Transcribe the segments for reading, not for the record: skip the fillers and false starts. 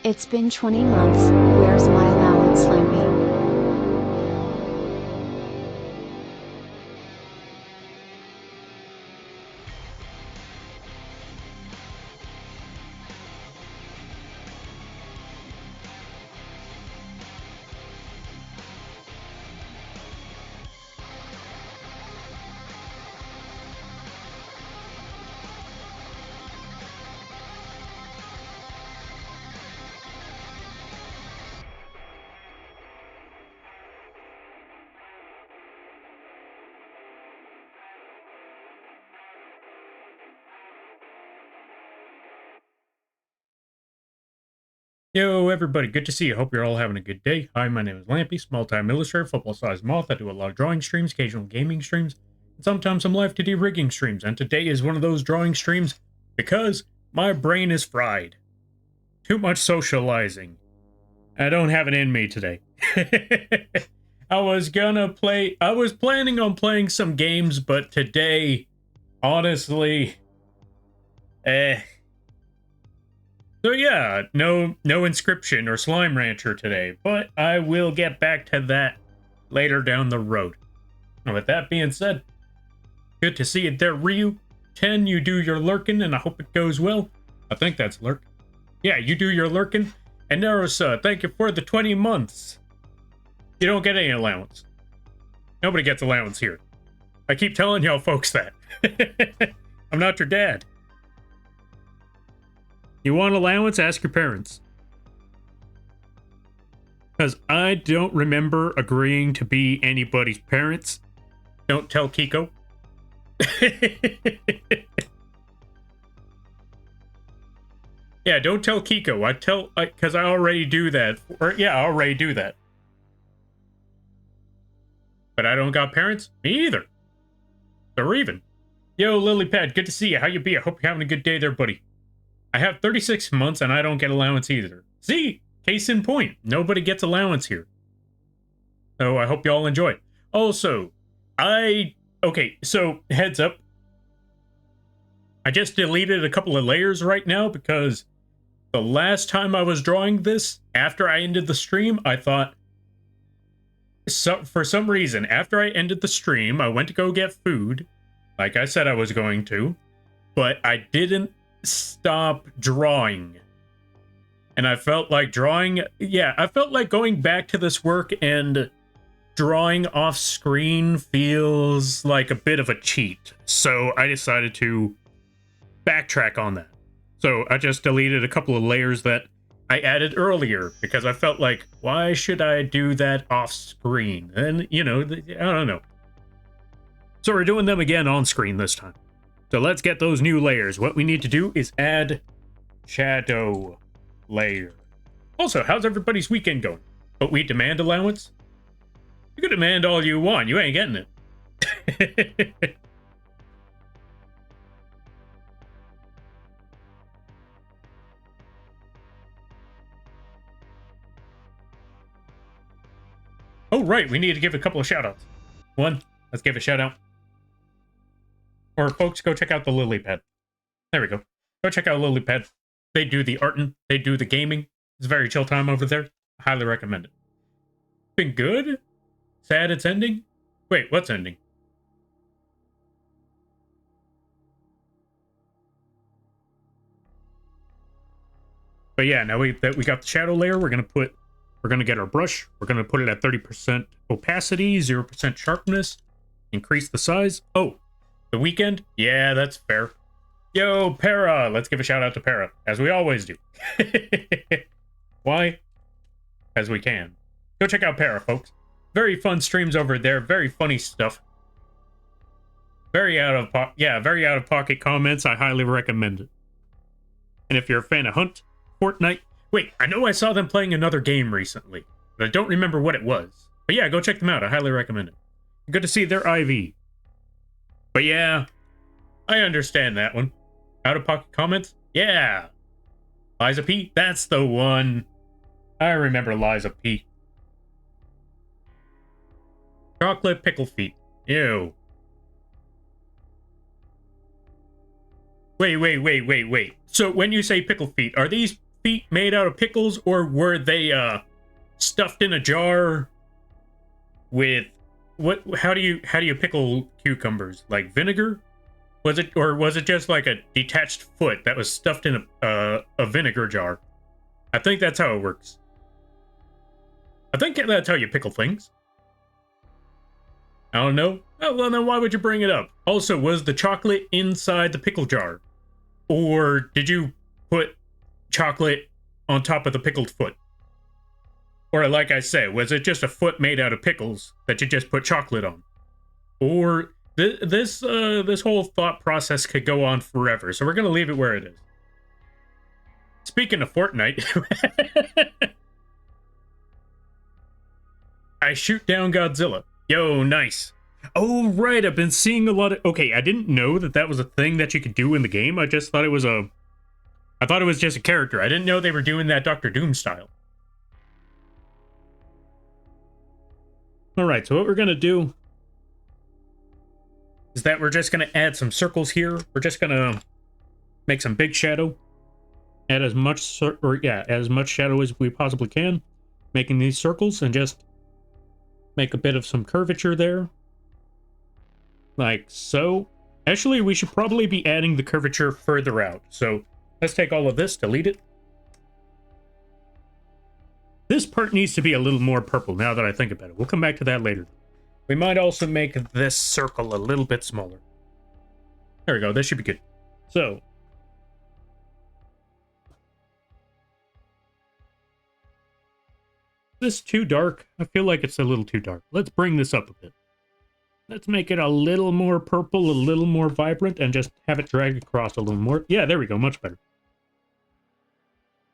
It's been 20 months, where's my allowance, Lampy? Yo, everybody, good to see you. Hope you're all having a good day. Hi, my name is Lampy, small-time illustrator, football-sized Moth. I do a lot of drawing streams, occasional gaming streams, and sometimes some live 2D rigging streams. And today is one of those drawing streams because my brain is fried. Too much socializing. I don't have it in me today. I was planning on playing some games, but today, honestly, So yeah, no Inscription or Slime Rancher today, but I will get back to that later down the road. And with that being said, good to see you there, Ryu. 10, you do your lurking, and I hope it goes well. I think that's lurk. Yeah, you do your lurking. And Narosa, thank you for the 20 months. You don't get any allowance. Nobody gets allowance here. I keep telling y'all folks that. I'm not your dad. You want allowance? Ask your parents. Because I don't remember agreeing to be anybody's parents. Don't tell Kiko. Yeah, don't tell Kiko. Because I already do that. I already do that. But I don't got parents? Me either. They're even. Yo, Lilypad, good to see you. How you be? I hope you're having a good day there, buddy. I have 36 months and I don't get allowance either. See? Case in point. Nobody gets allowance here. So I hope y'all enjoy. Also, okay, so heads up. I just deleted a couple of layers right now because the last time I was drawing this, after I ended the stream, I thought, for some reason, after I ended the stream, I went to go get food, like I said I was going to, but I didn't stop drawing. And I felt like drawing, yeah, I felt like going back to this work and drawing off screen feels like a bit of a cheat. So I decided to backtrack on that. So I just deleted a couple of layers that I added earlier because I felt like, why should I do that off screen? And, you know, I don't know. So we're doing them again on screen this time. So let's get those new layers. What we need to do is add shadow layer. Also, how's everybody's weekend going? But we demand allowance? You can demand all you want. You ain't getting it. Oh, right. We need to give a couple of shout-outs. One, let's give a shout-out. Or, folks, go check out the Lily Pad. There we go. Go check out Lily Pad. They do the arting. They do the gaming. It's a very chill time over there. I highly recommend it. Been good? Sad it's ending? Wait, what's ending? But yeah, now that we got the shadow layer, we're gonna get our brush. We're gonna put it at 30% opacity, 0% sharpness, increase the size. Oh, the weekend? Yeah, that's fair. Yo, Para! Let's give a shout out to Para, as we always do. Why? As we can. Go check out Para, folks. Very fun streams over there. Very funny stuff. Very out of pocket comments. I highly recommend it. And if you're a fan of Hunt, Fortnite. Wait, I know I saw them playing another game recently, but I don't remember what it was. But yeah, go check them out. I highly recommend it. Good to see their IV. But yeah, I understand that one. Out of pocket comments? Yeah. Liza P? That's the one. I remember Liza P. Chocolate pickle feet. Ew. Wait. So when you say pickle feet, are these feet made out of pickles, or were they stuffed in a jar with what? How do you pickle cucumbers? Like vinegar? Was it just like a detached foot that was stuffed in a vinegar jar? I think that's how it works. I think that's how you pickle things. I don't know. Oh, well, then why would you bring it up? Also, was the chocolate inside the pickle jar? Or did you put chocolate on top of the pickled foot? Or like I said, was it just a foot made out of pickles that you just put chocolate on? Or this whole thought process could go on forever, so we're gonna leave it where it is. Speaking of Fortnite, I shoot down Godzilla. Yo, nice. Oh, right, I've been seeing a lot of... Okay, I didn't know that was a thing that you could do in the game. I just thought it was I thought it was just a character. I didn't know they were doing that Doctor Doom style. Alright, so what we're gonna do is that we're just gonna add some circles here. We're just gonna make some big shadow. Add as much shadow as we possibly can. Making these circles and just make a bit of some curvature there. Like so. Actually, we should probably be adding the curvature further out. So let's take all of this, delete it. This part needs to be a little more purple now that I think about it. We'll come back to that later. We might also make this circle a little bit smaller. There we go. This should be good. So. Is this too dark? I feel like it's a little too dark. Let's bring this up a bit. Let's make it a little more purple, a little more vibrant, and just have it drag across a little more. Yeah, there we go. Much better.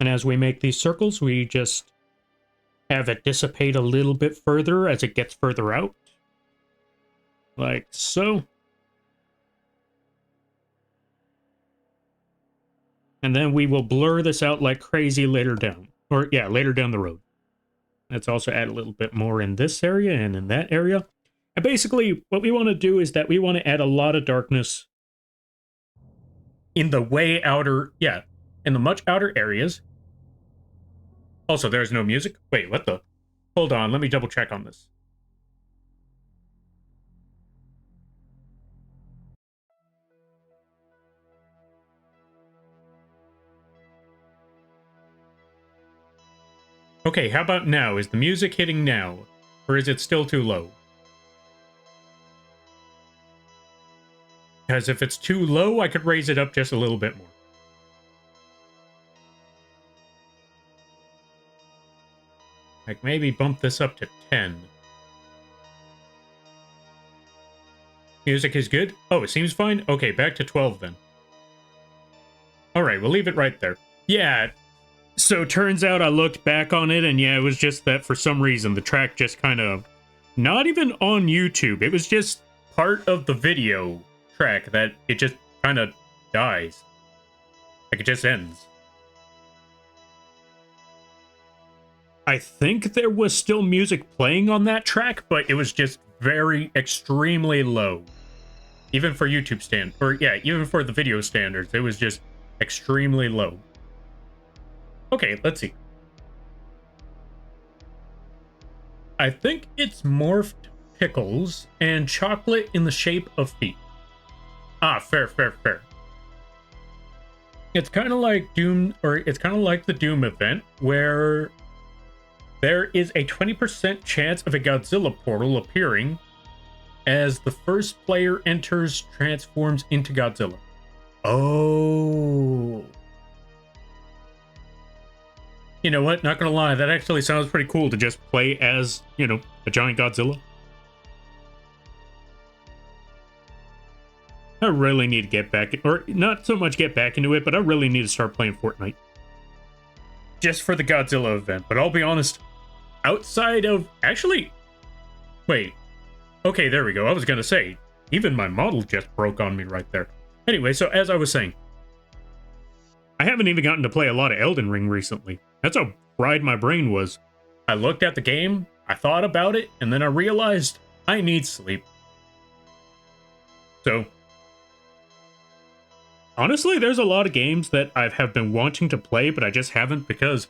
And as we make these circles, we just have it dissipate a little bit further as it gets further out. Like so. And then we will blur this out like crazy later down. Or, yeah, later down the road. Let's also add a little bit more in this area and in that area. And basically, what we want to do is that we want to add a lot of darkness in the way outer, in the much outer areas. Also, there's no music. Wait, what the? Hold on, let me double check on this. Okay, how about now? Is the music hitting now? Or is it still too low? Because if it's too low, I could raise it up just a little bit more. Like maybe bump this up to 10. Music is good? Oh, it seems fine? Okay, back to 12 then. Alright, we'll leave it right there. Yeah, so turns out I looked back on it, and yeah, it was just that for some reason the track just kind of... Not even on YouTube, it was just part of the video track that it just kind of dies. Like, it just ends. I think there was still music playing on that track, but it was just very extremely low. Even for YouTube even for the video standards, it was just extremely low. Okay, let's see. I think it's morphed pickles and chocolate in the shape of feet. Ah, fair. It's kind of like Doom, or it's kind of like the Doom event, where there is a 20% chance of a Godzilla portal appearing as the first player enters, transforms into Godzilla. Oh. You know what? Not gonna lie, that actually sounds pretty cool to just play as, you know, a giant Godzilla. I really need to get back, or not so much get back into it, but I really need to start playing Fortnite. Just for the Godzilla event, but I'll be honest, outside of... Actually, wait. Okay, there we go. I was gonna say, even my model just broke on me right there. Anyway, so as I was saying, I haven't even gotten to play a lot of Elden Ring recently. That's how fried my brain was. I looked at the game, I thought about it, and then I realized I need sleep. So, honestly, there's a lot of games that I have been wanting to play, but I just haven't because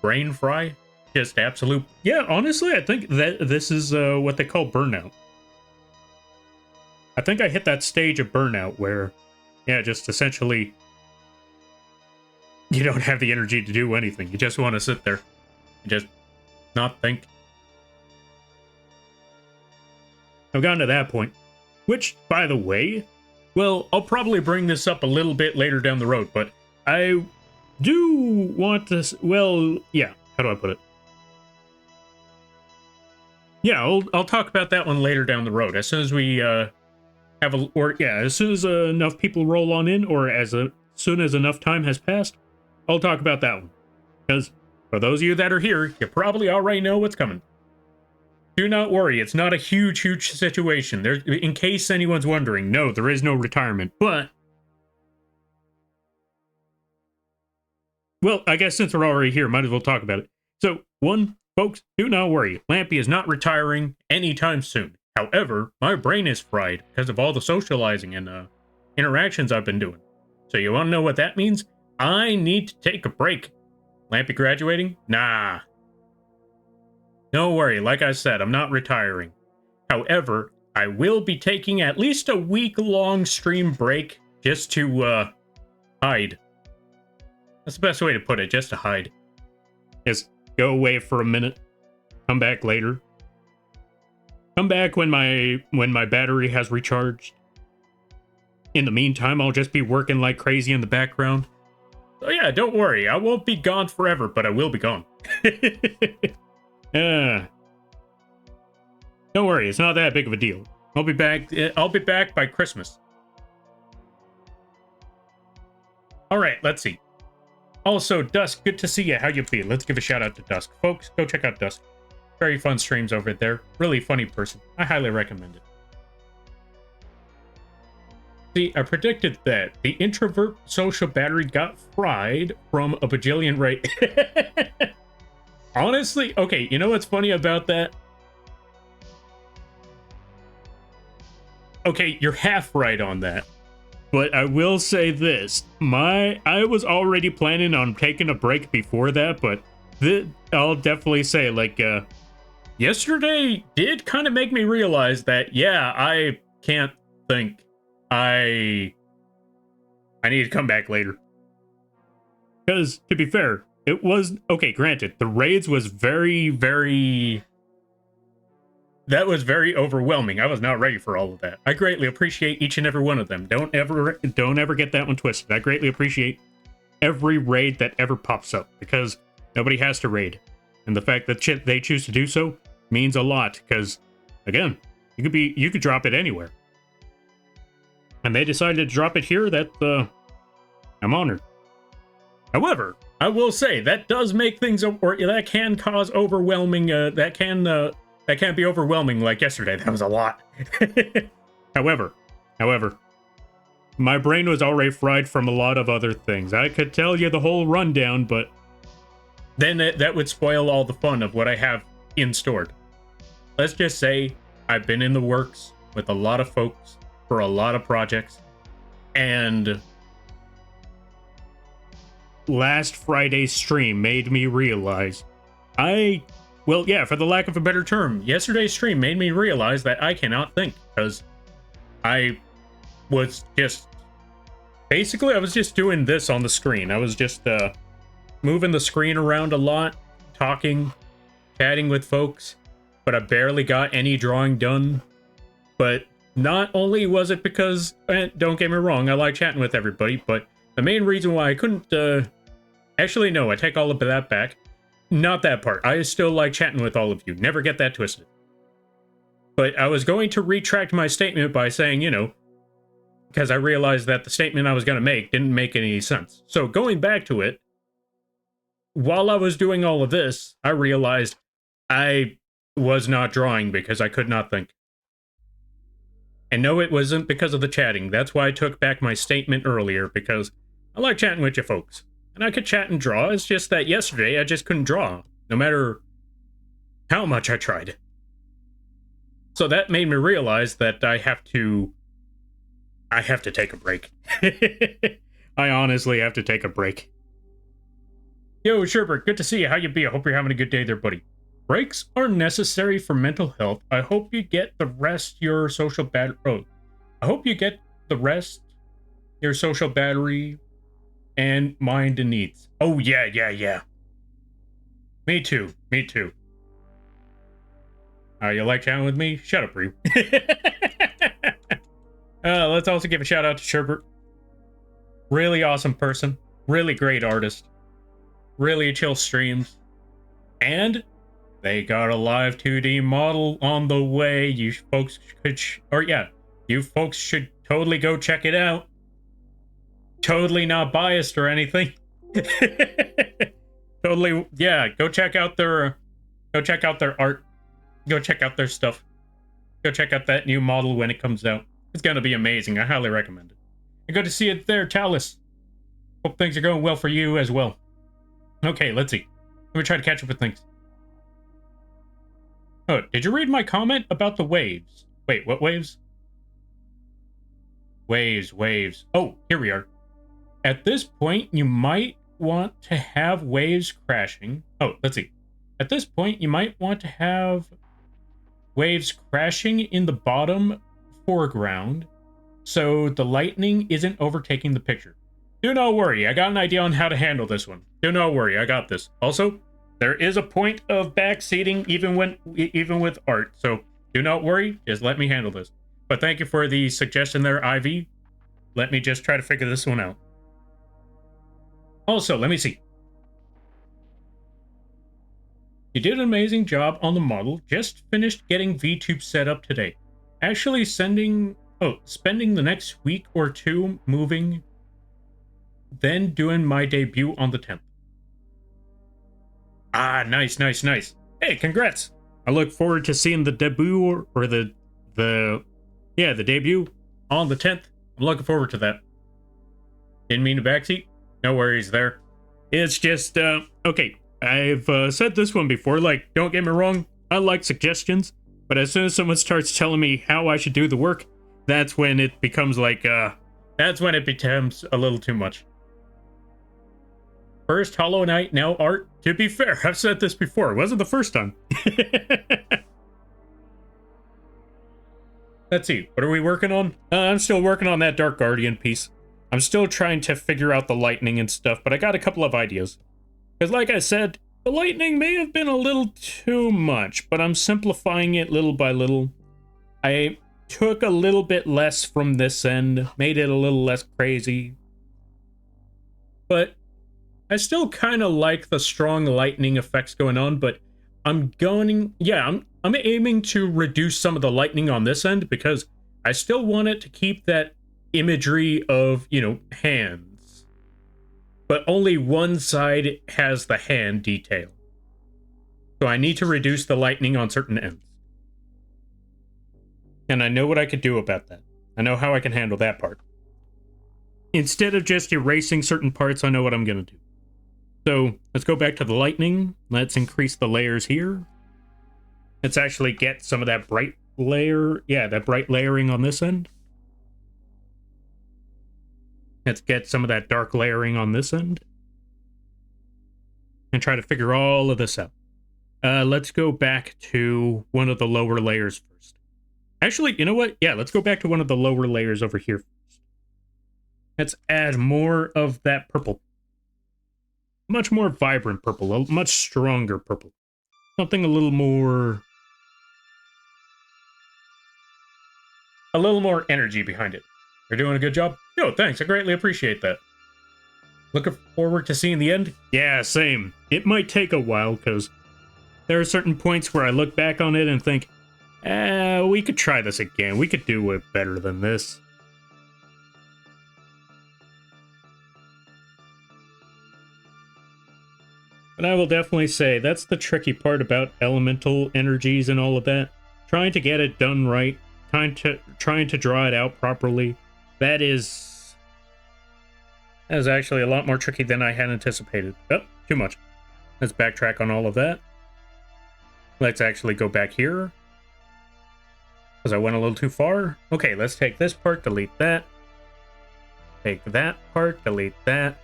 brain fry. Just absolute... Yeah, honestly, I think that this is what they call burnout. I think I hit that stage of burnout where, yeah, just essentially... You don't have the energy to do anything. You just want to sit there and just not think. I've gotten to that point. Which, by the way, well, I'll probably bring this up a little bit later down the road, but I do want to... Well, yeah, how do I put it? Yeah, I'll talk about that one later down the road. As soon as we have a... Or, yeah, as soon as enough people roll on in, or soon as enough time has passed, I'll talk about that one. Because for those of you that are here, you probably already know what's coming. Do not worry, it's not a huge situation. There, in case anyone's wondering, no, there is no retirement. But, well, I guess since we're already here, might as well talk about it. So, one, folks, do not worry. Lampy is not retiring anytime soon. However, my brain is fried because of all the socializing and interactions I've been doing. So you want to know what that means? I need to take a break. Lampy graduating? Nah. Don't worry, like I said, I'm not retiring. However, I will be taking at least a week-long stream break just to, hide. That's the best way to put it, just to hide. Just go away for a minute, come back later. Come back when my battery has recharged. In the meantime, I'll just be working like crazy in the background. So yeah, don't worry, I won't be gone forever, but I will be gone. Don't worry, it's not that big of a deal. I'll be back by Christmas. Alright, let's see. Also, Dusk, good to see you. How you feel? Let's give a shout out to Dusk. Folks, go check out Dusk. Very fun streams over there. Really funny person. I highly recommend it. See, I predicted that the introvert social battery got fried from a bajillion rate. Honestly, okay, you know what's funny about that? Okay, you're half right on that. But I will say this. I was already planning on taking a break before that, but I'll definitely say, like, yesterday did kind of make me realize that, yeah, I can't think. I need to come back later. Because, to be fair, it was okay. Granted, the raids was that was very overwhelming. I was not ready for all of that. I greatly appreciate each and every one of them. Don't ever get that one twisted. I greatly appreciate every raid that ever pops up because nobody has to raid, and the fact that they choose to do so means a lot. Because again, you could drop it anywhere, and they decided to drop it here. I'm honored. However, I will say that does make things, or that can cause overwhelming. That can be overwhelming. Like yesterday, that was a lot. However, my brain was already fried from a lot of other things. I could tell you the whole rundown, but then that would spoil all the fun of what I have in stored. Let's just say I've been in the works with a lot of folks for a lot of projects, and last Friday's stream made me realize well, yeah, for the lack of a better term, yesterday's stream made me realize that I cannot think, because I was just doing this on the screen. I was just moving the screen around a lot, talking, chatting with folks, but I barely got any drawing done. But not only was it because, don't get me wrong, I like chatting with everybody, but the main reason why I couldn't, actually, no, I take all of that back. Not that part. I still like chatting with all of you. Never get that twisted. But I was going to retract my statement by saying, because I realized that the statement I was going to make didn't make any sense. So going back to it, while I was doing all of this, I realized I was not drawing because I could not think. And no, it wasn't because of the chatting. That's why I took back my statement earlier, because I like chatting with you folks. And I could chat and draw. It's just that yesterday I just couldn't draw, no matter how much I tried. So that made me realize that I have to take a break. I honestly have to take a break. Yo, Sherbert, good to see you. How you be? I hope you're having a good day there, buddy. Breaks are necessary for mental health. I hope you get the rest your social battery. Oh, I hope you get the rest your social battery and mind and needs. Oh, yeah. Me too. You like chatting with me? Shut up, Ryu. Let's also give a shout out to Sherbert. Really awesome person. Really great artist. Really chill streams. And they got a live 2D model on the way. You folks should totally go check it out. Totally not biased or anything. Totally, yeah. Go check out their art. Go check out their stuff. Go check out that new model when it comes out. It's gonna be amazing. I highly recommend it. And good to see it there, Talus. Hope things are going well for you as well. Okay, let's see. Let me try to catch up with things. Oh, did you read my comment about the waves? Wait, what waves? Waves. Oh, here we are. At this point, you might want to have waves crashing. Oh, let's see. At this point, you might want to have waves crashing in the bottom foreground so the lightning isn't overtaking the picture. Do not worry, I got an idea on how to handle this one. Do not worry, I got this. Also, there is a point of backseating even with art, so do not worry, just let me handle this. But thank you for the suggestion there, Ivy. Let me just try to figure this one out. Also, let me see. You did an amazing job on the model. Just finished getting VTube set up today. Actually spending the next week or two moving, then doing my debut on the 10th. Ah, nice. Hey, congrats. I look forward to seeing the debut or the debut on the 10th. I'm looking forward to that. Didn't mean to backseat. No worries there. It's just, okay, I've said this one before, like, don't get me wrong, I like suggestions, but as soon as someone starts telling me how I should do the work, that's when it becomes like, that's when it becomes a little too much. First Hollow Knight, now art. To be fair, I've said this before, it wasn't the first time. Let's see, what are we working on? I'm still working on that Dark Guardian piece. I'm still trying to figure out the lightning and stuff, but I got a couple of ideas. Because like I said, the lightning may have been a little too much, but I'm simplifying it little by little. I took a little bit less from this end, made it a little less crazy. But I still kind of like the strong lightning effects going on, but I'm aiming to reduce some of the lightning on this end because I still want it to keep that imagery of, hands. But only one side has the hand detail. So I need to reduce the lightning on certain ends. And I know what I could do about that. I know how I can handle that part. Instead of just erasing certain parts, I know what I'm going to do. So let's go back to the lightning. Let's increase the layers here. Let's actually get some of that bright layer. Yeah, that bright layering on this end. Let's get some of that dark layering on this end. And try to figure all of this out. Let's go back to one of the lower layers first. Actually, you know what? Yeah, let's go back to one of the lower layers over here first. Let's add more of that purple. Much more vibrant purple, a much stronger purple. Something a little more energy behind it. You're doing a good job? Yo, thanks, I greatly appreciate that. Looking forward to seeing the end? Yeah, same. It might take a while, because there are certain points where I look back on it and think, we could try this again. We could do it better than this. But I will definitely say that's the tricky part about elemental energies and all of that. Trying to get it done right, trying to draw it out properly. That is actually a lot more tricky than I had anticipated. Oh, too much. Let's backtrack on all of that. Let's actually go back here. Because I went a little too far. Okay, let's take this part, delete that. Take that part, delete that.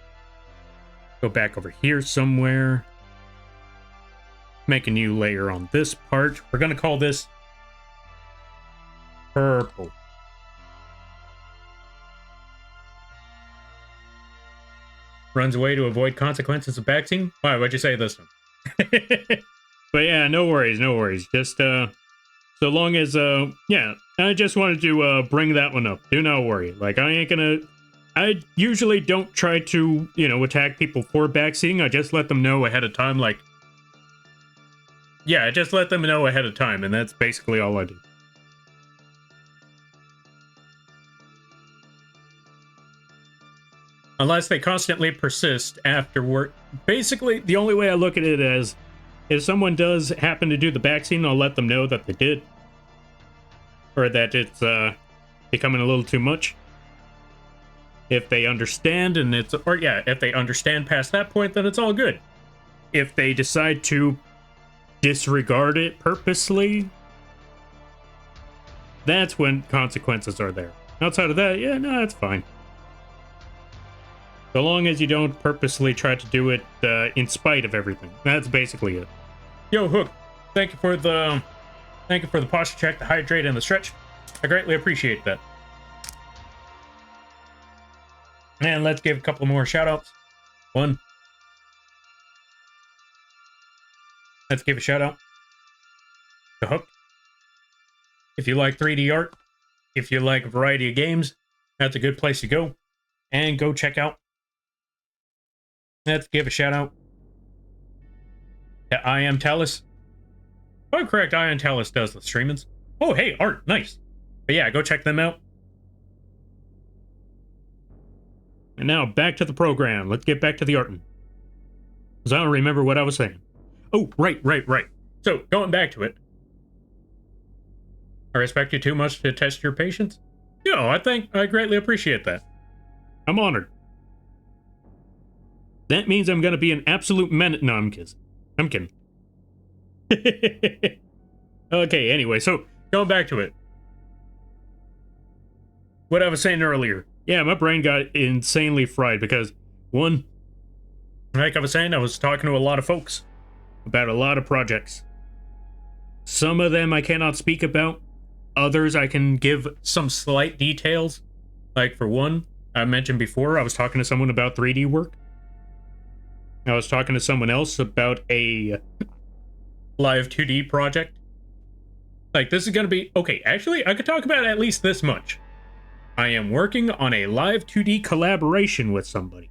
Go back over here somewhere. Make a new layer on this part. We're going to call this purple. Runs away to avoid consequences of backseating? Why, what'd you say this time? But yeah, no worries. Just, so long as, yeah, I just wanted to, bring that one up. Do not worry. Like, I usually don't try to, attack people for backseating. I just let them know ahead of time, like... Yeah, I just let them know ahead of time, and that's basically all I do. Unless they constantly persist afterward. Basically, the only way I look at it is, if someone does happen to do the backseating, I'll let them know that they did. Or that it's, becoming a little too much. If they understand and if they understand past that point, then it's all good. If they decide to disregard it purposely, that's when consequences are there. Outside of that, yeah, no, that's fine. So long as you don't purposely try to do it in spite of everything. That's basically it. Yo, Hook, thank you for the posture check, the hydrate, and the stretch. I greatly appreciate that. And let's give a couple more shout-outs. One. Let's give a shout-out to Hook. If you like 3D art, if you like a variety of games, that's a good place to go. And go check out. Let's give a shout-out to I Am Talus. If I'm correct, I Am Talus does the streamings. Oh, hey, art, nice. But yeah, go check them out. And now, back to the program. Let's get back to the arting. Because I don't remember what I was saying. Oh, right. So, going back to it. I respect you too much to test your patience? I greatly appreciate that. I'm honored. That means I'm going to be an absolute menace. No, I'm kidding. Okay, anyway, so, going back to it. What I was saying earlier. Yeah, my brain got insanely fried because, one, like I was saying, I was talking to a lot of folks about a lot of projects. Some of them I cannot speak about. Others I can give some slight details. Like, for one, I mentioned before, I was talking to someone about 3D work. I was talking to someone else about a live 2D project. Like, this is going to be... Okay, actually, I could talk about at least this much. I am working on a live 2D collaboration with somebody.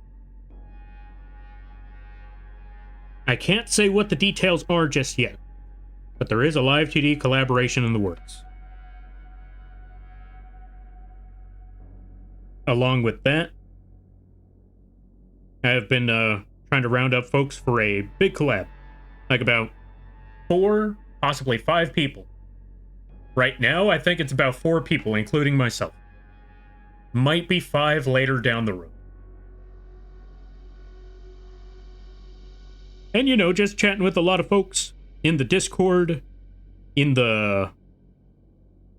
I can't say what the details are just yet, but there is a live 2D collaboration in the works. Along with that, I have been trying to round up folks for a big collab. Like about 4, possibly 5 people. Right now, I think it's about 4 people, including myself. Might be 5 later down the road. And, you know, just chatting with a lot of folks in the Discord, in the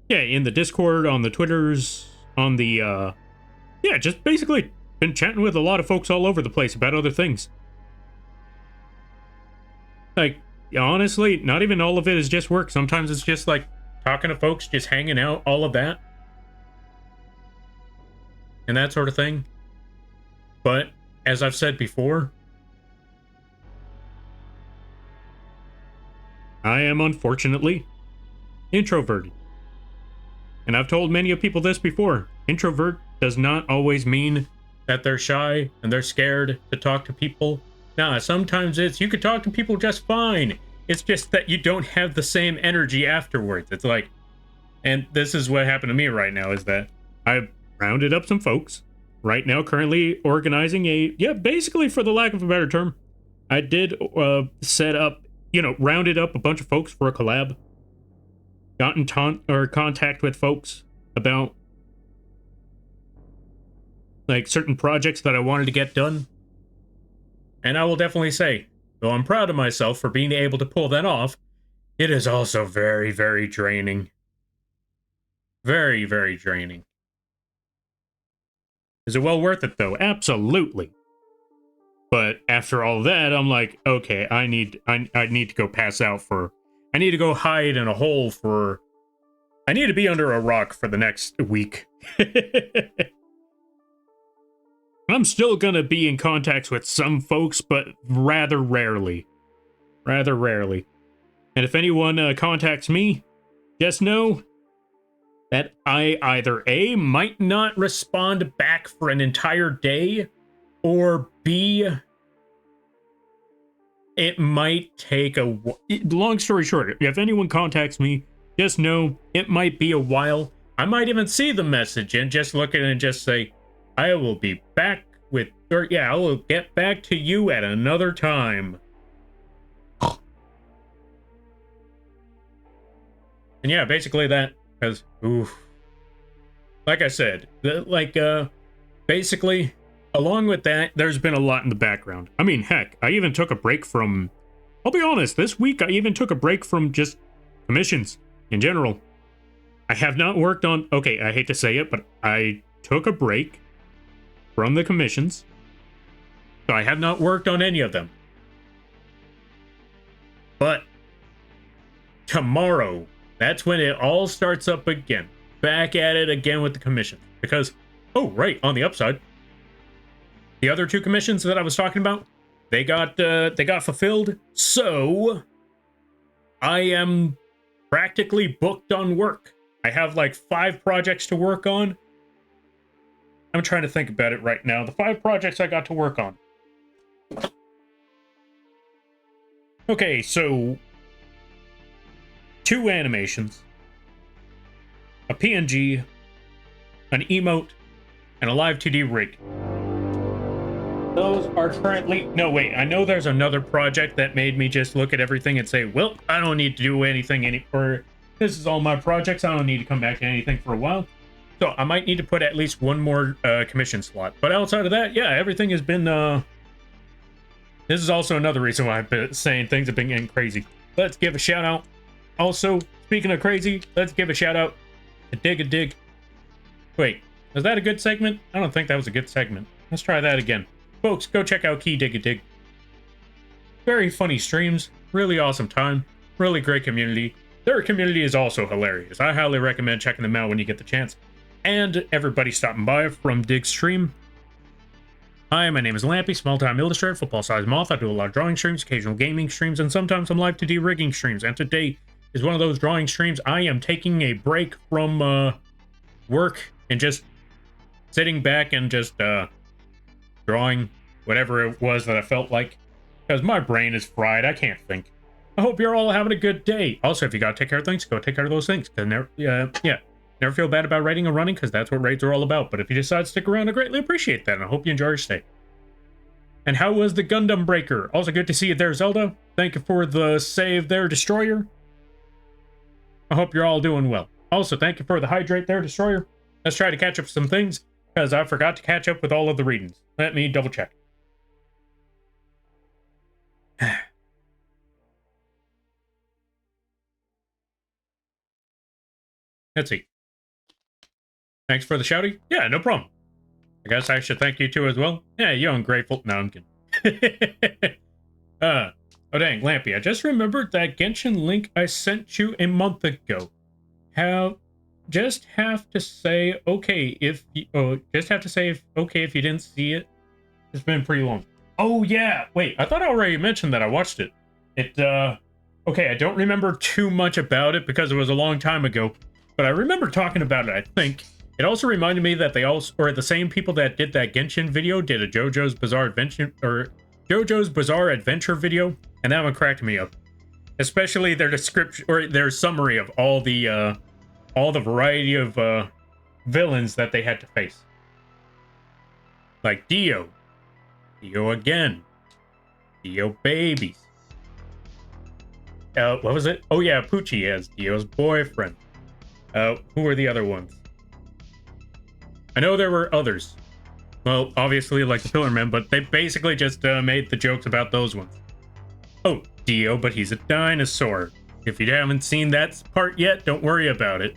Discord, on the Twitters, on the, just basically been chatting with a lot of folks all over the place about other things. Like, honestly, not even all of it is just work. Sometimes it's just, like, talking to folks, just hanging out, all of that. And that sort of thing. But, as I've said before, I am unfortunately introverted. And I've told many of people this before. Introvert does not always mean that they're shy and they're scared to talk to people. Nah, sometimes it's you could talk to people just fine. It's just that you don't have the same energy afterwards. It's like, and this is what happened to me right now, is that I rounded up some folks. Right now, currently organizing basically, for the lack of a better term, I did set up, rounded up a bunch of folks for a collab. Got in contact with folks about like certain projects that I wanted to get done. And I will definitely say, though I'm proud of myself for being able to pull that off, it is also very, very draining. Very, very draining. Is it well worth it, though? Absolutely. But after all that, I'm like, okay, I need to go pass out for... I need to go hide in a hole for... I need to be under a rock for the next week. I'm still gonna be in contact with some folks, but rather rarely. Rather rarely. And if anyone contacts me, just know that I either A, might not respond back for an entire day, or B, it might take a... Long story short, if anyone contacts me, just know it might be a while. I might even see the message and just look at it and just say, I will be back with... Or yeah, I will get back to you at another time. And yeah, basically that, because, oof. Like I said, basically, along with that, there's been a lot in the background. I mean, heck, I even took a break from... I'll be honest, this week I even took a break from just commissions in general. I have not worked on... Okay, I hate to say it, but I took a break from the commissions. So I have not worked on any of them. But tomorrow, that's when it all starts up again. Back at it again with the commission. Because, oh, right, on the upside, the other 2 commissions that I was talking about, they got fulfilled. So I am practically booked on work. I have like 5 projects to work on. I'm trying to think about it right now. The 5 projects I got to work on. Okay, so 2 animations, a PNG, an emote, and a live 2D rig. Those are currently... No, wait, I know there's another project that made me just look at everything and say, well, I don't need to do anything anymore. This is all my projects. I don't need to come back to anything for a while. So I might need to put at least 1 more commission slot. But outside of that, yeah, everything has been... This is also another reason why I've been saying things have been getting crazy. Let's give a shout out. Also, speaking of crazy, let's give a shout out to Dig a Dig. Wait, was that a good segment? I don't think that was a good segment. Let's try that again. Folks, go check out Key Dig a Dig. Very funny streams, really awesome time, really great community. Their community is also hilarious. I highly recommend checking them out when you get the chance. And everybody stopping by from Dig's stream. Hi, my name is Lampy, small-time illustrator, football-sized Moth. I do a lot of drawing streams, occasional gaming streams, and sometimes some live 2D rigging streams. And today is one of those drawing streams. I am taking a break from work and just sitting back and just drawing whatever it was that I felt like, because my brain is fried. I can't think. I hope you're all having a good day. Also, if you gotta take care of things, go take care of those things. Cause never feel bad about writing or running, because that's what raids are all about. But if you decide to stick around, I greatly appreciate that, and I hope you enjoy your stay. And how was the Gundam Breaker? Also good to see you there, Zelda. Thank you for the save there, Destroyer. I hope you're all doing well. Also, thank you for the hydrate there, Destroyer. Let's try to catch up some things, because I forgot to catch up with all of the readings. Let me double check. Let's see. Thanks for the shouty. Yeah, no problem. I guess I should thank you too as well. Yeah, you ungrateful. No, I'm kidding. Oh dang, Lampy, I just remembered that Genshin link I sent you a month ago. Just have to say okay if you, okay if you didn't see it. It's been pretty long. Oh yeah, wait, I thought I already mentioned that I watched it. Okay, I don't remember too much about it because it was a long time ago, but I remember talking about it, I think. It also reminded me that the same people that did that Genshin video did a JoJo's Bizarre Adventure video, and that one cracked me up. Especially their description or their summary of all the variety of villains that they had to face. Like Dio again, Dio babies. What was it? Oh yeah, Poochie as Dio's boyfriend. Who were the other ones? I know there were others. Well, obviously like the Pillar Men, but they basically just made the jokes about those ones. Oh, Dio, but he's a dinosaur. If you haven't seen that part yet, don't worry about it.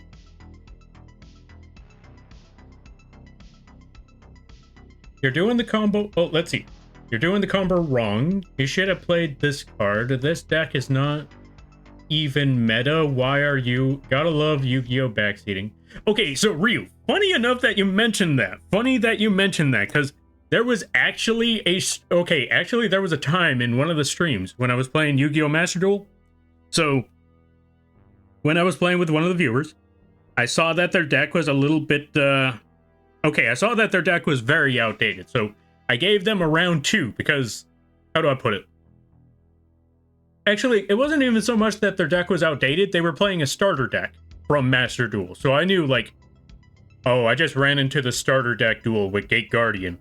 You're doing the combo... Oh, let's see. You're doing the combo wrong. You should have played this card. This deck is not even meta. Why are you... Gotta love Yu-Gi-Oh! Backseating. Okay, so Ryu, funny enough that you mentioned that. Funny that you mentioned that, because there was actually there was a time in one of the streams when I was playing Yu-Gi-Oh! Master Duel. So, when I was playing with one of the viewers, I saw that their deck was a little bit, I saw that their deck was very outdated, so I gave them a round 2, because, how do I put it? Actually, it wasn't even so much that their deck was outdated, they were playing a starter deck from Master Duel. So I knew, like, oh, I just ran into the starter deck duel with Gate Guardian.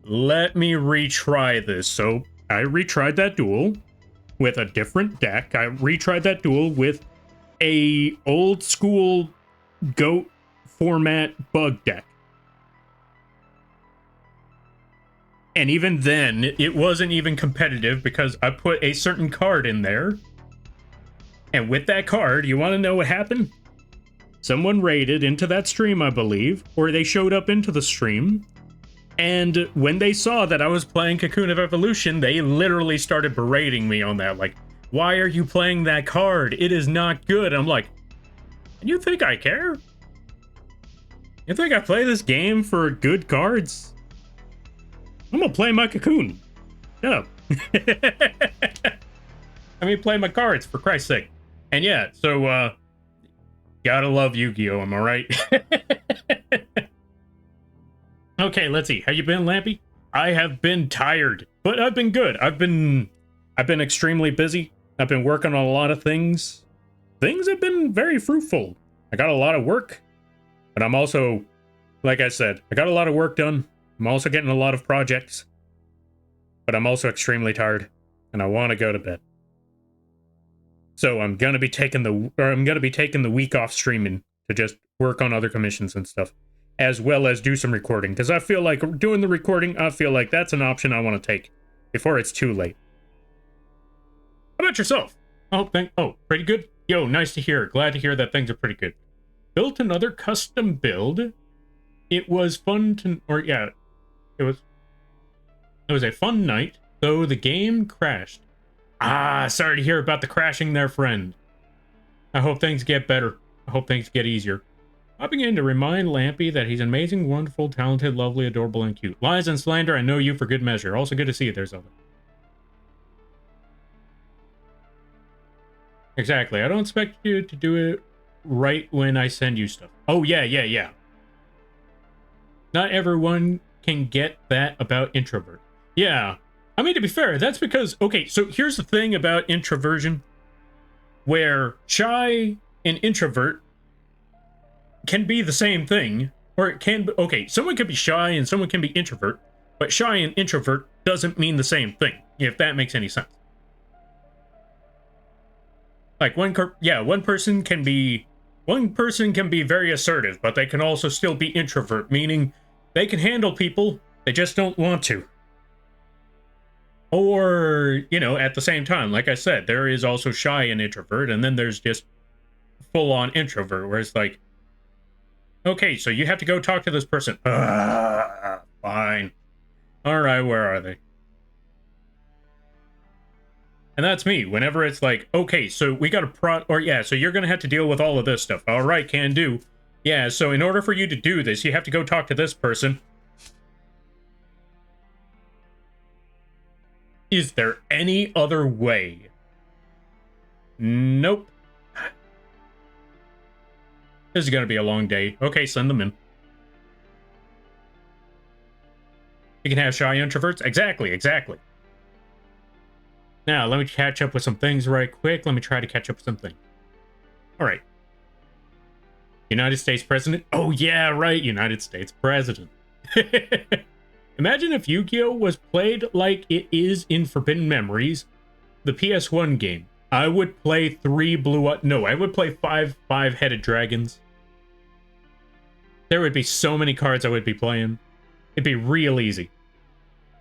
Let me retry this. So I retried that duel with a different deck. I retried that duel with a old school GOAT format bug deck. And even then, it wasn't even competitive because I put a certain card in there. And with that card, you want to know what happened? Someone raided into that stream, I believe, or they showed up into the stream. And when they saw that I was playing Cocoon of Evolution, they literally started berating me on that. Like, why are you playing that card? It is not good. I'm like, you think I care? You think I play this game for good cards? I'm gonna play my Cocoon. Shut up. Let me play my cards, for Christ's sake. And yeah, so, gotta love Yu-Gi-Oh! Am I right? Okay, let's see. How you been, Lampy? I have been tired, but I've been good. I've been extremely busy. I've been working on a lot of things. Things have been very fruitful. I got a lot of work, but I'm also, like I said, I got a lot of work done. I'm also getting a lot of projects, but I'm also extremely tired, and I want to go to bed. So I'm gonna be taking the week off streaming to just work on other commissions and stuff, as well as do some recording, because I feel like doing the recording, I feel like that's an option I want to take before it's too late. How about yourself? Oh, pretty good. Yo, nice to hear. Glad to hear that things are pretty good. Built another custom build. It was fun to, it was a fun night, though the game crashed. Ah, sorry to hear about the crashing there, friend. I hope things get better. I hope things get easier. Hopping in to remind Lampy that he's amazing, wonderful, talented, lovely, adorable, and cute. Lies and slander, I know you for good measure. Also good to see you there, Zelda. Exactly. I don't expect you to do it right when I send you stuff. Oh, yeah. Not everyone can get that about introvert. Yeah. I mean, to be fair, that's because, okay, so here's the thing about introversion, where shy and introvert can be the same thing, or it can be, okay, someone can be shy and someone can be introvert, but shy and introvert doesn't mean the same thing, if that makes any sense. Like one person can be very assertive, but they can also still be introvert, meaning they can handle people, they just don't want to. Or, you know, at the same time, like I said, there is also shy and introvert, and then there's just full-on introvert, where it's like, okay, so you have to go talk to this person. Fine. All right, where are they? And that's me. Whenever it's like, okay, so we got a so you're going to have to deal with all of this stuff. All right, can do. Yeah, so in order for you to do this, you have to go talk to this person. Is there any other way? Nope. This is going to be a long day. Okay, send them in. You can have shy introverts. Exactly. Now, let me catch up with some things right quick. Let me try to catch up with something. All right. United States President. Oh, yeah, right. United States President. Imagine if Yu-Gi-Oh! Was played like it is in Forbidden Memories, the PS1 game. I would play I would play five five-headed dragons. There would be so many cards I would be playing. It'd be real easy.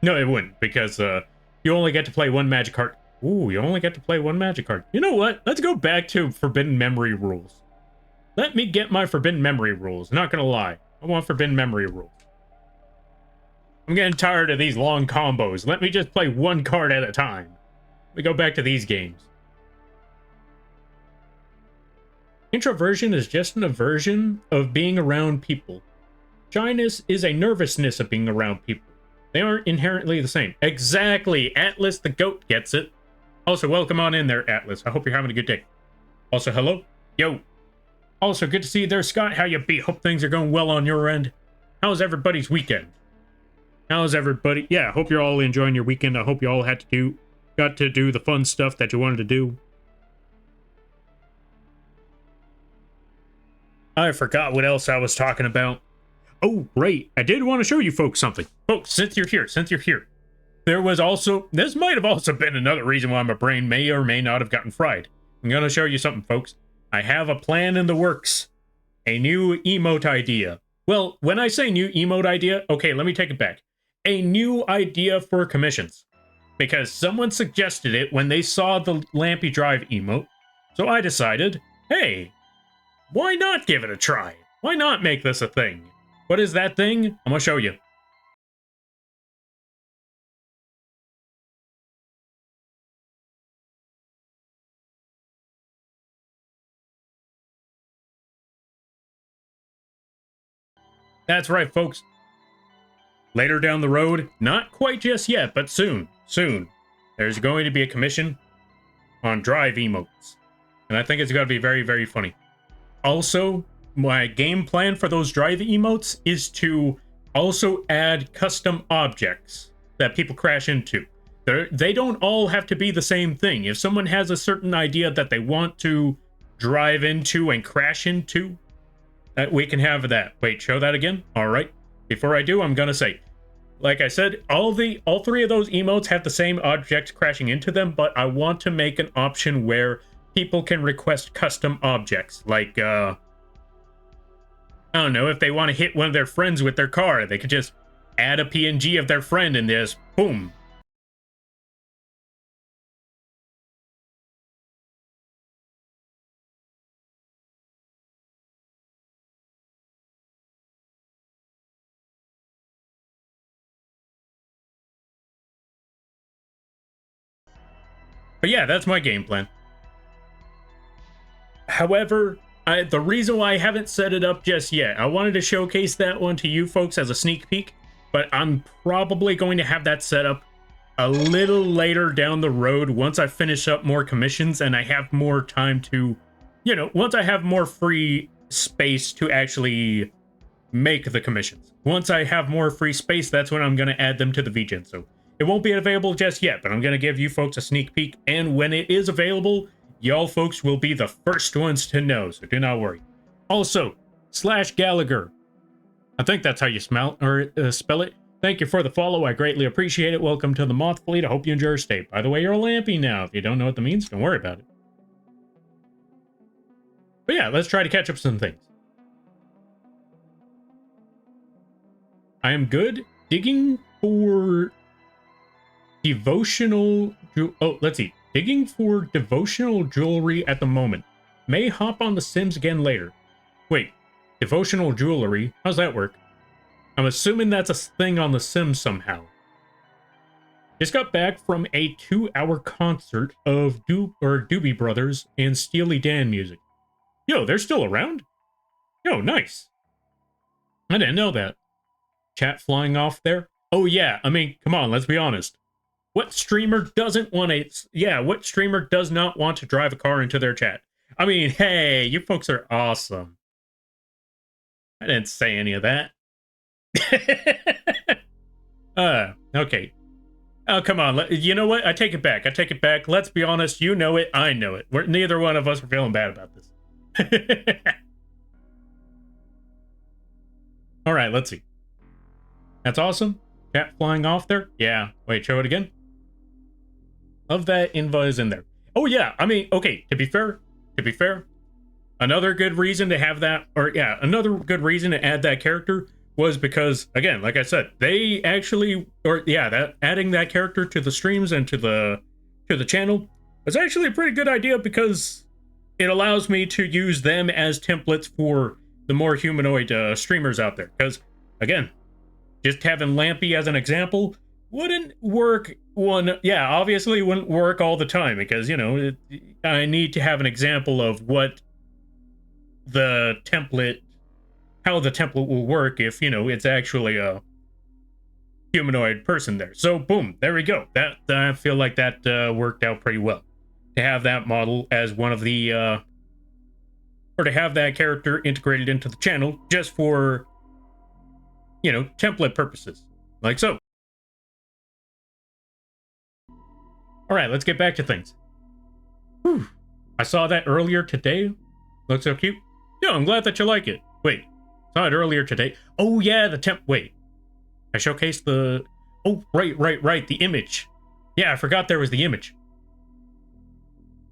No, it wouldn't, because you only get to play one magic card. Ooh, you only get to play one magic card. You know what? Let's go back to Forbidden Memory rules. Let me get my Forbidden Memory rules. Not gonna lie. I want Forbidden Memory rules. I'm getting tired of these long combos. Let me just play one card at a time. Let me go back to these games. Introversion is just an aversion of being around people. Shyness is a nervousness of being around people. They aren't inherently the same. Exactly. Atlas the goat gets it. Also, welcome on in there, Atlas. I hope you're having a good day. Also, hello. Yo. Also, good to see you there, Scott. How you be? Hope things are going well on your end. How's everybody's weekend? How's everybody? Yeah, I hope you're all enjoying your weekend. I hope you all got to do the fun stuff that you wanted to do. I forgot what else I was talking about. Oh, right. I did want to show you folks something. Folks, since you're here, there was also, this might have also been another reason why my brain may or may not have gotten fried. I'm going to show you something, folks. I have a plan in the works. A new emote idea. Well, when I say new emote idea, okay, let me take it back. A new idea for commissions. Because someone suggested it when they saw the Lampy Drive emote. So I decided, hey, why not give it a try? Why not make this a thing? What is that thing? I'm gonna show you. That's right, folks. Later down the road, not quite just yet, but soon, there's going to be a commission on Drive emotes. And I think it's going to be very, very funny. Also, my game plan for those Drive emotes is to also add custom objects that people crash into. They don't all have to be the same thing. If someone has a certain idea that they want to drive into and crash into, we can have that. Wait, show that again? All right. Before I do, I'm going to say, like I said, all three of those emotes have the same objects crashing into them, but I want to make an option where people can request custom objects. Like, I don't know, if they want to hit one of their friends with their car, they could just add a PNG of their friend and just, boom. But yeah, that's my game plan. However, The reason why I haven't set it up just yet, I wanted to showcase that one to you folks as a sneak peek, but I'm probably going to have that set up a little later down the road once I finish up more commissions and I have more time to, you know, once I have more free space to actually make the commissions. Once I have more free space, that's when I'm going to add them to the VGen. So it won't be available just yet, but I'm going to give you folks a sneak peek. And when it is available, y'all folks will be the first ones to know. So do not worry. Also, /Gallagher. I think that's how you spell it. Thank you for the follow. I greatly appreciate it. Welcome to the Moth fleet. I hope you enjoy your stay. By the way, you're a Lampy now. If you don't know what that means, don't worry about it. But yeah, let's try to catch up some things. I am good. Digging for devotional... Oh, let's see. Digging for devotional jewelry at the moment. May hop on The Sims again later. Wait, devotional jewelry? How's that work? I'm assuming that's a thing on The Sims somehow. Just got back from a 2-hour concert of Doobie Brothers and Steely Dan music. Yo, they're still around? Yo, nice. I didn't know that. Chat flying off there? Oh yeah, I mean, come on, let's be honest. What streamer doesn't want to... Yeah, what streamer does not want to drive a car into their chat? I mean, hey, you folks are awesome. I didn't say any of that. Okay. Oh, come on. You know what? I take it back. I take it back. Let's be honest. You know it. I know it. Neither one of us are feeling bad about this. All right, let's see. That's awesome. Chat flying off there. Yeah. Wait, show it again. Love that Inva is in there. Oh, yeah. I mean, okay. To be fair, another good reason to have that, or yeah, another good reason to add that character was because, again, like I said, they actually, or yeah, that adding that character to the streams and to the channel was actually a pretty good idea because it allows me to use them as templates for the more humanoid streamers out there. Because, again, just having Lampy as an example wouldn't work obviously wouldn't work all the time because, you know, I need to have an example of what the template, how the template will work if, you know, it's actually a humanoid person there. So, boom, there we go. That I feel like that worked out pretty well. To have that model as one of the, or to have that character integrated into the channel just for, you know, template purposes. Like so. All right, let's get back to things. Whew. I saw that earlier today. Looks so cute. Yeah, I'm glad that you like it. Wait, saw it earlier today. Oh yeah, wait. I showcased the... Oh, right, the image. Yeah, I forgot there was the image.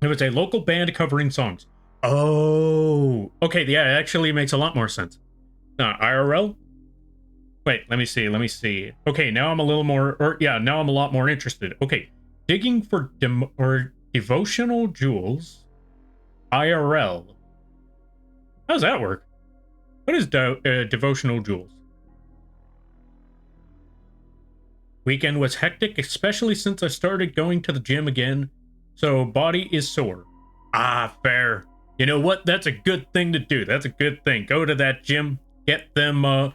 It was a local band covering songs. Oh, okay, yeah, it actually makes a lot more sense. IRL? Wait, let me see. Okay, now I'm a little more... now I'm a lot more interested. Okay, digging for devotional jewels. IRL. How does that work? What is devotional jewels? Weekend was hectic, especially since I started going to the gym again, so body is sore. Ah, fair. You know what? That's a good thing to do. That's a good thing. Go to that gym, get them,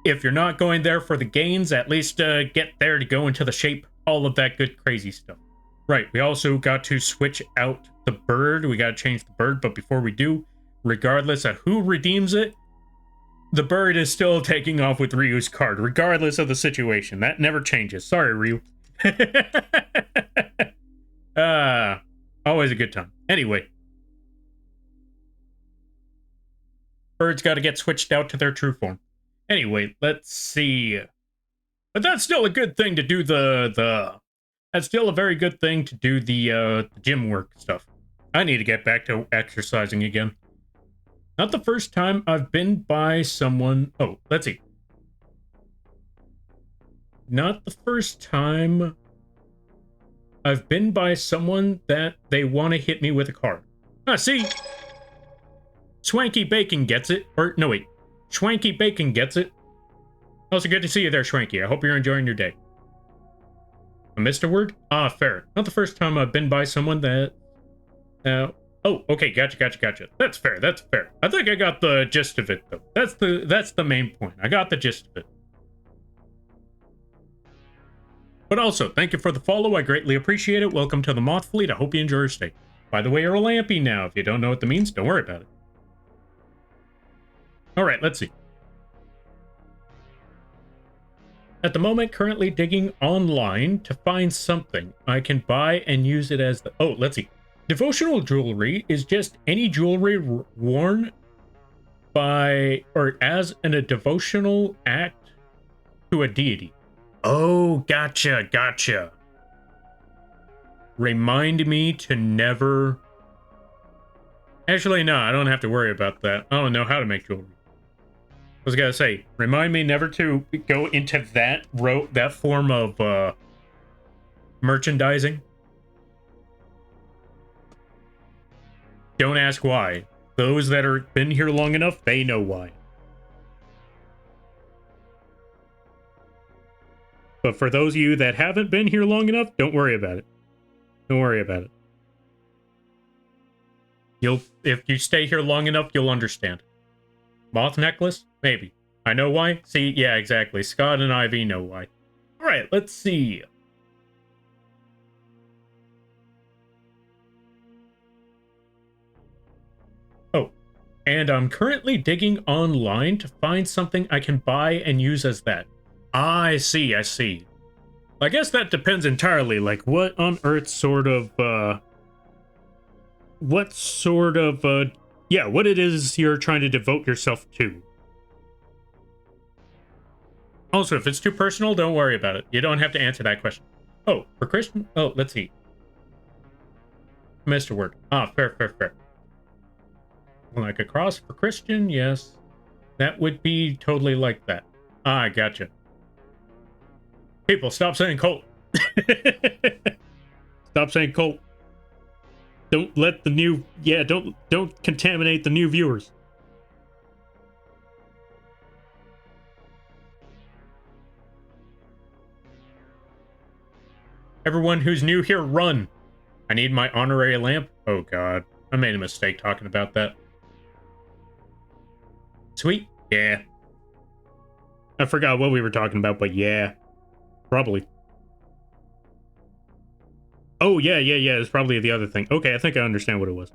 if you're not going there for the gains, at least get there to go into the shape, all of that good crazy stuff. Right, we also got to switch out the bird. We got to change the bird, but before we do, regardless of who redeems it, the bird is still taking off with Ryu's card, regardless of the situation. That never changes. Sorry, Ryu. Always a good time. Anyway. Birds got to get switched out to their true form. Anyway, let's see. But that's still a good thing to do that's still a very good thing to do the gym work stuff. I need to get back to exercising again. Not the first time I've been by someone... Oh, let's see. Not the first time I've been by someone that they want to hit me with a car. Ah, see? Swanky Bacon gets it. Or, no, wait. Schwanky Bacon gets it. Also, good to see you there, Schwanky. I hope you're enjoying your day. I missed a word? Ah, fair. Not the first time I've been by someone that Oh, okay, gotcha. That's fair, that's fair. I think I got the gist of it, though. That's the main point. I got the gist of it. But also, thank you for the follow. I greatly appreciate it. Welcome to the Moth fleet. I hope you enjoy your stay. By the way, you're a Lampy now. If you don't know what that means, don't worry about it. Alright, let's see. At the moment, currently digging online to find something I can buy and use it as the... Oh, let's see. Devotional jewelry is just any jewelry worn by or as a devotional act to a deity. Oh, gotcha. Remind me to never... Actually, no, I don't have to worry about that. I don't know how to make jewelry. I was gonna say, remind me never to go into that form of merchandising. Don't ask why. Those that are been here long enough, they know why. But for those of you that haven't been here long enough, don't worry about it. Don't worry about it. If you stay here long enough, you'll understand. Moth necklace? Maybe. I know why? See, yeah, exactly. Scott and Ivy know why. Alright, let's see. Oh, and I'm currently digging online to find something I can buy and use as that. I see. I guess that depends entirely, like, what on earth sort of, what it is you're trying to devote yourself to. Also, if it's too personal, don't worry about it. You don't have to answer that question. Oh, for Christian? Oh, let's see. Missed a word. Ah, fair. Like a cross for Christian, yes. That would be totally like that. Ah, I gotcha. People, stop saying cult. Stop saying cult. Don't let the new... Yeah, don't contaminate the new viewers. Everyone who's new here, run. I need my honorary lamp. Oh, God. I made a mistake talking about that. Sweet? Yeah. I forgot what we were talking about, but yeah. Probably. Oh, yeah. It's probably the other thing. Okay, I think I understand what it was.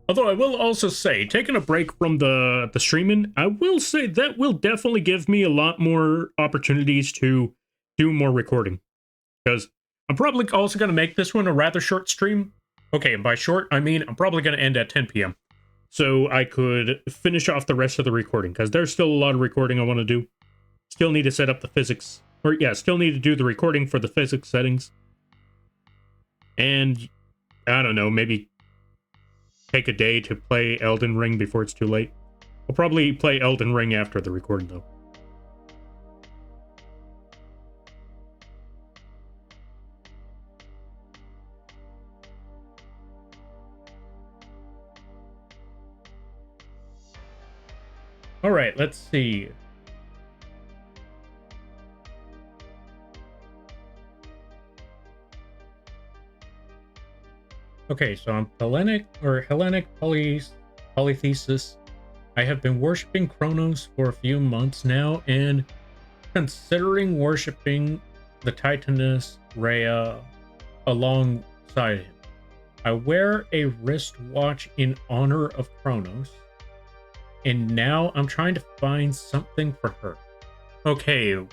Although I will also say, taking a break from the streaming, I will say that will definitely give me a lot more opportunities to do more recording. Because I'm probably also going to make this one a rather short stream. Okay, and by short, I mean I'm probably going to end at 10 p.m. So I could finish off the rest of the recording, because there's still a lot of recording I want to do. Still need to set up the physics. Or yeah, still need to do the recording for the physics settings. And, I don't know, maybe take a day to play Elden Ring before it's too late. I'll probably play Elden Ring after the recording, though. Alright, let's see. Okay, so I'm Hellenic polythesis. I have been worshipping Kronos for a few months now, and considering worshipping the Titaness Rhea alongside him. I wear a wristwatch in honor of Kronos, and now I'm trying to find something for her. Okay,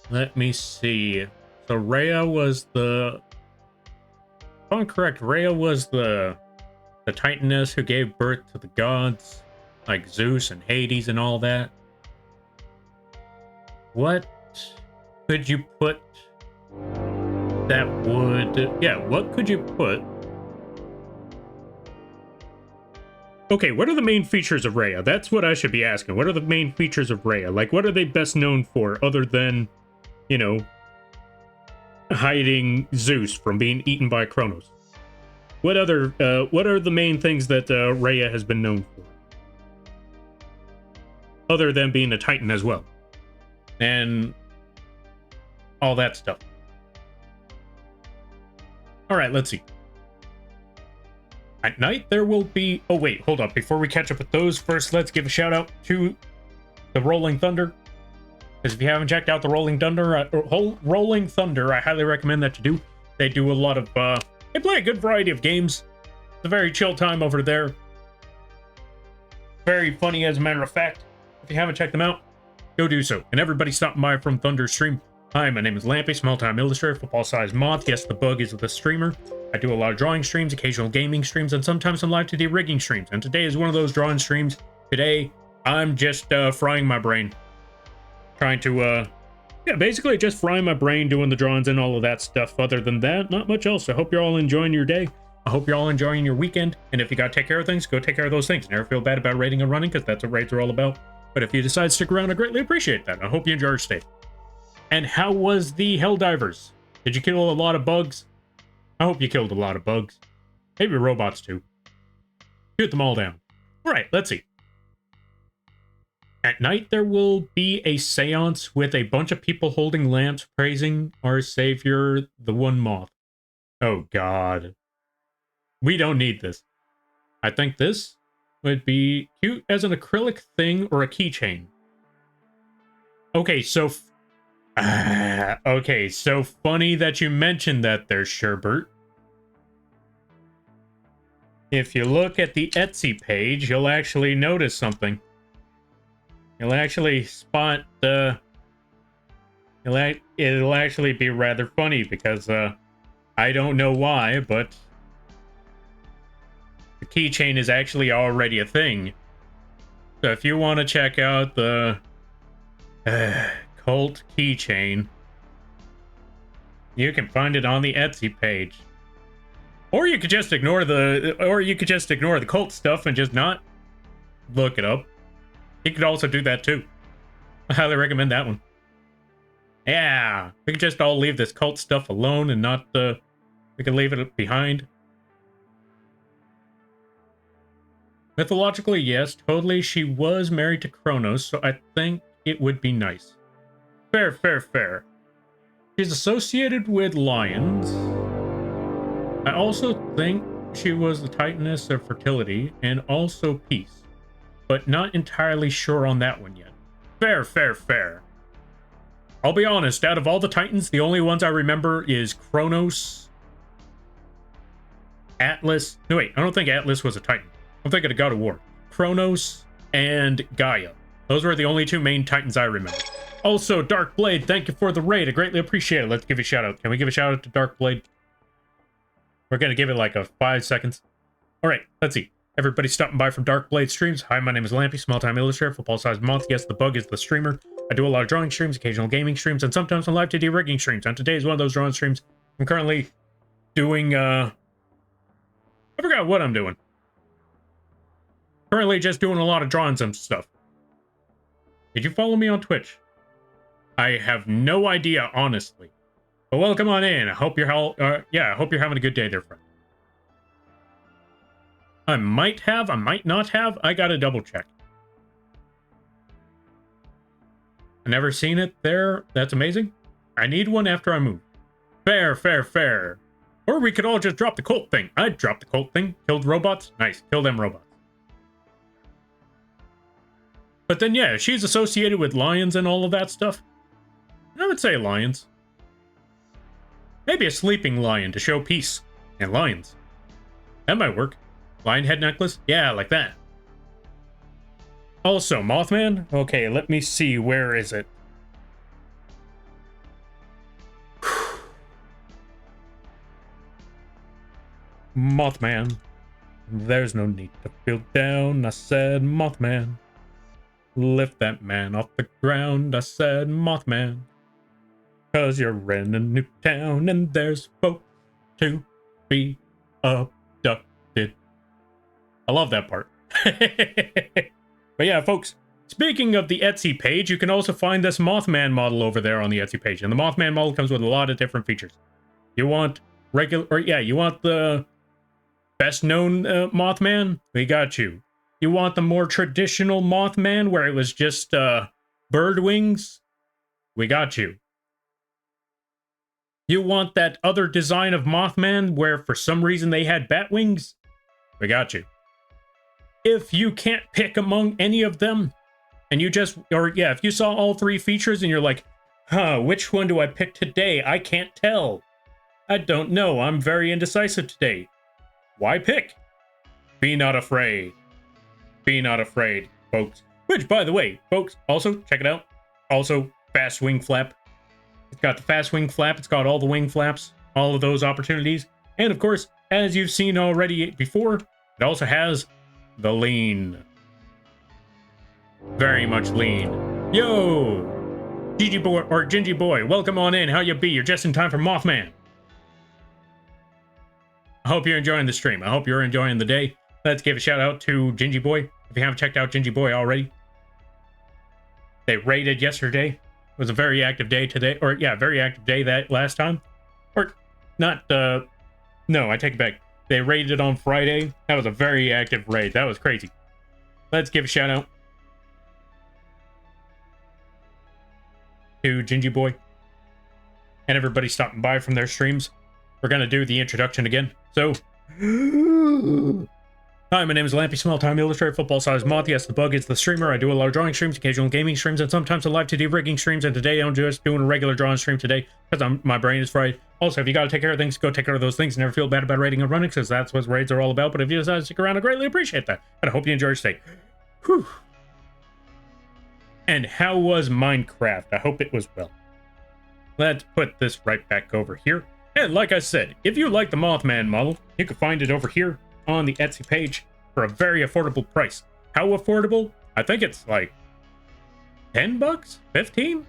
let me see. So Rhea was the... If I'm correct, Rhea was the Titaness who gave birth to the gods, like Zeus and Hades and all that. What could you put that would... Yeah, what could you put... Okay, what are the main features of Rhea? That's what I should be asking. What are the main features of Rhea? Like, what are they best known for, other than, you know, hiding Zeus from being eaten by Kronos? What are the main things that Rhea has been known for? Other than being a Titan as well. And all that stuff. All right, let's see. At night, there will be... Oh, wait, hold up. Before we catch up with those, first, let's give a shout out to the Rolling Thunder. Because if you haven't checked out the Rolling Thunder, I highly recommend that you do. They do a lot of... they play a good variety of games. It's a very chill time over there. Very funny, as a matter of fact. If you haven't checked them out, go do so. And everybody stopping by from Thunder Stream. Hi, my name is Lampy, small-time illustrator, football-sized Moth. Yes, the bug is the streamer. I do a lot of drawing streams, occasional gaming streams, and sometimes some live 2D rigging streams. And today is one of those drawing streams. Today, I'm just frying my brain. Trying to, yeah, basically just frying my brain, doing the drawings and all of that stuff. Other than that, not much else. I hope you're all enjoying your day. I hope you're all enjoying your weekend. And if you gotta take care of things, go take care of those things. Never feel bad about raiding and running, because that's what raids are all about. But if you decide to stick around, I greatly appreciate that. I hope you enjoy your stay. And how was the Helldivers? Did you kill a lot of bugs? I hope you killed a lot of bugs. Maybe robots too. Shoot them all down. Alright, let's see. At night, there will be a seance with a bunch of people holding lamps praising our savior, the one Moth. Oh god. We don't need this. I think this would be cute as an acrylic thing or a keychain. Okay, so... okay, so funny that you mentioned that there, Sherbert. If you look at the Etsy page, you'll actually notice something. You'll actually spot it'll actually be rather funny because I don't know why, but the keychain is actually already a thing. So if you want to check out the cult keychain, you can find it on the Etsy page. Or you could just ignore the cult stuff and just not look it up. You could also do that too. I highly recommend that one. Yeah, we could just all leave this cult stuff alone and not we can leave it behind. Mythologically, yes, totally. She was married to Kronos, so I think it would be nice. Fair, fair, fair. She's associated with lions. I also think she was the Titaness of fertility and also peace, but not entirely sure on that one yet. Fair, fair, fair. I'll be honest, out of all the Titans, the only ones I remember is Kronos, Atlas. No, wait, I don't think Atlas was a Titan. I'm thinking of God of War. Kronos and Gaia. Those were the only two main Titans I remember. Also, Dark Blade, thank you for the raid. I greatly appreciate it. Let's give a shout out. Can we give a shout out to Dark Blade? We're going to give it like a 5 seconds. All right, let's see. Everybody stopping by from Dark Blade Streams. Hi, my name is Lampy, small-time illustrator, football-sized Moth. Yes, the bug is the streamer. I do a lot of drawing streams, occasional gaming streams, and sometimes some live 2D rigging streams. And today is one of those drawing streams. I'm currently doing, I forgot what I'm doing. Currently just doing a lot of drawings and stuff. Did you follow me on Twitch? I have no idea, honestly. But welcome on in. I hope you're I hope you're having a good day there, friend. I might have, I might not have. I gotta double check. I never seen it there. That's amazing. I need one after I move. Fair, fair, fair. Or we could all just drop the cult thing. I'd drop the cult thing. Killed robots? Nice. Kill them robots. But then, yeah, she's associated with lions and all of that stuff. I would say lions. Maybe a sleeping lion to show peace and lions. That might work. Lion head necklace? Yeah, like that. Also, Mothman? Okay, let me see. Where is it? Mothman. There's no need to feel down. I said, Mothman. Lift that man off the ground. I said, Mothman. 'Cause you're in a new town and there's folk to be abducted. I love that part. But yeah, folks, speaking of the Etsy page, you can also find this Mothman model over there on the Etsy page. And the Mothman model comes with a lot of different features. You want regular, or yeah, you want the best known Mothman? We got you. You want the more traditional Mothman where it was just bird wings? We got you. You want that other design of Mothman where for some reason they had bat wings? We got you. If you can't pick among any of them, and you just, or yeah, if you saw all three features and you're like, which one do I pick today? I can't tell. I don't know. I'm very indecisive today. Why pick? Be not afraid. Be not afraid, folks. Which, by the way, folks, also, check it out. Also, fast wing flap. It's got the fast wing flap. It's got all the wing flaps, all of those opportunities. And of course, as you've seen already before, it also has the lean. Very much lean. Yo! Gigi boy, or Gingy boy, welcome on in. How you be? You're just in time for Mothman. I hope you're enjoying the stream. I hope you're enjoying the day. Let's give a shout out to Gingy boy. If you haven't checked out Gingy boy already. They raided yesterday. It was a very active day today. Or yeah, very active day that last time. Or not, no, I take it back. They raided on Friday. That was a very active raid. That was crazy. Let's give a shout out to Gingy boy and everybody stopping by from their streams. We're gonna do the introduction again. So, hi, my name is Lampy, small-time illustrator, football-sized Moth. Yes, the bug is the streamer. I do a lot of drawing streams, occasional gaming streams, and sometimes a live 2D rigging streams. And today I'm just doing a regular drawing stream today because my brain is fried. Also, if you got to take care of things, go take care of those things. Never feel bad about raiding and running because that's what raids are all about. But if you decide to stick around, I greatly appreciate that. And I hope you enjoy your stay. Whew. And how was Minecraft? I hope it was well. Let's put this right back over here. And like I said, if you like the Mothman model, you can find it over here on the Etsy page for a very affordable price. How affordable? I think it's like 10 bucks? 15?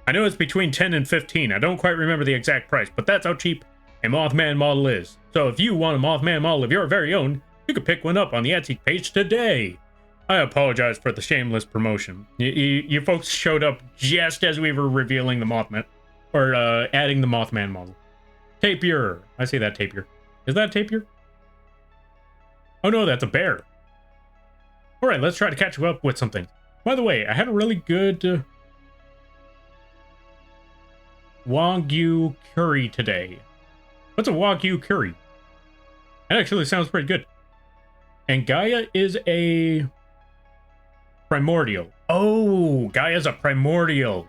I know it's between 10 and 15. I don't quite remember the exact price, but that's how cheap a Mothman model is. So if you want a Mothman model of your very own, you can pick one up on the Etsy page today. I apologize for the shameless promotion. You folks showed up just as we were revealing the Mothman, or adding the Mothman model. Tapir. I see that tapir. Is that a tapir? Oh no, that's a bear. Alright, let's try to catch you up with something. By the way, I had a really good Wagyu curry today. What's a Wagyu curry? That actually sounds pretty good. And Gaia is a primordial. Oh, Gaia's a primordial.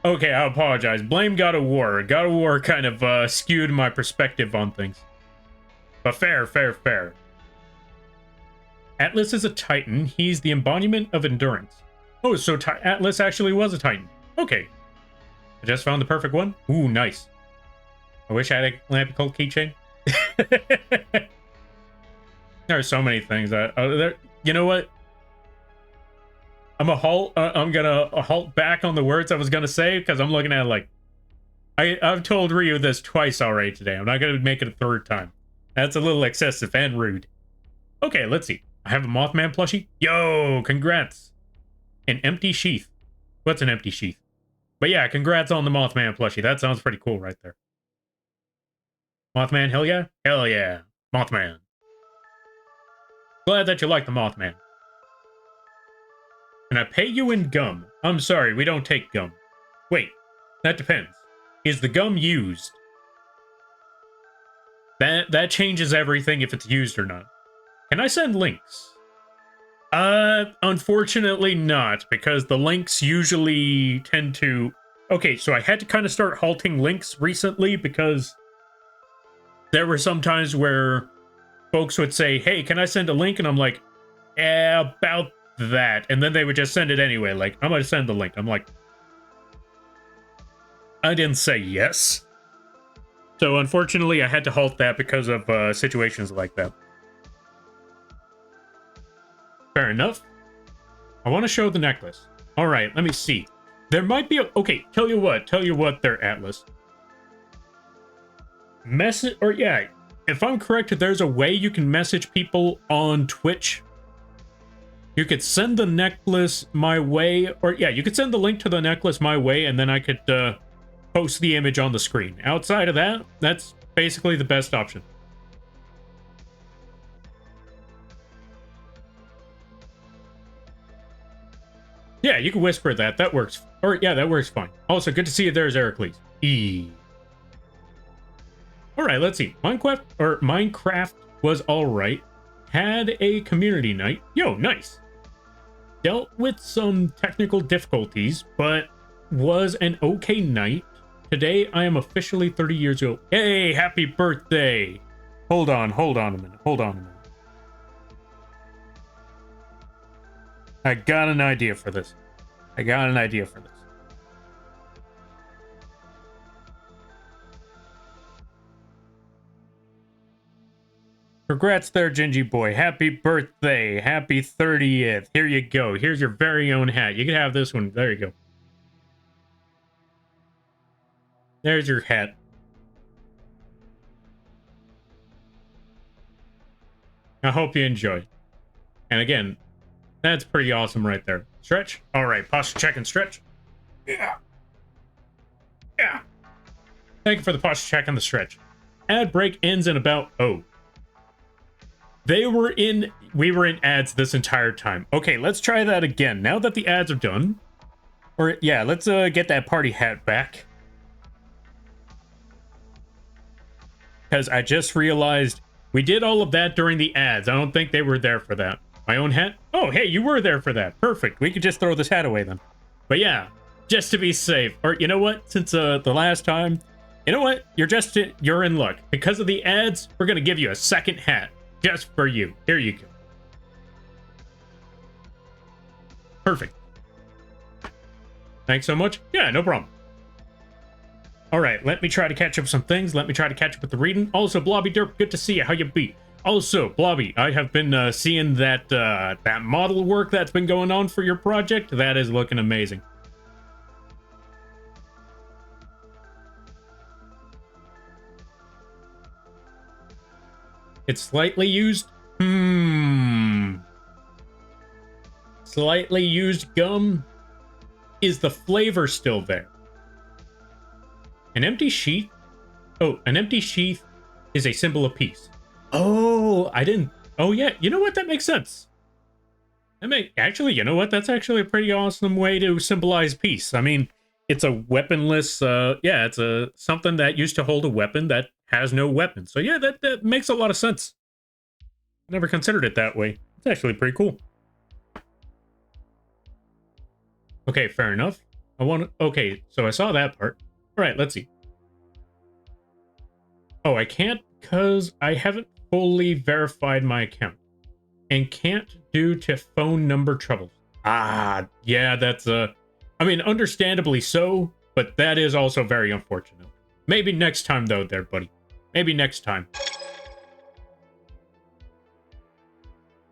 Okay, I apologize. Blame God of War. God of War kind of skewed my perspective on things. But fair, fair, fair. Atlas is a Titan. He's the embodiment of endurance. Oh, so Atlas actually was a Titan. Okay. I just found the perfect one. Ooh, nice. I wish I had a Lampy Cult keychain. There are so many things that... you know what? I'm gonna halt back on the words I was gonna say because I'm looking at it like... I've told Ryu this twice already today. I'm not gonna make it a third time. That's a little excessive and rude. Okay, let's see. I have a Mothman plushie. Yo, congrats. An empty sheath. What's an empty sheath? But yeah, congrats on the Mothman plushie. That sounds pretty cool right there. Mothman, hell yeah? Hell yeah. Mothman. Glad that you like the Mothman. Can I pay you in gum? I'm sorry, we don't take gum. Wait, that depends. Is the gum used? That changes everything if it's used or not. Can I send links? Unfortunately not, because the links usually tend to... Okay, so I had to kind of start halting links recently because there were some times where folks would say, hey, can I send a link? And I'm like, yeah, about that. And then they would just send it anyway, like, I'm gonna send the link. I'm like, I didn't say yes. So unfortunately, I had to halt that because of situations like that. Fair enough. I want to show the necklace. All right, let me see. There might be a... Okay, tell you what there, Atlas. Message... Or yeah, if I'm correct, there's a way you can message people on Twitch. You could send the necklace my way, or yeah, you could send the link to the necklace my way, and then I could post the image on the screen. Outside of that, that's basically the best option. Yeah, you can whisper that. That works. Or yeah, that works fine. Also, good to see you there, Ericles. E. All right, let's see. Minecraft was all right. Had a community night. Yo, nice. Dealt with some technical difficulties, but was an okay night. Today, I am officially 30 years old. Hey, happy birthday! Hold on a minute. I got an idea for this. Congrats there, Gingy boy. Happy birthday. Happy 30th. Here you go. Here's your very own hat. You can have this one. There you go. There's your hat. I hope you enjoy. And again, that's pretty awesome right there. Stretch. All right, posture check and stretch. Yeah. Thank you for the posture check and the stretch. Ad break ends in about... Oh. We were in ads this entire time. Okay, let's try that again. Now that the ads are done. Or, yeah, let's get that party hat back. Because I just realized we did all of that during the ads. I don't think they were there for that. My own hat? Oh, hey, you were there for that. Perfect. We could just throw this hat away then. But yeah, just to be safe. Or, you know what? Since the last time... You know what? You're in luck. Because of the ads, we're going to give you a second hat. Just for you. Here you go. Perfect. Thanks so much. Yeah, no problem. All right, let me try to catch up with some things. Let me try to catch up with the reading. Also, Blobby Derp, good to see you. How you be? Also, Blobby, I have been seeing that that model work that's been going on for your project. That is looking amazing. It's slightly used. Slightly used gum. Is the flavor still there? An empty sheath? Oh, an empty sheath is a symbol of peace. Oh, I didn't... Oh, yeah. You know what? That makes sense. Actually, you know what? That's actually a pretty awesome way to symbolize peace. I mean, it's a weaponless... yeah, it's something that used to hold a weapon that has no weapon. So yeah, that makes a lot of sense. Never considered it that way. It's actually pretty cool. Okay, fair enough. Okay, so I saw that part. All right, let's see. Oh, I can't because I haven't fully verified my account. And can't due to phone number troubles. Ah, yeah, that's I mean, understandably so, but that is also very unfortunate. Maybe next time though there, buddy. Maybe next time.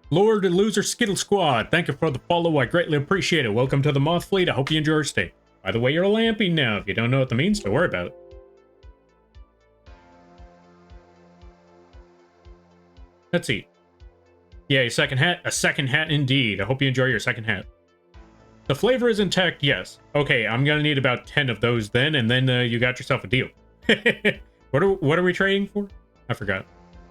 Lord Loser Skittle Squad, thank you for the follow. I greatly appreciate it. Welcome to the Moth Fleet. I hope you enjoy your stay. By the way, you're a Lampy now. If you don't know what that means, don't worry about it. Let's see. Yeah, a second hat. A second hat indeed. I hope you enjoy your second hat. The flavor is intact, yes. Okay, I'm gonna need about 10 of those then, and then you got yourself a deal. What are we trading for? I forgot.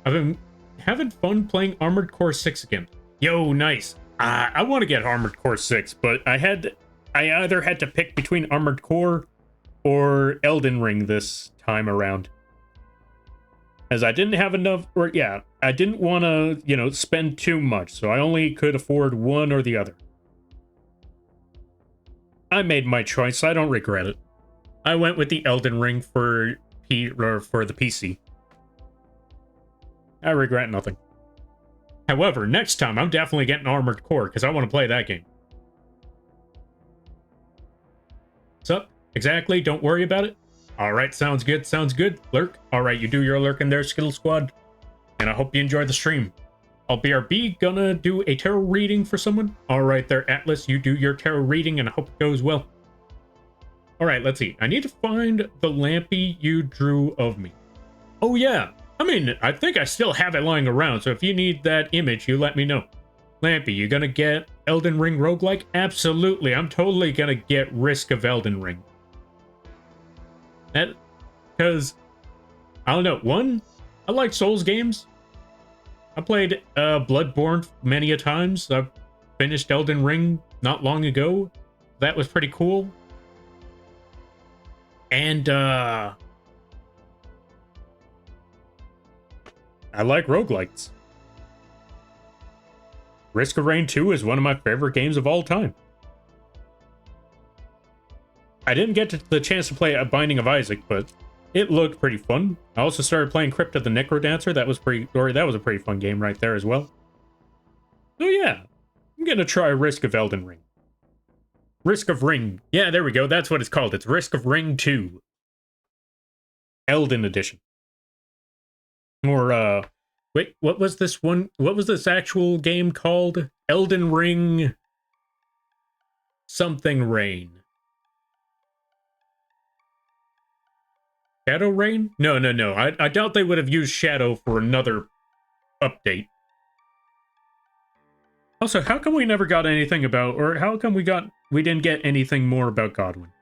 I've been having fun playing Armored Core 6 again. Yo, nice. I want to get Armored Core 6, but I either had to pick between Armored Core or Elden Ring this time around. As I didn't have enough, or yeah, I didn't want to, you know, spend too much, so I only could afford one or the other. I made my choice. I don't regret it. I went with the Elden Ring for the PC. I regret nothing. However, next time I'm definitely getting Armored Core because I want to play that game. What's up? Exactly. Don't worry about it. All right. Sounds good. Sounds good. Lurk. All right. You do your lurking there, Skittle Squad. And I hope you enjoy the stream. I'll BRB gonna do a tarot reading for someone. All right there, Atlas. You do your tarot reading and I hope it goes well. All right. Let's see. I need to find the Lampy you drew of me. Oh, yeah. I mean, I think I still have it lying around, so if you need that image, you let me know. Lampy, you gonna get Elden Ring roguelike? Absolutely, I'm totally gonna get Risk of Elden Ring. That, because, I don't know, one, I like Souls games. I played Bloodborne many a times. I've finished Elden Ring not long ago. That was pretty cool. And I like roguelikes. Risk of Rain 2 is one of my favorite games of all time. I didn't get the chance to play A Binding of Isaac, but it looked pretty fun. I also started playing Crypt of the Necrodancer. That was a pretty fun game right there as well. So yeah, I'm gonna try Risk of Elden Ring. Risk of Ring. Yeah, there we go. That's what it's called. It's Risk of Ring 2. Elden Edition. Or, wait, what was this one? What was this actual game called? Elden Ring... something Rain. Shadow Rain? No. I doubt they would have used Shadow for another update. Also, how come we never got anything about, or how come we didn't get anything more about Godwin?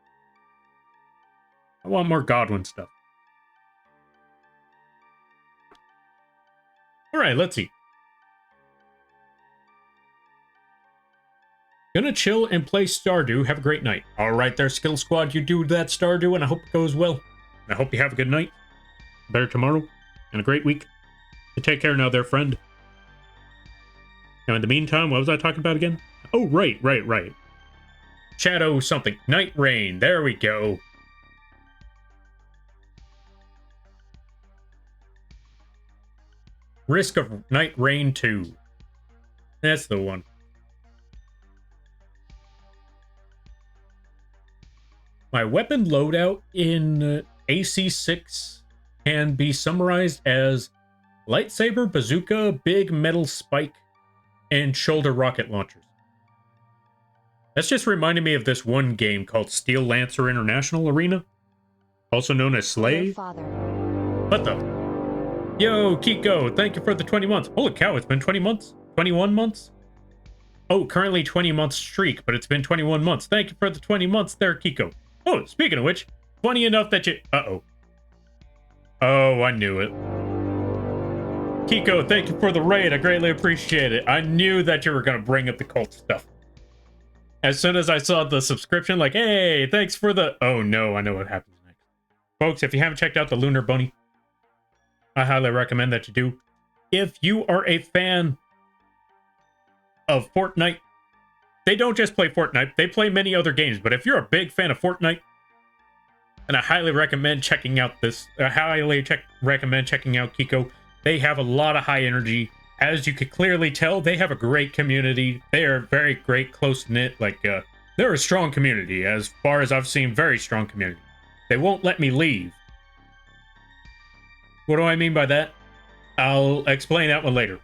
I want more Godwin stuff. Alright, let's see. Gonna chill and play Stardew. Have a great night. Alright there, Skill Squad, you do that Stardew, and I hope it goes well. I hope you have a good night, better tomorrow, and a great week. You take care now there, friend. Now, in the meantime, what was I talking about again? Oh, right. Shadow something. Night Rain. There we go. Risk of Night Rain 2. That's the one. My weapon loadout in AC6 can be summarized as lightsaber, bazooka, big metal spike, and shoulder rocket launchers. That's just reminding me of this one game called Steel Lancer International Arena, also known as Slay. What the? Yo, Kiko, thank you for the 20 months. Holy cow, it's been 20 months? 21 months? Oh, currently 20 month streak, but it's been 21 months. Thank you for the 20 months there, Kiko. Oh, speaking of which, 20 enough that you... Uh-oh. Oh, I knew it. Kiko, thank you for the raid. I greatly appreciate it. I knew that you were going to bring up the cult stuff. As soon as I saw the subscription, like, hey, thanks for the... Oh, no, I know what happens next. Folks, if you haven't checked out the Lunar Bunny, I highly recommend that you do. If you are a fan of Fortnite, they don't just play Fortnite, they play many other games, but if you're a big fan of Fortnite, and I highly recommend checking out this, recommend checking out Kiko. They have a lot of high energy. As you could clearly tell, they have a great community. They are very great, close-knit, they're a strong community. As far as I've seen, very strong community. They won't let me leave. What do I mean by that? I'll explain that one later.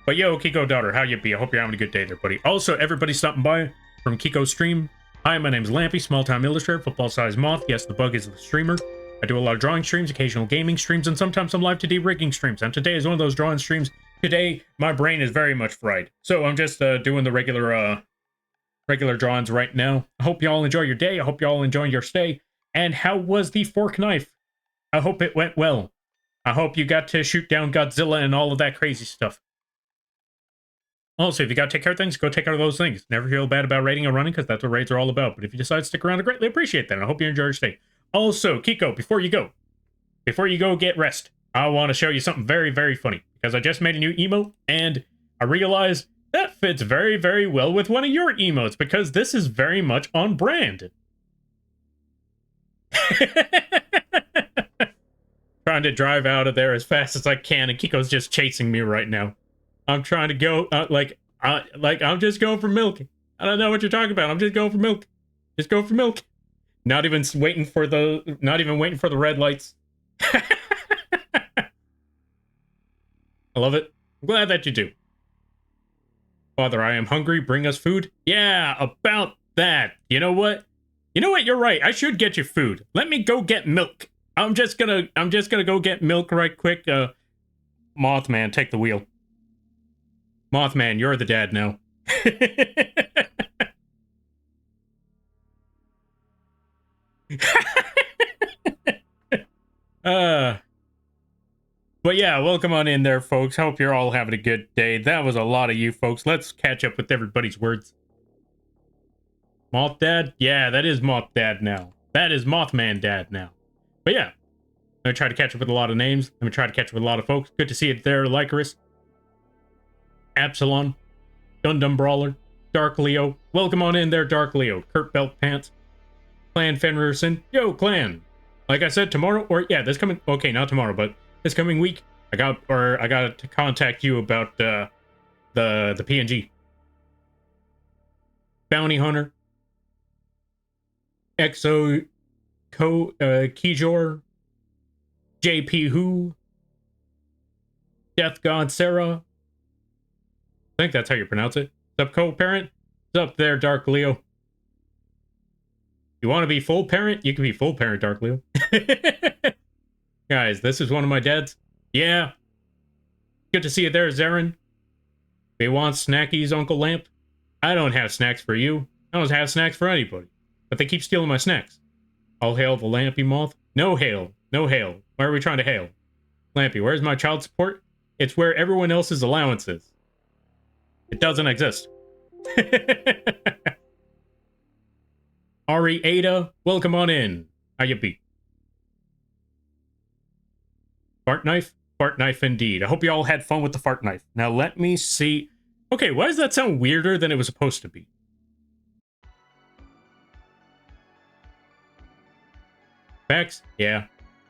But yo, Kiko daughter, how you be? I hope you're having a good day there, buddy. Also, everybody stopping by from Kiko's stream. Hi, my name's Lampy, small-time illustrator, football-sized Moth. Yes, the bug is the streamer. I do a lot of drawing streams, occasional gaming streams, and sometimes some live 2D rigging streams. And today is one of those drawing streams. Today, my brain is very much fried. So I'm just doing the regular drawings right now. I hope y'all enjoy your day. I hope y'all enjoy your stay. And how was the fork knife? I hope it went well. I hope you got to shoot down Godzilla and all of that crazy stuff. Also, if you got to take care of things, go take care of those things. Never feel bad about raiding or running, because that's what raids are all about. But if you decide to stick around, I greatly appreciate that. And I hope you enjoy your stay. Also, Kiko, before you go get rest, I want to show you something very, very funny. Because I just made a new emote, and I realized that fits very, very well with one of your emotes, because this is very much on brand. Trying to drive out of there as fast as I can, and Kiko's just chasing me right now. I'm trying to go, I'm just going for milk. I don't know what you're talking about. I'm just going for milk. Just go for milk. Not even waiting for the red lights. I love it. I'm glad that you do. Father, I am hungry. Bring us food. Yeah, about that. You know what? You're right. I should get you food. Let me go get milk. I'm just gonna go get milk right quick. Mothman, take the wheel. Mothman, you're the dad now. But yeah, welcome on in there, folks. Hope you're all having a good day. That was a lot of you, folks. Let's catch up with everybody's words. Moth Dad? Yeah, that is Moth Dad now. That is Mothman Dad now. But yeah, I'm gonna try to catch up with a lot of names. I'm gonna try to catch up with a lot of folks. Good to see it there, Lycoris, Absalon, Gundam Brawler, Dark Leo. Welcome on in there, Dark Leo. Kurt Belt Pants, Clan Fenrirson. Yo, Clan. Like I said, tomorrow, or yeah, this coming, okay, not tomorrow, but this coming week, I got to contact you about the PNG. Bounty Hunter, Exo, Kijor, JP Who, Death God Sarah. I think that's how you pronounce it. What's up, co-parent? What's up there, Dark Leo? You want to be full parent? You can be full parent, Dark Leo. Guys, this is one of my dads. Yeah. Good to see you there, Zarin. They want snackies, Uncle Lamp. I don't have snacks for you. I don't have snacks for anybody. But they keep stealing my snacks. All hail the Lampy Moth. No hail. No hail. Why are we trying to hail? Lampy, where's my child support? It's where everyone else's allowance is. It doesn't exist. Ari Ada, welcome on in. How you be? Fart knife? Fart knife indeed. I hope you all had fun with the fart knife. Now let me see. Okay, why does that sound weirder than it was supposed to be? Facts? Yeah.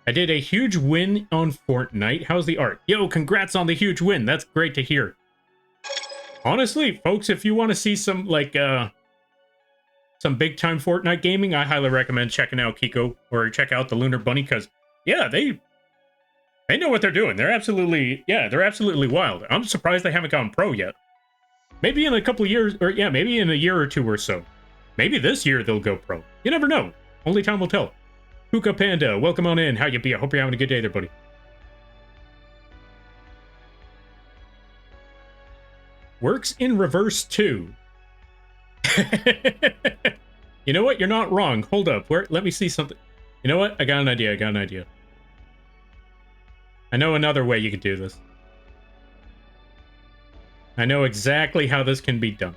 I did a huge win on Fortnite. How's the art? Yo, congrats on the huge win. That's great to hear. Honestly, folks, if you want to see some, like, some big-time Fortnite gaming, I highly recommend checking out Kiko, or check out the Lunar Bunny, because, yeah, they know what they're doing. They're absolutely, yeah, they're absolutely wild. I'm surprised they haven't gone pro yet. Maybe in a couple of years, or yeah, maybe in a year or two or so. Maybe this year they'll go pro. You never know. Only time will tell. Hookah Panda, welcome on in. How you be? I hope you're having a good day there, buddy. Works in reverse too. You know what? You're not wrong. Hold up. Let me see something. You know what? I got an idea. I know another way you could do this. I know exactly how this can be done.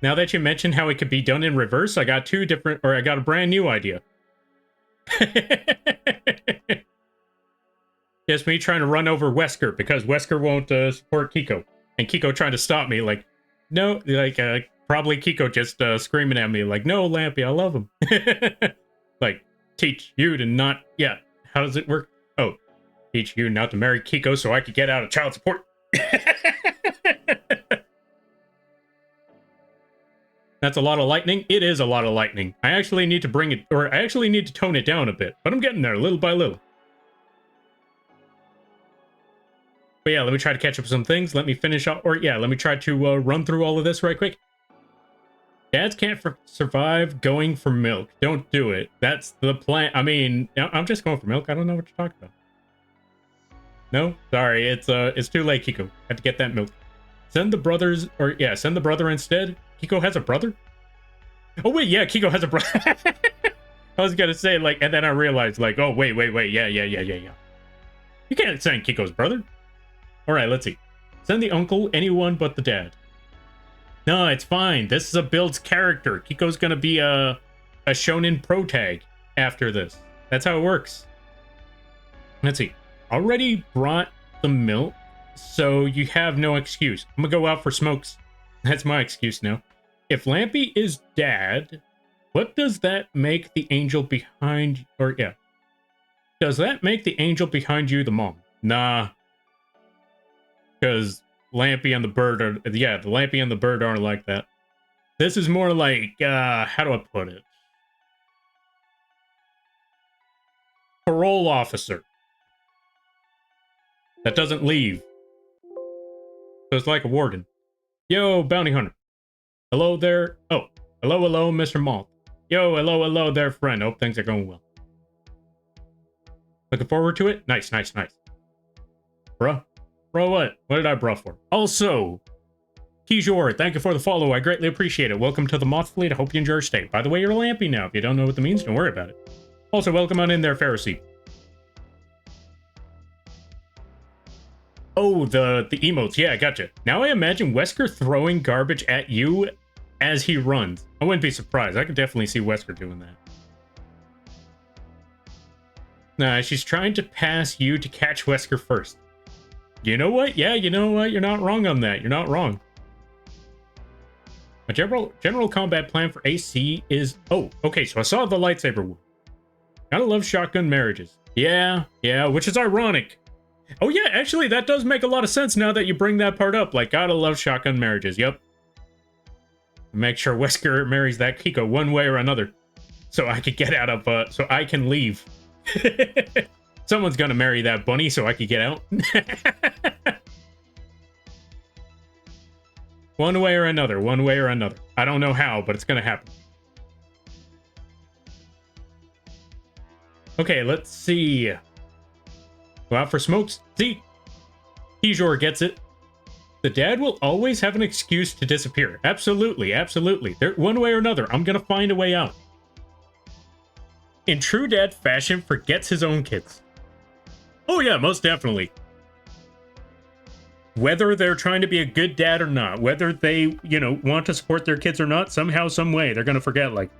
Now that you mentioned how it could be done in reverse, I got a brand new idea. Just me trying to run over Wesker because Wesker won't support Kiko. And Kiko trying to stop me, like, no, like, probably Kiko just screaming at me, like, no, Lampy, I love him. Like, teach you to not, yeah, how does it work? Oh, teach you not to marry Kiko so I could get out of child support. That's a lot of lightning. It is a lot of lightning. I actually need to bring it, or I actually need to tone it down a bit, but I'm getting there little by little. But yeah, let me try to catch up with some things. Let me finish up, or yeah, let me try to run through all of this right quick. Dads can't survive going for milk. Don't do it. That's the plan. I mean, I'm just going for milk. I don't know what you're talking about. No? Sorry, it's too late, Kiko. Have to get that milk. Send the brothers, or yeah, send the brother instead. Kiko has a brother? Oh wait, yeah, Kiko has a brother. I was gonna say, like, and then I realized, like, oh, wait, yeah. You can't send Kiko's brother. Alright, let's see. Send the uncle, anyone but the dad. No, it's fine. This is a build's character. Kiko's gonna be a shonen pro tag after this. That's how it works. Let's see. Already brought the milk, so you have no excuse. I'm gonna go out for smokes. That's my excuse now. If Lampy is dad, what does that make the angel behind... Or, yeah. Does that make the angel behind you the mom? Nah. Because Lampy and the bird are... Yeah, the Lampy and the bird aren't like that. This is more like... how do I put it? Parole officer. That doesn't leave. So it's like a warden. Yo, bounty hunter. Hello there. Oh, hello, Mr. Moth. Yo, hello there, friend. Hope things are going well. Looking forward to it? Nice. Bruh. Bro, what? What did I bruh for? Also, Kijor, thank you for the follow. I greatly appreciate it. Welcome to the Moth fleet. I hope you enjoy your stay. By the way, you're Lampy now. If you don't know what that means, don't worry about it. Also, welcome on in there, Pharisee. Oh, the emotes. Yeah, I gotcha. Now I imagine Wesker throwing garbage at you as he runs. I wouldn't be surprised. I could definitely see Wesker doing that. Nah, she's trying to pass you to catch Wesker first. You know what? Yeah, you know what? You're not wrong on that. You're not wrong. My general combat plan for AC is... Oh, okay, so I saw the lightsaber one. Gotta love shotgun marriages. Yeah, which is ironic. Oh yeah, actually, that does make a lot of sense now that you bring that part up. Like, gotta love shotgun marriages. Yep. Make sure Wesker marries that Kiko one way or another. So I could get out of... so I can leave. Someone's gonna marry that bunny so I could get out. One way or another, one way or another. I don't know how, but it's gonna happen. Okay, let's see. Go out for smokes. See? Kijor gets it. The dad will always have an excuse to disappear. Absolutely, absolutely. One way or another, I'm gonna find a way out. In true dad fashion, forgets his own kids. Oh yeah, most definitely. Whether they're trying to be a good dad or not, whether they, you know, want to support their kids or not, somehow, some way, they're gonna forget, like,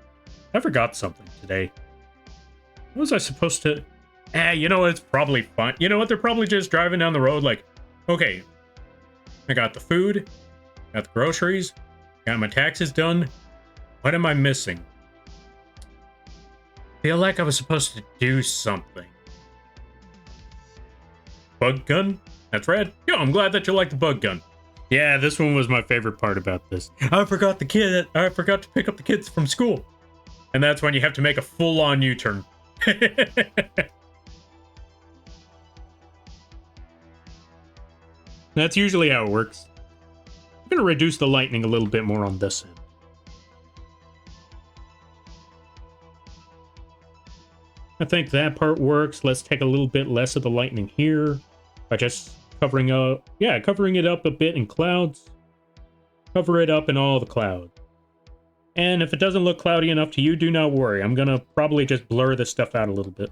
I forgot something today. What was I supposed to... you know what, it's probably fine. You know what, they're probably just driving down the road like, okay, I got the food, got the groceries, got my taxes done. What am I missing? Feel like I was supposed to do something. Bug gun? That's rad. Yo, I'm glad that you like the bug gun. Yeah, this one was my favorite part about this. I forgot to pick up the kids from school. And that's when you have to make a full-on U-turn. That's usually how it works. I'm gonna reduce the lightning a little bit more on this end. I think that part works. Let's take a little bit less of the lightning here by just covering it up a bit in clouds. Cover it up in all the clouds. And if it doesn't look cloudy enough to you, do not worry. I'm gonna probably just blur this stuff out a little bit.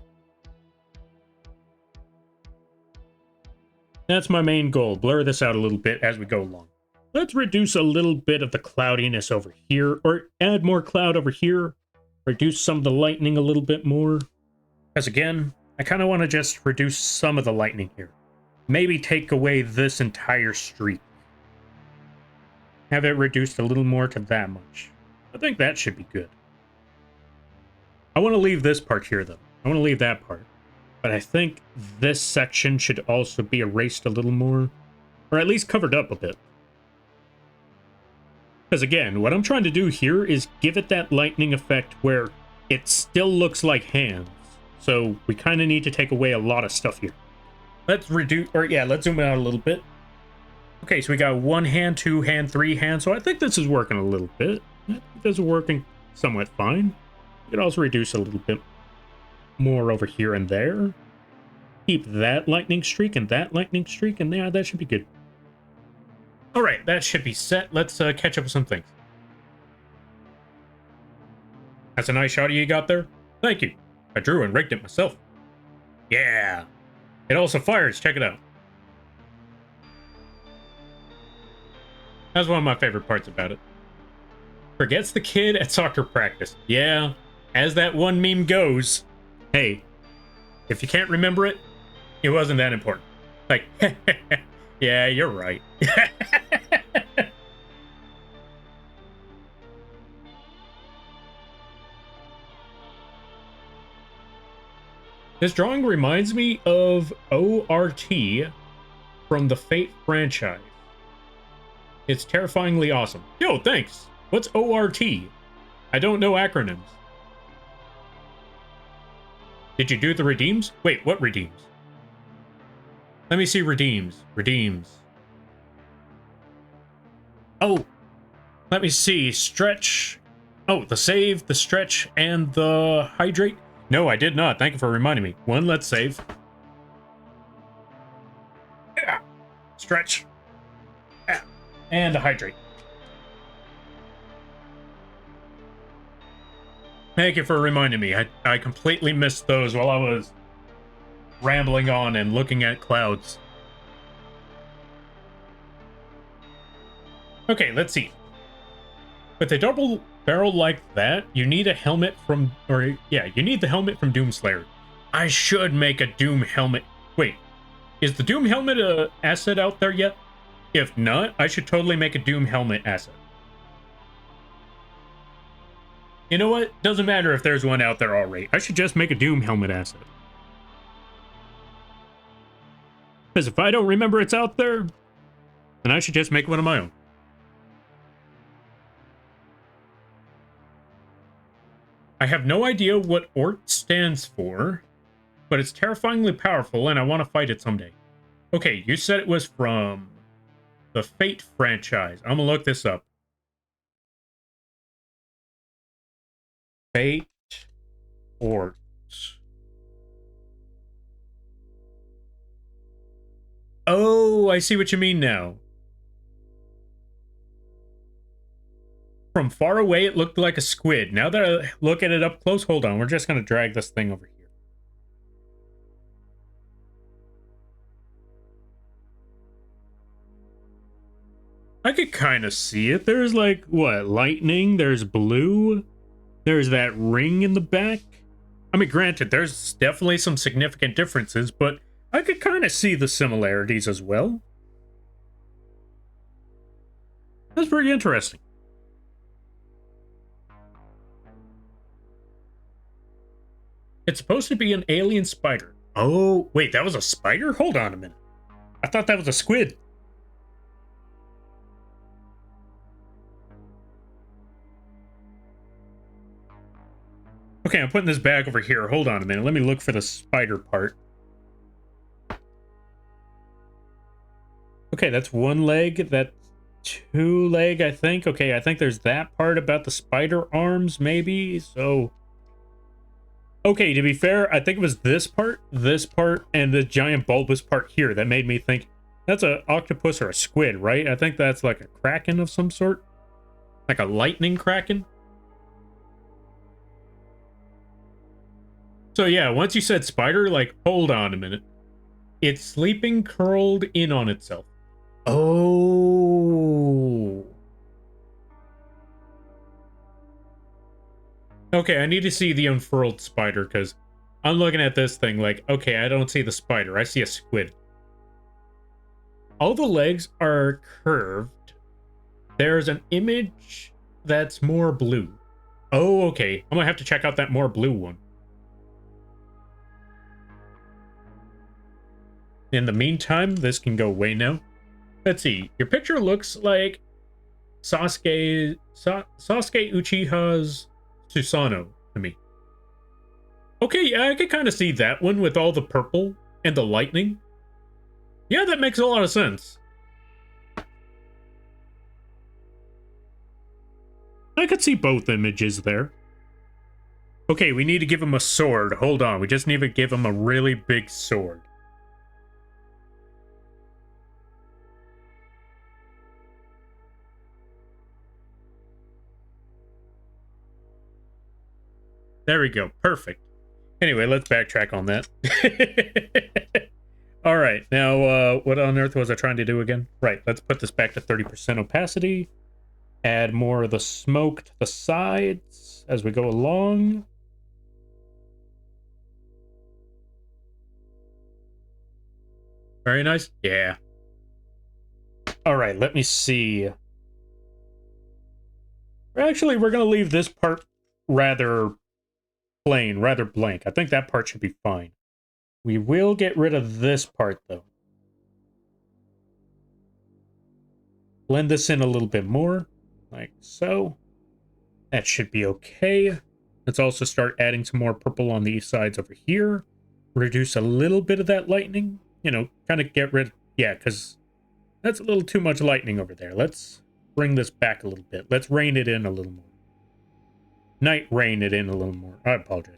That's my main goal. Blur this out a little bit as we go along. Let's reduce a little bit of the cloudiness over here, or add more cloud over here. Reduce some of the lightning a little bit more. Because again, I kind of want to just reduce some of the lightning here. Maybe take away this entire streak. Have it reduced a little more to that much. I think that should be good. I want to leave this part here, though. I want to leave that part. But I think this section should also be erased a little more. Or at least covered up a bit. Because again, what I'm trying to do here is give it that lightning effect where it still looks like hands. So we kind of need to take away a lot of stuff here. Let's let's zoom it out a little bit. Okay, so we got 1 hand, 2 hand, 3 hand. So I think this is working a little bit. I think this is working somewhat fine. You could also reduce a little bit more over here and there. Keep that lightning streak and that lightning streak, and yeah, that should be good. All right, that should be set. Let's catch up with some things. That's a nice shot you got there. Thank you. I drew and rigged it myself. Yeah. It also fires. Check it out. That's one of my favorite parts about it. Forgets the kid at soccer practice. Yeah, as that one meme goes. Hey, if you can't remember it, it wasn't that important. Like, yeah, you're right. This drawing reminds me of ORT from the Fate franchise. It's terrifyingly awesome. Yo, thanks. What's ORT? I don't know acronyms. Did you do the redeems? Wait, what redeems? Let me see redeems. Redeems. Oh, let me see. Stretch. Oh, the save, the stretch, and the hydrate. No, I did not. Thank you for reminding me. One, let's save. Yeah. Stretch. Yeah. And a hydrate. Thank you for reminding me. I completely missed those while I was rambling on and looking at clouds. Okay, let's see. With a double barrel like that, you need a helmet from, or yeah, you need the helmet from Doomslayer. I should make a Doom helmet. Wait, is the Doom helmet a asset out there yet? If not, I should totally make a Doom helmet asset. You know what? Doesn't matter if there's one out there already. I should just make a Doom helmet asset. Because if I don't remember it's out there, then I should just make one of my own. I have no idea what ORT stands for, but it's terrifyingly powerful and I want to fight it someday. Okay, you said it was from the Fate franchise. I'm gonna look this up. Fate ORT. Oh, I see what you mean now. From far away, it looked like a squid. Now that I look at it up close, hold on. We're just going to drag this thing over here. I could kind of see it. There's like, what, lightning? There's blue. There's that ring in the back. I mean, granted, there's definitely some significant differences, but I could kind of see the similarities as well. That's pretty interesting. It's supposed to be an alien spider. Oh, wait, that was a spider? Hold on a minute. I thought that was a squid. Okay, I'm putting this back over here. Hold on a minute. Let me look for the spider part. Okay, that's one leg. That's two leg, I think. Okay, I think there's that part about the spider arms, maybe. So... okay, to be fair, I think it was this part, and the giant bulbous part here that made me think that's an octopus or a squid, right? I think that's like a kraken of some sort. Like a lightning kraken. So yeah, once you said spider, like, hold on a minute. It's sleeping curled in on itself. Oh. Okay, I need to see the unfurled spider, because I'm looking at this thing like, okay, I don't see the spider. I see a squid. All the legs are curved. There's an image that's more blue. Oh, okay. I'm going to have to check out that more blue one. In the meantime, this can go away now. Let's see. Your picture looks like Sasuke Uchiha's Susanoo to me. Okay, yeah, I could kind of see that one with all the purple and the lightning. Yeah, that makes a lot of sense. I could see both images there. Okay, we need to give him a sword. Hold on, we just need to give him a really big sword. There we go. Perfect. Anyway, let's backtrack on that. All right. Now, what on earth was I trying to do again? Right. Let's put this back to 30% opacity. Add more of the smoke to the sides as we go along. Very nice. Yeah. All right. Let me see. Actually, we're going to leave this part rather plain, rather blank. I think that part should be fine. We will get rid of this part, though. Blend this in a little bit more, like so. That should be okay. Let's also start adding some more purple on these sides over here. Reduce a little bit of that lightning. You know, kind of get rid... yeah, because that's a little too much lightning over there. Let's bring this back a little bit. Let's rein it in a little more. Night rain it in a little more. I apologize.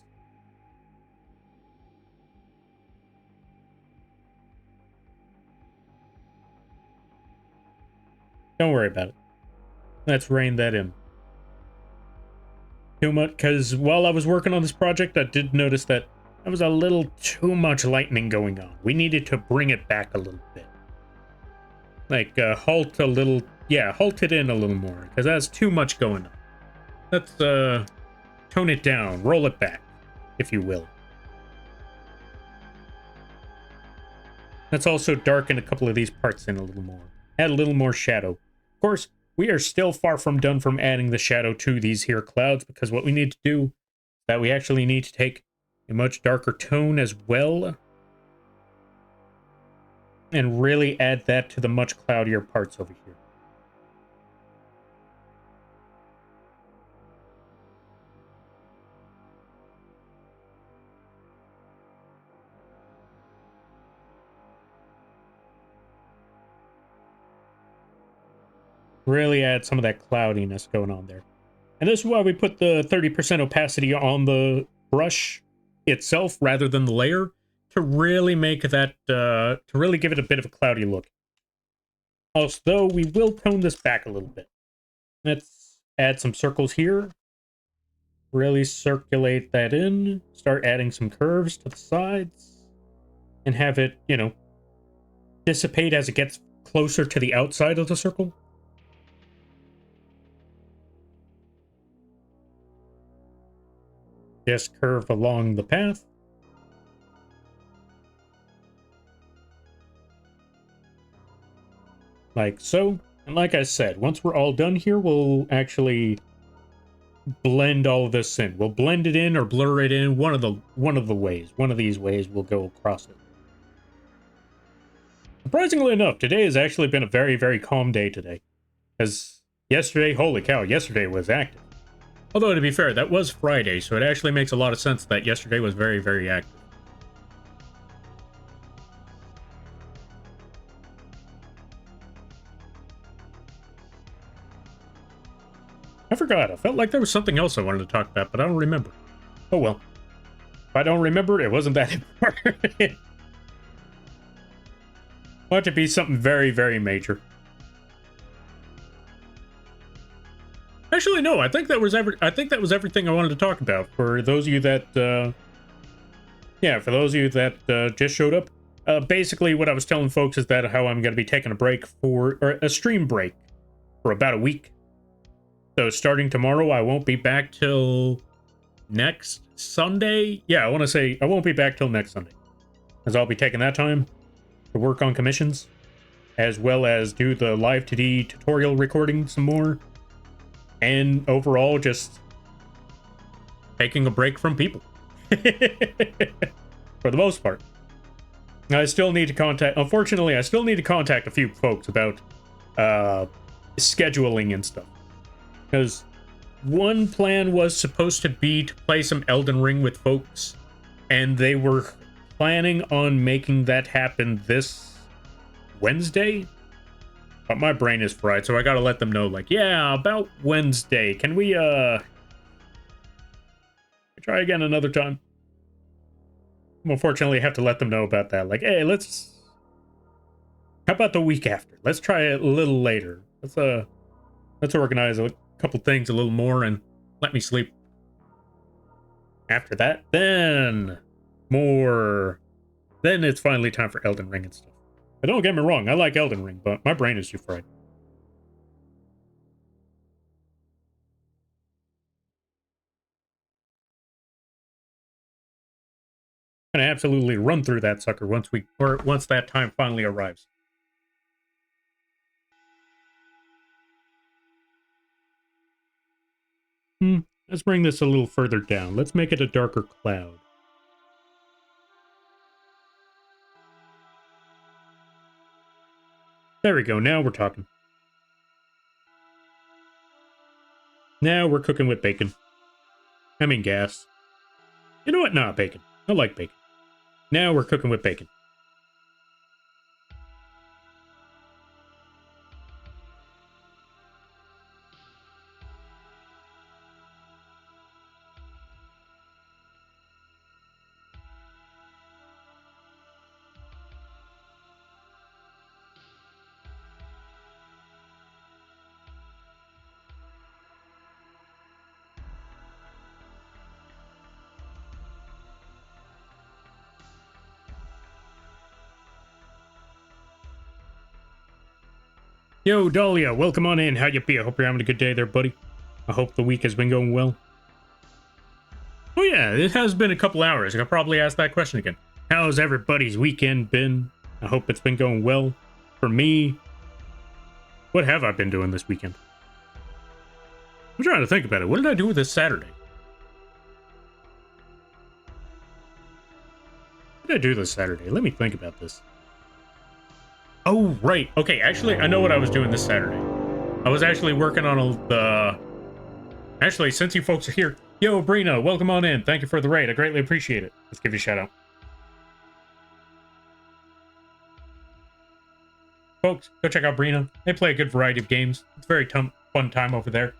Don't worry about it. Let's rein that in. Too much, because while I was working on this project, I did notice that there was a little too much lightning going on. We needed to bring it back a little bit. Like, halt a little yeah, halt it in a little more, because that's too much going on. Let's tone it down, roll it back, if you will. Let's also darken a couple of these parts in a little more. Add a little more shadow. Of course, we are still far from done from adding the shadow to these here clouds, because what we need to do is that we actually need to take a much darker tone as well and really add that to the much cloudier parts over here. Really add some of that cloudiness going on there. And this is why we put the 30% opacity on the brush itself rather than the layer, to really make that, to really give it a bit of a cloudy look. Although we will tone this back a little bit. Let's add some circles here. Really circulate that in. Start adding some curves to the sides. And have it, you know, dissipate as it gets closer to the outside of the circle. Just curve along the path. Like so. And like I said, once we're all done here, we'll actually blend all of this in. We'll blend it in or blur it in. One of the ways. One of these ways we'll go across it. Surprisingly enough, today has actually been a very, very calm day today. Because yesterday, holy cow, yesterday was active. Although, to be fair, that was Friday, so it actually makes a lot of sense that yesterday was very, very active. I forgot. I felt like there was something else I wanted to talk about, but I don't remember. Oh well. If I don't remember, it wasn't that important. Want to be something very, very major. Actually, no. I think that was everything I wanted to talk about. For those of you that, yeah, for those of you that just showed up, basically what I was telling folks is that how I'm going to be taking a break or a stream break for about a week. So starting tomorrow, I won't be back till next Sunday. Yeah, I want to say I won't be back till next Sunday, as I'll be taking that time to work on commissions, as well as do the live 2D tutorial recording some more, and overall just taking a break from people for the most part. I still need to contact, unfortunately, I still need to contact a few folks about scheduling and stuff, because one plan was supposed to be to play some Elden Ring with folks, and they were planning on making that happen this Wednesday. But my brain is fried, so I gotta let them know, like, yeah, about Wednesday. Can we try again another time? Unfortunately, I have to let them know about that. Like, hey, how about the week after? Let's try it a little later. Let's organize a couple things a little more and let me sleep. After that, then it's finally time for Elden Ring and stuff. But don't get me wrong, I like Elden Ring, but my brain is too fried. I'm gonna absolutely run through that sucker once that time finally arrives. Let's bring this a little further down. Let's make it a darker cloud. There we go. Now we're talking. Now we're cooking with bacon. I mean gas. You know what? Nah, bacon. I like bacon. Now we're cooking with bacon. Yo, Dahlia, welcome on in. How you be? I hope you're having a good day there, buddy. I hope the week has been going well. Oh yeah, it has been a couple hours. I could probably ask that question again. How's everybody's weekend been? I hope it's been going well. For me, what have I been doing this weekend? I'm trying to think about it. What did I do with this Saturday? What did I do this Saturday? Let me think about this. Oh, right. Okay, actually, I know what I was doing this Saturday. I was actually working on the... Actually, since you folks are here, yo, Brina, welcome on in. Thank you for the raid. I greatly appreciate it. Let's give you a shout out. Folks, go check out Brina. They play a good variety of games. It's a very fun time over there.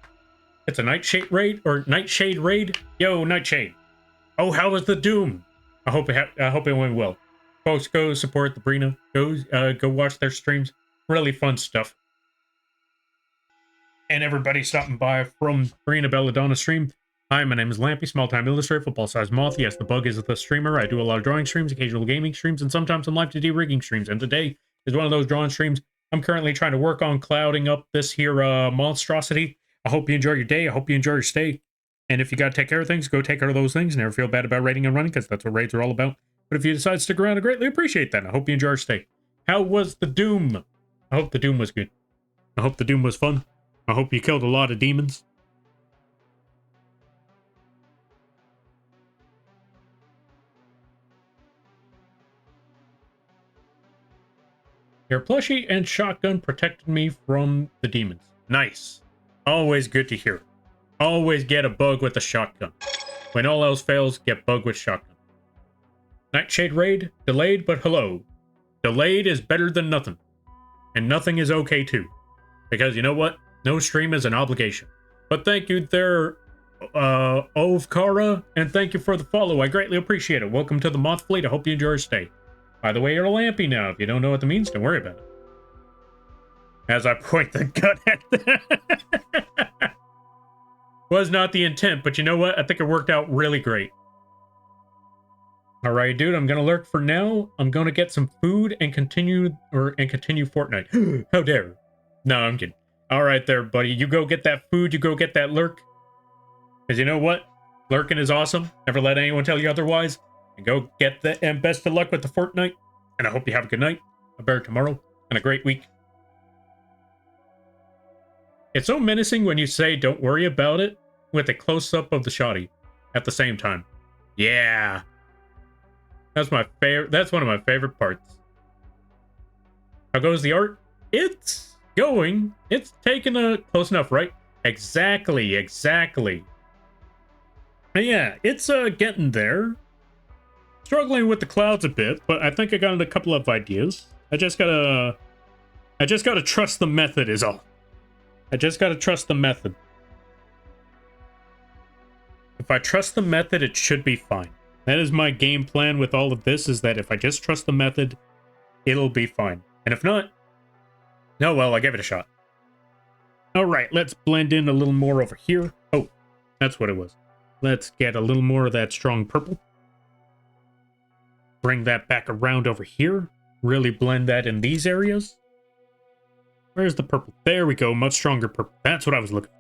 It's a Nightshade raid, or Nightshade raid. Yo, Nightshade. Oh, how was the Doom? I hope it went well. Folks, go support the Brina. Go watch their streams. Really fun stuff. And everybody stopping by from Brina Belladonna stream. Hi, my name is Lampy, small-time illustrator, football-sized Moth. Yes, the bug is the streamer. I do a lot of drawing streams, occasional gaming streams, and sometimes some live 2D rigging streams. And today is one of those drawing streams. I'm currently trying to work on clouding up this here monstrosity. I hope you enjoy your day. I hope you enjoy your stay. And if you got to take care of things, go take care of those things. Never feel bad about raiding and running, because that's what raids are all about. But if you decide to stick around, I greatly appreciate that. I hope you enjoy your stay. How was the Doom? I hope the Doom was good. I hope the Doom was fun. I hope you killed a lot of demons. Your plushie and shotgun protected me from the demons. Nice. Always good to hear. Always get a bug with a shotgun. When all else fails, get bug with shotgun. Nightshade raid, delayed, but hello. Delayed is better than nothing. And nothing is okay too. Because you know what? No stream is an obligation. But thank you there, Ovkara, and thank you for the follow. I greatly appreciate it. Welcome to the Moth Fleet. I hope you enjoy your stay. By the way, you're a Lampy now. If you don't know what that means, don't worry about it. As I point the gun at them. Was not the intent, but you know what? I think it worked out really great. Alright, dude, I'm gonna lurk for now. I'm gonna get some food and continue Fortnite. How dare. No, I'm kidding. Alright there, buddy. You go get that food, you go get that lurk. Because you know what? Lurking is awesome. Never let anyone tell you otherwise. And go get the and best of luck with the Fortnite. And I hope you have a good night, a better tomorrow, and a great week. It's so menacing when you say don't worry about it with a close-up of the shoddy at the same time. Yeah. That's my favorite. That's one of my favorite parts. How goes the art? It's going. It's taking a close enough, right? Exactly. And yeah, it's getting there. Struggling with the clouds a bit, but I think I got a couple of ideas. I just gotta trust the method is all. I just gotta trust the method. If I trust the method, it should be fine. That is my game plan with all of this, is that if I just trust the method, it'll be fine. And if not, no, well, I gave it a shot. Alright, let's blend in a little more over here. Oh, that's what it was. Let's get a little more of that strong purple. Bring that back around over here. Really blend that in these areas. Where's the purple? There we go, much stronger purple. That's what I was looking for.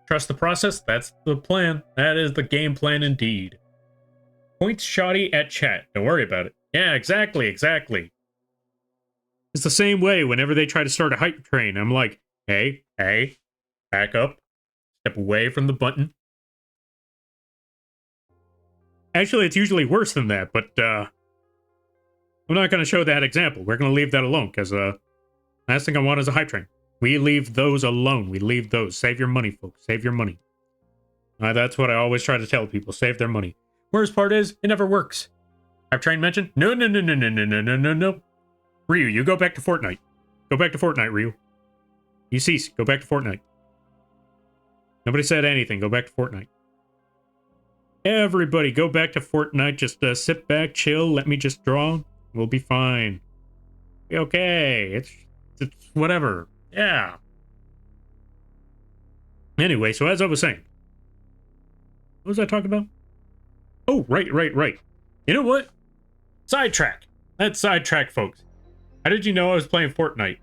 Trust the process? That's the plan. That is the game plan indeed. Points shoddy at chat. Don't worry about it. Yeah, exactly. It's the same way whenever they try to start a hype train. I'm like, hey, back up. Step away from the button. Actually, it's usually worse than that, but I'm not going to show that example. We're going to leave that alone, because last thing I want is a hype train. We leave those alone. We leave those. Save your money, folks. Save your money. That's what I always try to tell people. Save their money. Worst part is, it never works. Hype train mentioned? No. Ryu, you go back to Fortnite. Go back to Fortnite, Ryu. You cease. Go back to Fortnite. Nobody said anything. Go back to Fortnite. Everybody, go back to Fortnite. Just sit back, chill. Let me just draw. We'll be fine. Be okay. It's whatever. Yeah. Anyway, so as I was saying. What was I talking about? Oh, right. You know what? Sidetrack. That's sidetrack, folks. How did you know I was playing Fortnite?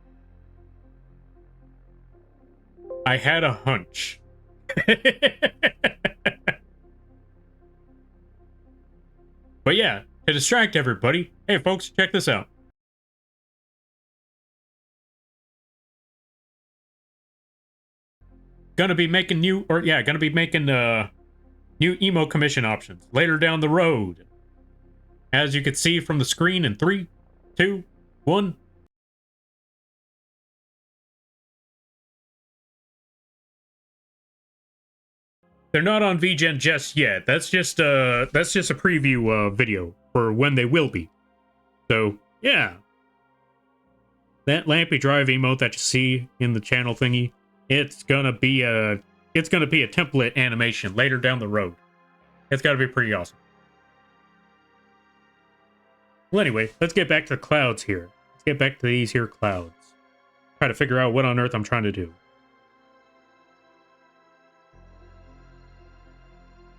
I had a hunch. But yeah, to distract everybody, hey folks, check this out. Gonna be making new emo commission options later down the road. As you can see from the screen in 3, 2, 1. They're not on VGen just yet. That's just a preview video for when they will be. So yeah, that Lampy Drive emote that you see in the channel thingy, it's gonna be a template animation later down the road. It's gotta be pretty awesome. Well, anyway, let's get back to the clouds here. Let's get back to these here clouds. Try to figure out what on earth I'm trying to do.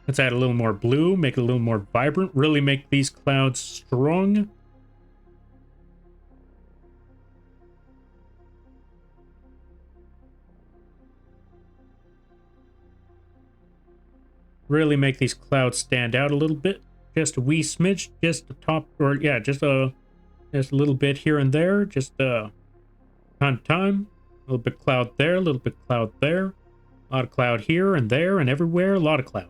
Let's add a little more blue, make it a little more vibrant, really make these clouds strong. Really make these clouds stand out a little bit. Just a wee smidge, just the top, or yeah, just a little bit here and there, just time to time. A little bit cloud there, a little bit cloud there. A lot of cloud here and there and everywhere, a lot of cloud.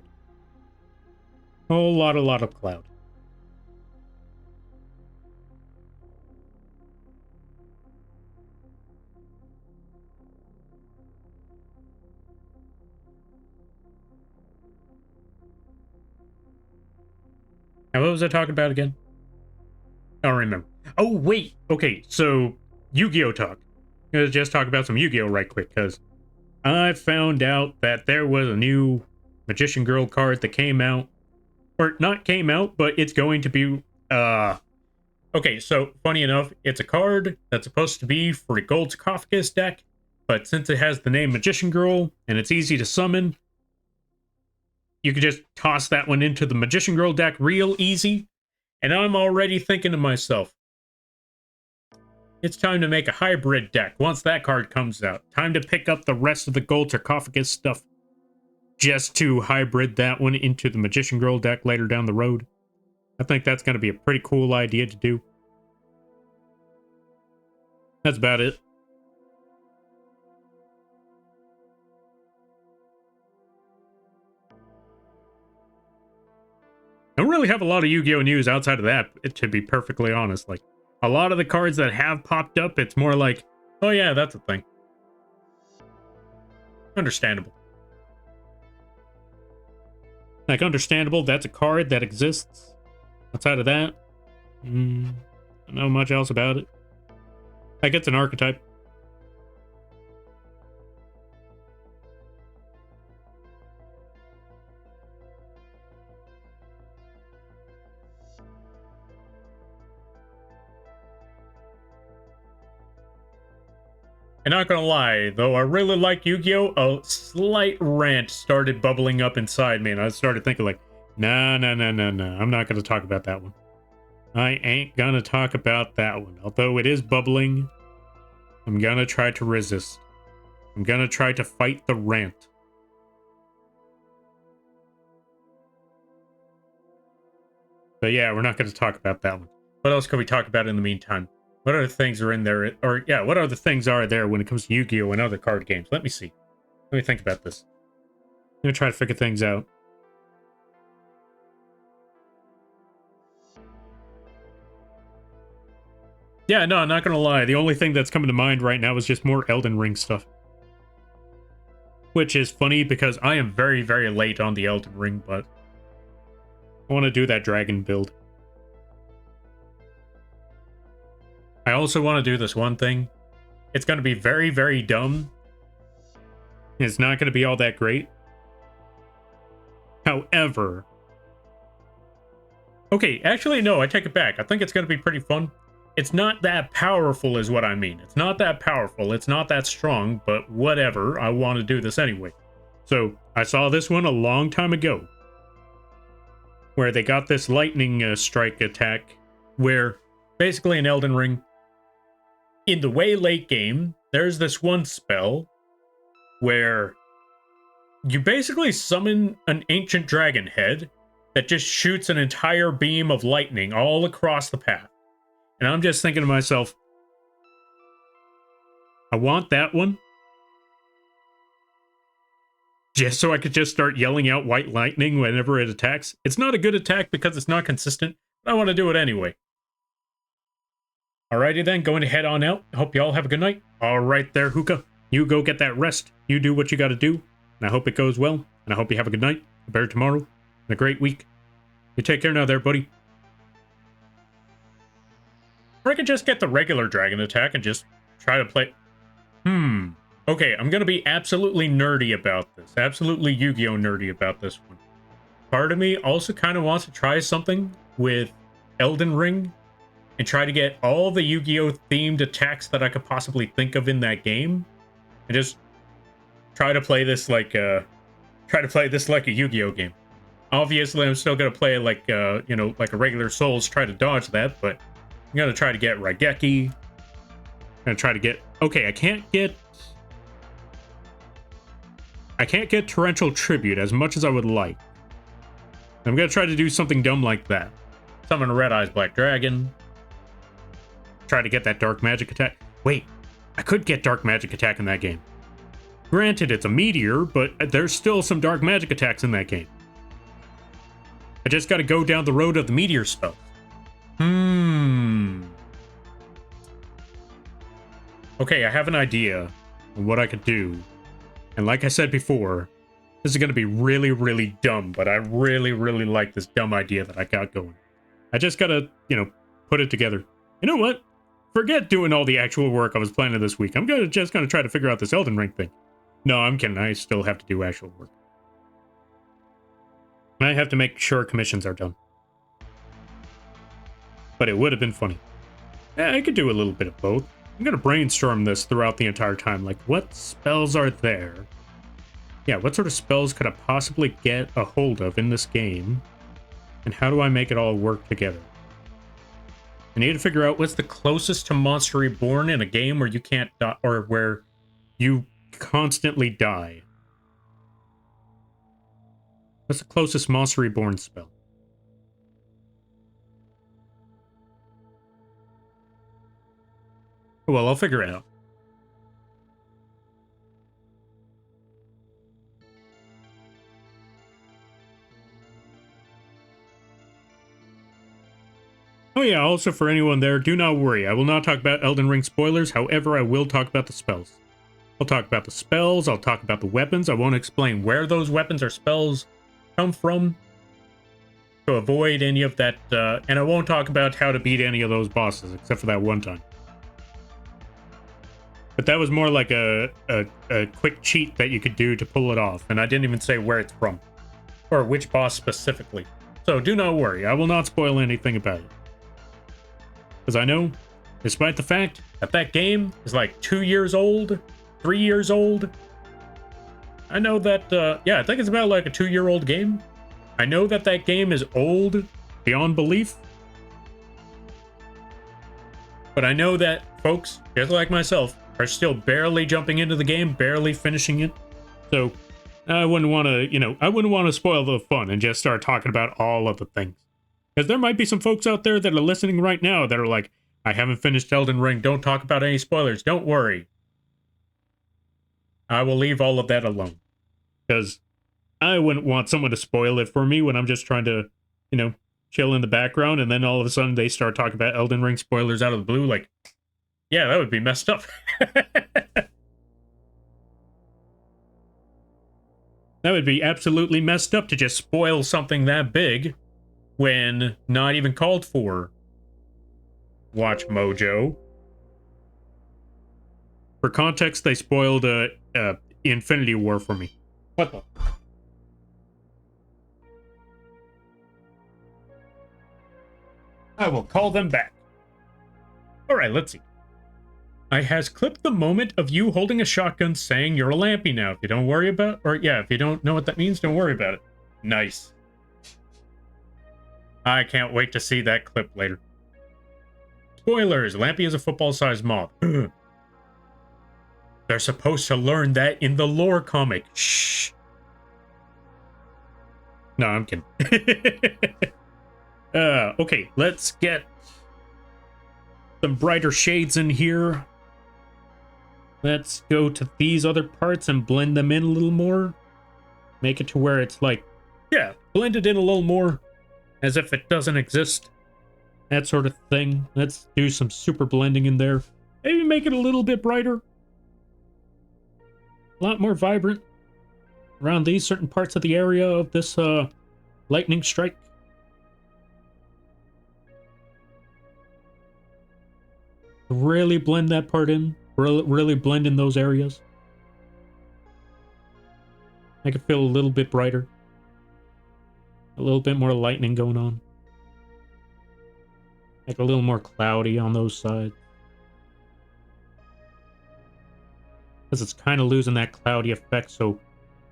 Whole lot of cloud. Now, what was I talking about again? I don't remember. Oh, wait. Okay, so Yu-Gi-Oh talk. Let's just talk about some Yu-Gi-Oh right quick, because I found out that there was a new Magician Girl card that came out. Or not came out, but it's going to be, okay, so funny enough, it's a card that's supposed to be for a gold sarcophagus deck, but since it has the name Magician Girl, and it's easy to summon, you could just toss that one into the Magician Girl deck real easy, and I'm already thinking to myself, it's time to make a hybrid deck once that card comes out. Time to pick up the rest of the gold sarcophagus stuff, just to hybrid that one into the Magician Girl deck later down the road. I think that's going to be a pretty cool idea to do. That's about it. I don't really have a lot of Yu-Gi-Oh news outside of that, to be perfectly honest. Like, a lot of the cards that have popped up, it's more like, oh yeah, that's a thing. Understandable. Like, understandable, that's a card that exists. Outside of that, I don't know much else about it. Like, it's an archetype. And not gonna lie, though I really like Yu-Gi-Oh, a slight rant started bubbling up inside me, and I started thinking like, nah, I'm not gonna talk about that one. I ain't gonna talk about that one. Although it is bubbling, I'm gonna try to resist. I'm gonna try to fight the rant. But yeah, we're not gonna talk about that one. What else can we talk about in the meantime? What other things are in there? Or, yeah, what other things are there when it comes to Yu-Gi-Oh! And other card games? Let me see. Let me think about this. Let me try to figure things out. Yeah, no, I'm not gonna lie. The only thing that's coming to mind right now is just more Elden Ring stuff. Which is funny because I am very, very late on the Elden Ring, but I want to do that dragon build. I also want to do this one thing. It's going to be very, very dumb. It's not going to be all that great. However... Okay, actually, no, I take it back. I think it's going to be pretty fun. It's not that powerful is what I mean. It's not that powerful. It's not that strong, but whatever. I want to do this anyway. So, I saw this one a long time ago. where they got this lightning strike attack, where basically in Elden Ring, in the way late game, there's this one spell where you basically summon an ancient dragon head that just shoots an entire beam of lightning all across the path. And I'm just thinking to myself, I want that one. Just so I could just start yelling out white lightning whenever it attacks. It's not a good attack because it's not consistent, but I want to do it anyway. Alrighty then, going to head on out. I hope you all have a good night. Alright there, Hookah. You go get that rest. You do what you gotta do. And I hope it goes well. And I hope you have a good night, a better tomorrow, and a great week. You take care now there, buddy. Or I could just get the regular dragon attack and just try to play... Okay, I'm gonna be absolutely nerdy about this. Absolutely Yu-Gi-Oh! Nerdy about this one. Part of me also kind of wants to try something with Elden Ring and try to get all the Yu-Gi-Oh! Themed attacks that I could possibly think of in that game. And just try to play this like a Yu-Gi-Oh! Game. Obviously, I'm still gonna play like you know, like a regular Souls, try to dodge that, but I'm gonna try to get Raigeki. I'm gonna try to get... Okay, I can't get Torrential Tribute as much as I would like. I'm gonna try to do something dumb like that. Summon a Red Eyes Black Dragon. Try to get that Dark Magic attack. Wait, I could get Dark Magic attack in that game. Granted, it's a meteor, but there's still some Dark Magic attacks in that game. I just gotta go down the road of the meteor spells. Okay, I have an idea of what I could do. And like I said before, this is going to be really, really dumb, but I really, really like this dumb idea that I got going. I just got to, you know, put it together. You know what? Forget doing all the actual work I was planning this week. I'm just going to try to figure out this Elden Ring thing. No, I'm kidding. I still have to do actual work. I have to make sure commissions are done. But it would have been funny. I could do a little bit of both. I'm going to brainstorm this throughout the entire time. Like, what spells are there? Yeah, what sort of spells could I possibly get a hold of in this game? And how do I make it all work together? I need to figure out what's the closest to Monster Reborn in a game where you can't die, or where you constantly die. What's the closest Monster Reborn spell? Well, I'll figure it out. Oh yeah, also for anyone there, do not worry. I will not talk about Elden Ring spoilers, however, I will talk about the spells. I'll talk about the spells, I'll talk about the weapons, I won't explain where those weapons or spells come from to avoid any of that, and I won't talk about how to beat any of those bosses, except for that one time. But that was more like a quick cheat that you could do to pull it off, and I didn't even say where it's from, or which boss specifically. So do not worry, I will not spoil anything about it. Because I know, despite the fact that that game is like 2 years old, 3 years old, I know that, yeah, I think it's about like a 2-year-old game. I know that that game is old beyond belief. But I know that folks, just like myself, are still barely jumping into the game, barely finishing it. So I wouldn't want to, you know, I wouldn't want to spoil the fun and just start talking about all of the things. Because there might be some folks out there that are listening right now that are like, I haven't finished Elden Ring, don't talk about any spoilers, don't worry. I will leave all of that alone. Because I wouldn't want someone to spoil it for me when I'm just trying to, you know, chill in the background, and then all of a sudden they start talking about Elden Ring spoilers out of the blue, like, yeah, that would be messed up. That would be absolutely messed up to just spoil something that big when not even called for. Watch Mojo. For context, they spoiled Infinity War for me. What the? I will call them back. Alright, let's see. I has clipped the moment of you holding a shotgun saying you're a Lampy now. If you don't worry about, or yeah, if you don't know what that means, don't worry about it. Nice. I can't wait to see that clip later. Spoilers, Lampy is a football-sized moth. They're supposed to learn that in the lore comic. Shh. No, I'm kidding. Okay, let's get some brighter shades in here. Let's go to these other parts and blend them in a little more. Make it to where it's like, yeah, blend it in a little more as if it doesn't exist. That sort of thing. Let's do some super blending in there. Maybe make it a little bit brighter. A lot more vibrant around these certain parts of the area of this lightning strike. Really blend that part in. Really blend in those areas. Make it feel a little bit brighter. A little bit more lightning going on. Make it a little more cloudy on those sides. Because it's kind of losing that cloudy effect, so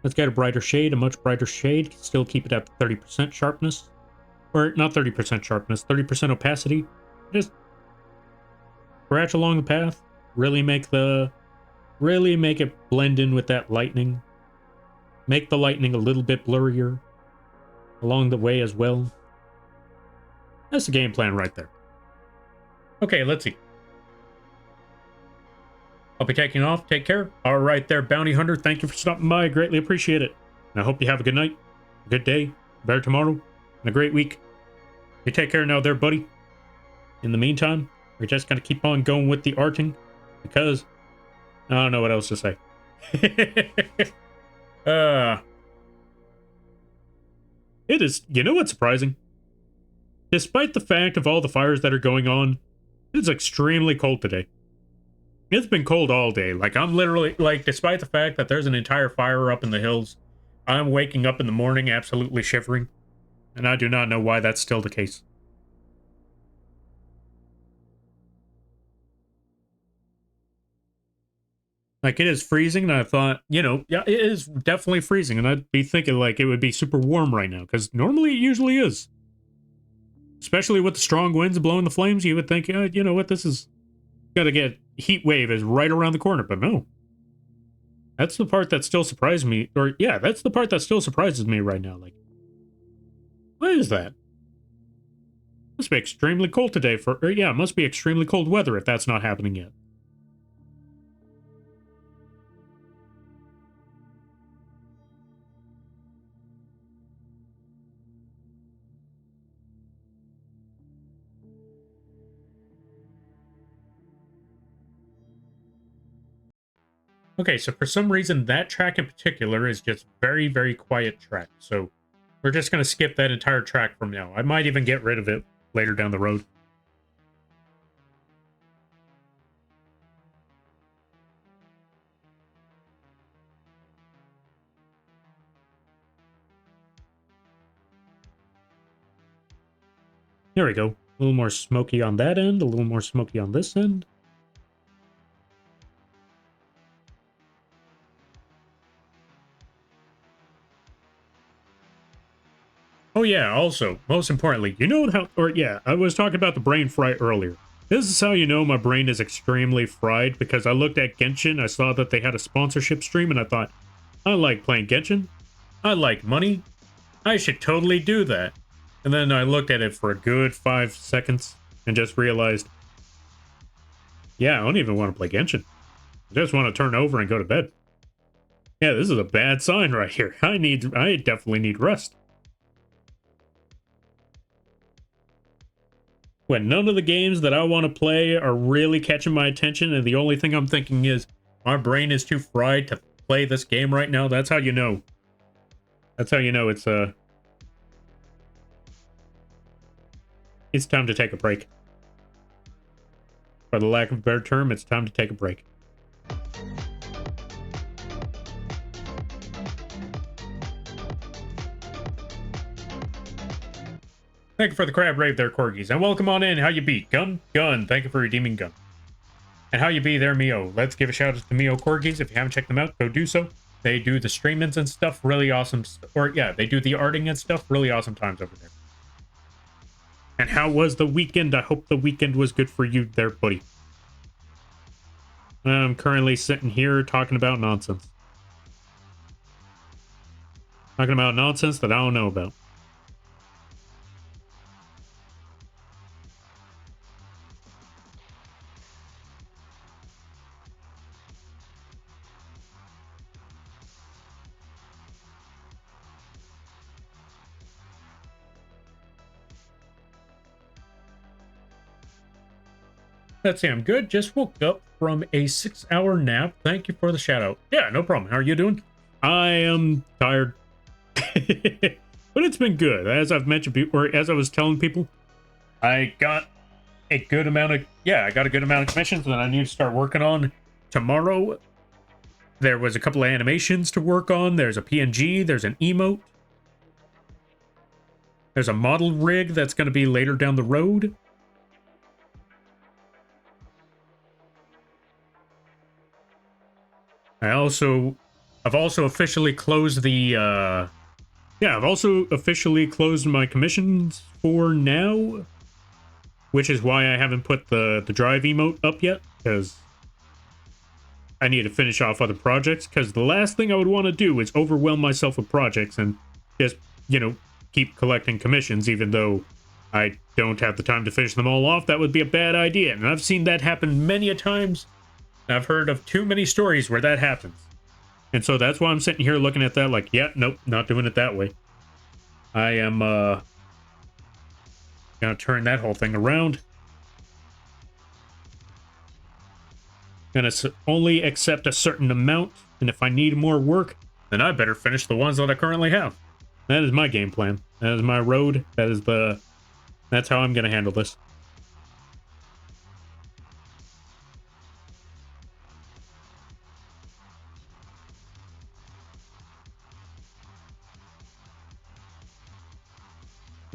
let's get a brighter shade, a much brighter shade. Still keep it at 30% sharpness. Or not 30% sharpness, 30% opacity. Just scratch along the path. Really make it blend in with that lightning. Make the lightning a little bit blurrier along the way as well. That's the game plan right there. Okay, let's see. I'll be taking off. Take care. All right there, Bounty Hunter. Thank you for stopping by. I greatly appreciate it. And I hope you have a good night, a good day, a better tomorrow, and a great week. You take care now there, buddy. In the meantime, we're just going to keep on going with the arting because I don't know what else to say. It is, you know what's surprising? Despite the fact of all the fires that are going on, it's extremely cold today. It's been cold all day. Like, I'm literally, like, despite the fact that there's an entire fire up in the hills, I'm waking up in the morning absolutely shivering. And I do not know why that's still the case. Like, it is freezing, and I thought, you know, yeah, it is definitely freezing, and I'd be thinking, like, it would be super warm right now, because normally it usually is. Especially with the strong winds blowing the flames, you would think, you know what, this is gotta get heat wave is right around the corner, but no. That's the part that still surprises me, or yeah, that's the part that still surprises me right now. Like, what is that? Must be extremely cold today or yeah, it must be extremely cold weather if that's not happening yet. Okay, so for some reason, that track in particular is just very, very quiet track. So we're just going to skip that entire track from now. I might even get rid of it later down the road. There we go. A little more smoky on that end, a little more smoky on this end. Oh yeah, also, most importantly, you know how, or yeah, I was talking about the brain fry earlier. This is how you know my brain is extremely fried, because I looked at Genshin, I saw that they had a sponsorship stream, and I thought, I like playing Genshin, I like money, I should totally do that. And then I looked at it for a good 5 seconds, and just realized, yeah, I don't even want to play Genshin. I just want to turn over and go to bed. Yeah, this is a bad sign right here. I definitely need rest. When none of the games that I want to play are really catching my attention, and the only thing I'm thinking is, my brain is too fried to play this game right now, that's how you know. That's how you know it's time to take a break. For the lack of a better term, it's time to take a break. Thank you for the crab rave there, Corgis. And welcome on in. How you be? Gun? Gun. Thank you for redeeming Gun. And how you be there, Mio? Let's give a shout out to Mio Corgis. If you haven't checked them out, go do so. They do the streamings and stuff. Really awesome. Or yeah, they do the arting and stuff. Really awesome times over there. And how was the weekend? I hope the weekend was good for you there, buddy. I'm currently sitting here talking about nonsense. Talking about nonsense that I don't know about. Let's see, I'm good. Just woke up from a 6-hour nap. Thank you for the shout out. Yeah, no problem. How are you doing? I am tired. But it's been good. As I've mentioned before, as I was telling people, I got a good amount of commissions that I need to start working on tomorrow. There was a couple of animations to work on. There's a PNG, there's an emote. There's a model rig that's going to be later down the road. I've also officially closed the I've also officially closed my commissions for now, which is why I haven't put the drive emote up yet, because I need to finish off other projects, because the last thing I would want to do is overwhelm myself with projects and just, keep collecting commissions, even though I don't have the time to finish them all off. That would be a bad idea, and I've seen that happen many a times. I've heard of too many stories where that happens. And so that's why I'm sitting here looking at that like, yeah, nope, not doing it that way. I am gonna turn that whole thing around. Gonna only accept a certain amount, and if I need more work, then I better finish the ones that I currently have. That is my game plan. That is my road. That's how I'm gonna handle this.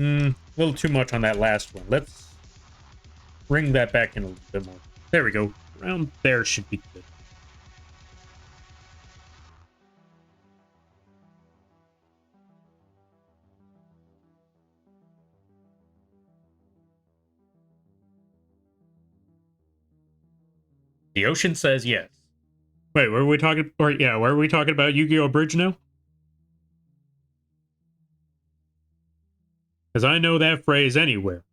A little too much on that last one. Let's bring that back in a little bit more. There we go. Around there should be good. The ocean says yes. Wait, where are we talking? Or yeah, where are we talking about Yu-Gi-Oh! Bridge now? Because I know that phrase anywhere.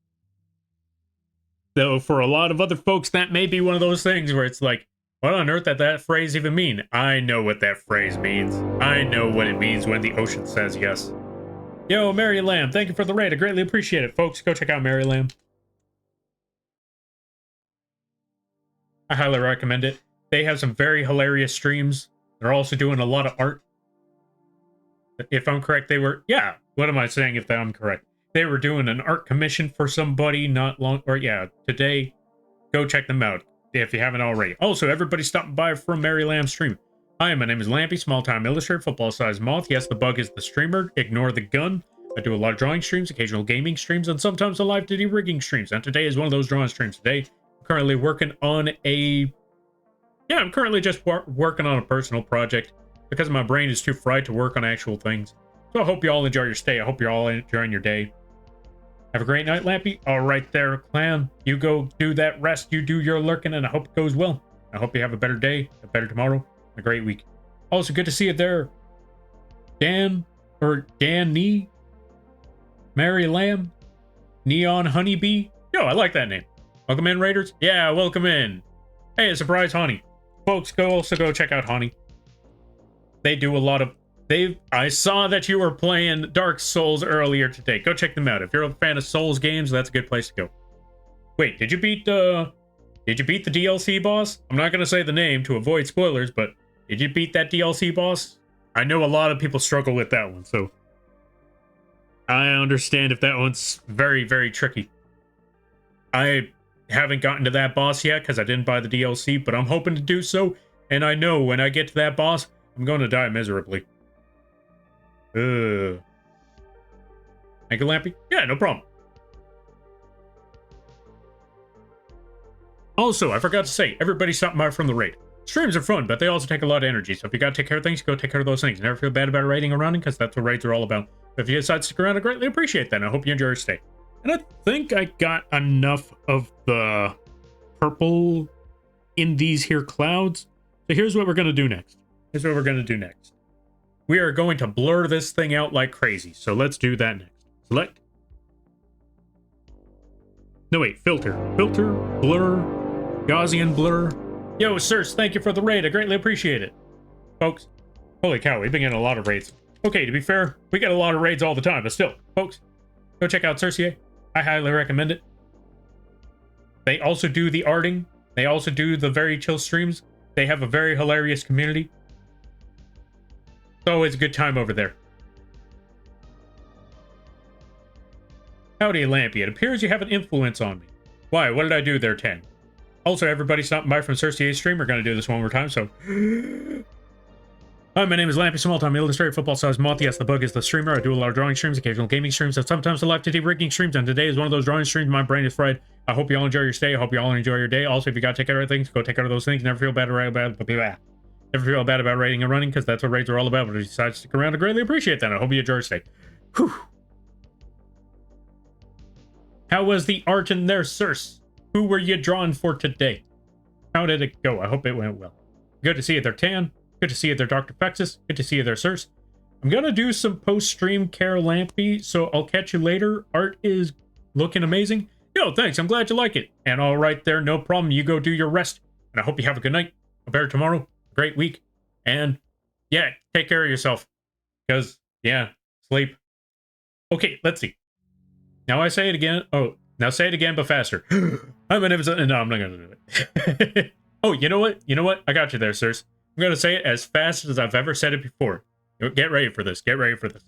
Though for a lot of other folks, that may be one of those things where it's like, what on earth did that phrase even mean? I know what that phrase means. I know what it means when the ocean says yes. Yo, Mary Lamb, thank you for the raid. I greatly appreciate it, folks. Go check out Mary Lamb. I highly recommend it. They have some very hilarious streams. They're also doing a lot of art. If I'm correct, they were... Yeah, what am I saying if I'm correct? They were doing an art commission for somebody today. Go check them out if you haven't already. Also, everybody stopping by from Mary Lamb's stream. Hi, my name is Lampy, small-time illustrator, football-sized Moth. Yes, the bug is the streamer. Ignore the gun. I do a lot of drawing streams, occasional gaming streams, and sometimes a live duty rigging streams. And today is one of those drawing streams. Today, I'm currently working on I'm currently just working on a personal project because my brain is too fried to work on actual things. So I hope you all enjoy your stay. I hope you're all enjoying your day. Have a great night, Lampy. All right there, clan. You go do that rest. You do your lurking, and I hope it goes well. I hope you have a better day, a better tomorrow, and a great week. Also, good to see you there, Dan Nee, Mary Lamb, Neon Honeybee. Yo, I like that name. Welcome in, Raiders. Yeah, welcome in. Hey, a surprise, Honey. Folks, go check out Honey. They do a lot of... I saw that you were playing Dark Souls earlier today. Go check them out. If you're a fan of Souls games, that's a good place to go. Wait, did you beat the DLC boss? I'm not gonna say the name to avoid spoilers, but did you beat that DLC boss? I know a lot of people struggle with that one, so I understand if that one's very, very tricky. I haven't gotten to that boss yet because I didn't buy the DLC, but I'm hoping to do so, and I know when I get to that boss, I'm going to die miserably. Thank you, Lampy. Yeah, no problem. Also, I forgot to say, everybody stopping by from the raid. Streams are fun, but they also take a lot of energy, so if you gotta take care of things, go take care of those things. Never feel bad about raiding or running, because that's what raids are all about. But if you decide to stick around, I greatly appreciate that, and I hope you enjoy your stay. And I think I got enough of the purple in these here clouds. So here's what we're going to do next. We are going to blur this thing out like crazy. So let's do that next. Select. No, wait. Filter. Filter. Blur. Gaussian blur. Yo, sirs, thank you for the raid. I greatly appreciate it. Folks. Holy cow, we've been getting a lot of raids. Okay, to be fair, we get a lot of raids all the time. But still, folks, go check out Circe. I highly recommend it. They also do the arting. They also do the very chill streams. They have a very hilarious community. It's always a good time over there. Howdy, Lampy. It appears you have an influence on me. Why? What did I do there, 10? Also, everybody stopping by from Circe's stream. We're going to do this one more time, so... Hi, my name is Lampy, small-time illustrated football-sized Moth. Yes, the bug is the streamer. I do a lot of drawing streams, occasional gaming streams, and sometimes a live TT rigging streams, and today is one of those drawing streams. My brain is fried. I hope you all enjoy your stay. I hope you all enjoy your day. Also, if you got to take care of things, go take care of those things. Never feel bad about raiding and running, because that's what raids are all about. But if you decide to stick around, I greatly appreciate that. I hope you enjoy your stay. Whew. How was the art in there, sirs? Who were you drawing for today? How did it go? I hope it went well. Good to see you there, Tan. Good to see you there, Dr. Fexus. Good to see you there, sirs. I'm going to do some post-stream care, Lampy, so I'll catch you later. Art is looking amazing. Yo, thanks. I'm glad you like it. And all right there, no problem. You go do your rest. And I hope you have a good night, a better tomorrow, a great week. And, yeah, take care of yourself. Because, yeah, sleep. Okay, let's see. Now I say it again. Oh, now say it again, but faster. No, I'm not going to do it. Oh, you know what? You know what? I got you there, sirs. I'm going to say it as fast as I've ever said it before. Get ready for this. Get ready for this.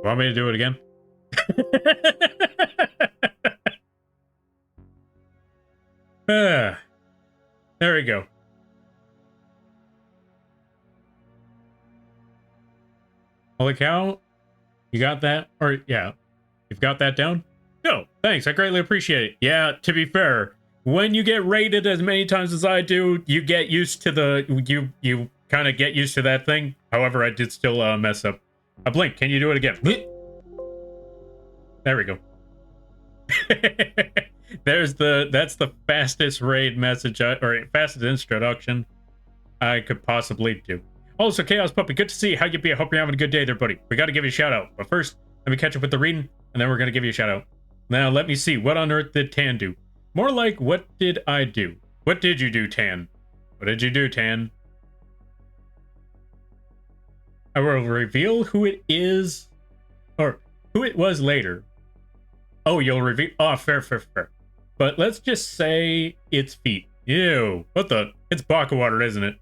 Want me to do it again? There we go. Holy cow. You got that? Or, yeah. You've got that down? No, thanks. I greatly appreciate it. Yeah, to be fair, when you get raided as many times as I do, you get used to the... You kind of get used to that thing. However, I did still mess up. A blink. Can you do it again? There we go. That's the fastest raid message, or fastest introduction I could possibly do. Also, Chaos Puppy, good to see you. How you be? I hope you're having a good day there, buddy. We got to give you a shout out. But first, let me catch up with the reading, and then we're going to give you a shout out. Now, let me see. What on earth did Tan do? More like, what did I do? What did you do, Tan? What did you do, Tan? I will reveal who it is, or who it was later. Oh, you'll reveal... Oh, fair. But let's just say it's feet. Ew. What the... It's Bakawater, isn't it?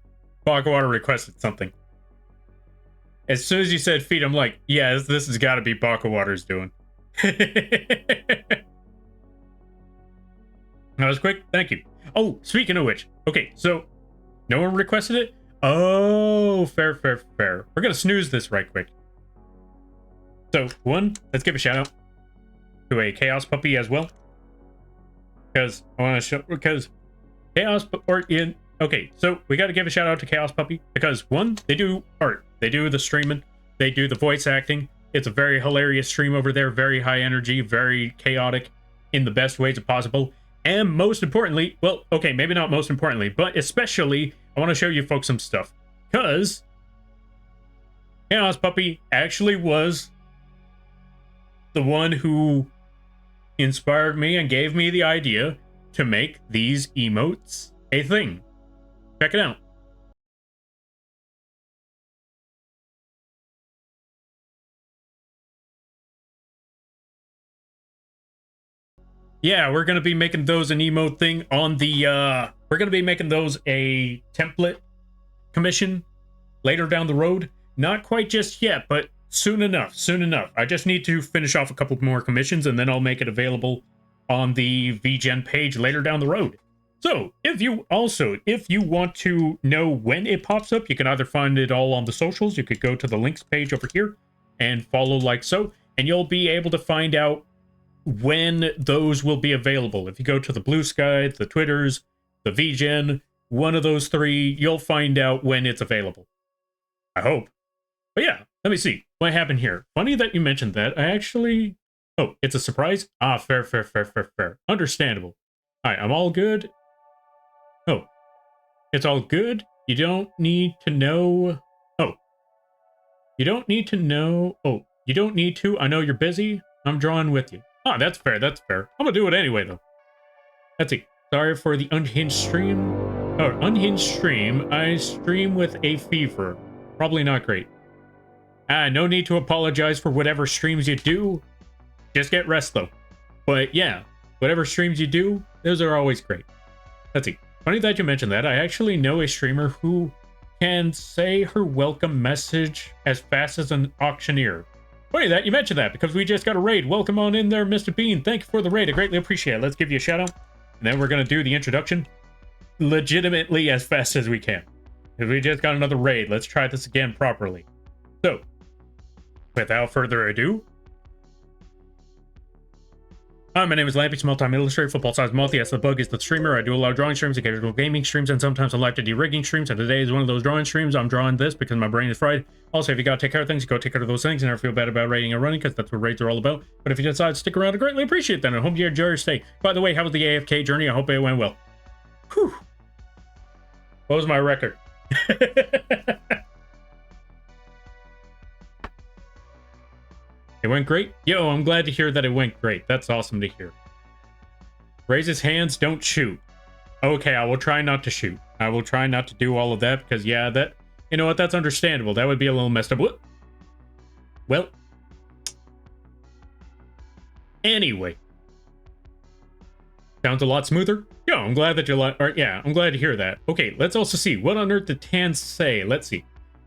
Bakawater requested something. As soon as you said feet, I'm like, yeah, this has got to be Bakawater's doing. That was quick. Thank you. Oh, speaking of which. Okay, so... No one requested it? Oh, fair. We're going to snooze this right quick. So, one, let's give a shout out to a Chaos Puppy as well. Because I want to show... Because Chaos... Okay, so we got to give a shout out to Chaos Puppy. Because, one, they do art. They do the streaming. They do the voice acting. It's a very hilarious stream over there. Very high energy. Very chaotic. In the best ways possible. And most importantly... Well, okay, maybe not most importantly. But especially... I want to show you folks some stuff. Because... Chaos Puppy actually was... the one who... inspired me and gave me the idea to make these emotes a thing. Check it out. Yeah, we're going to be making those an emote thing on the, we're going to be making those a template commission later down the road. Not quite just yet, but soon enough. I just need to finish off a couple more commissions, and then I'll make it available on the VGen page later down the road. So, if you want to know when it pops up, you can either find it all on the socials. You could go to the links page over here and follow like so, and you'll be able to find out when those will be available. If you go to the Blue Sky, the Twitters, the VGen, one of those three, you'll find out when it's available. I hope. But yeah, let me see. What happened here? Funny that you mentioned that. I actually... Oh, it's a surprise? Ah, fair, fair, fair, fair, fair. Understandable. Alright, I'm all good. Oh, it's all good. You don't need to know... Oh. You don't need to know... Oh, you don't need to. I know you're busy. I'm drawing with you. Ah, that's fair, that's fair. I'm gonna do it anyway, though. That's it. Sorry for the unhinged stream. Oh, unhinged stream. I stream with a fever. Probably not great. No need to apologize for whatever streams you do. Just get rest, though. But yeah, whatever streams you do, those are always great. Let's see. Funny that you mentioned that. I actually know a streamer who can say her welcome message as fast as an auctioneer. Funny that you mentioned that, because we just got a raid. Welcome on in there, Mr. Bean. Thank you for the raid. I greatly appreciate it. Let's give you a shout out. And then we're going to do the introduction legitimately as fast as we can. Because we just got another raid. Let's try this again properly. So, without further ado, hi, my name is Lampy, small-time illustrator, football-sized Moth. Yes, the bug is the streamer. I do a lot of drawing streams, occasional gaming streams, and sometimes I like to do rigging streams. And today is one of those drawing streams. I'm drawing this because my brain is fried. Also, if you gotta take care of things, go take care of those things and never feel bad about raiding and running, because that's what raids are all about. But if you decide to stick around, I greatly appreciate that. I hope you enjoy your stay. By the way, how was the AFK journey? I hope it went well. Whew. What was my record? It went great? Yo, I'm glad to hear that it went great. That's awesome to hear. Raise his hands, don't shoot. Okay, I will try not to shoot. I will try not to do all of that, because yeah, that... You know what, that's understandable. That would be a little messed up. Well. Anyway. Sounds a lot smoother. Yo, I'm glad that you like... Yeah, I'm glad to hear that. Okay, let's also see. What on earth did Tan say? Let's see.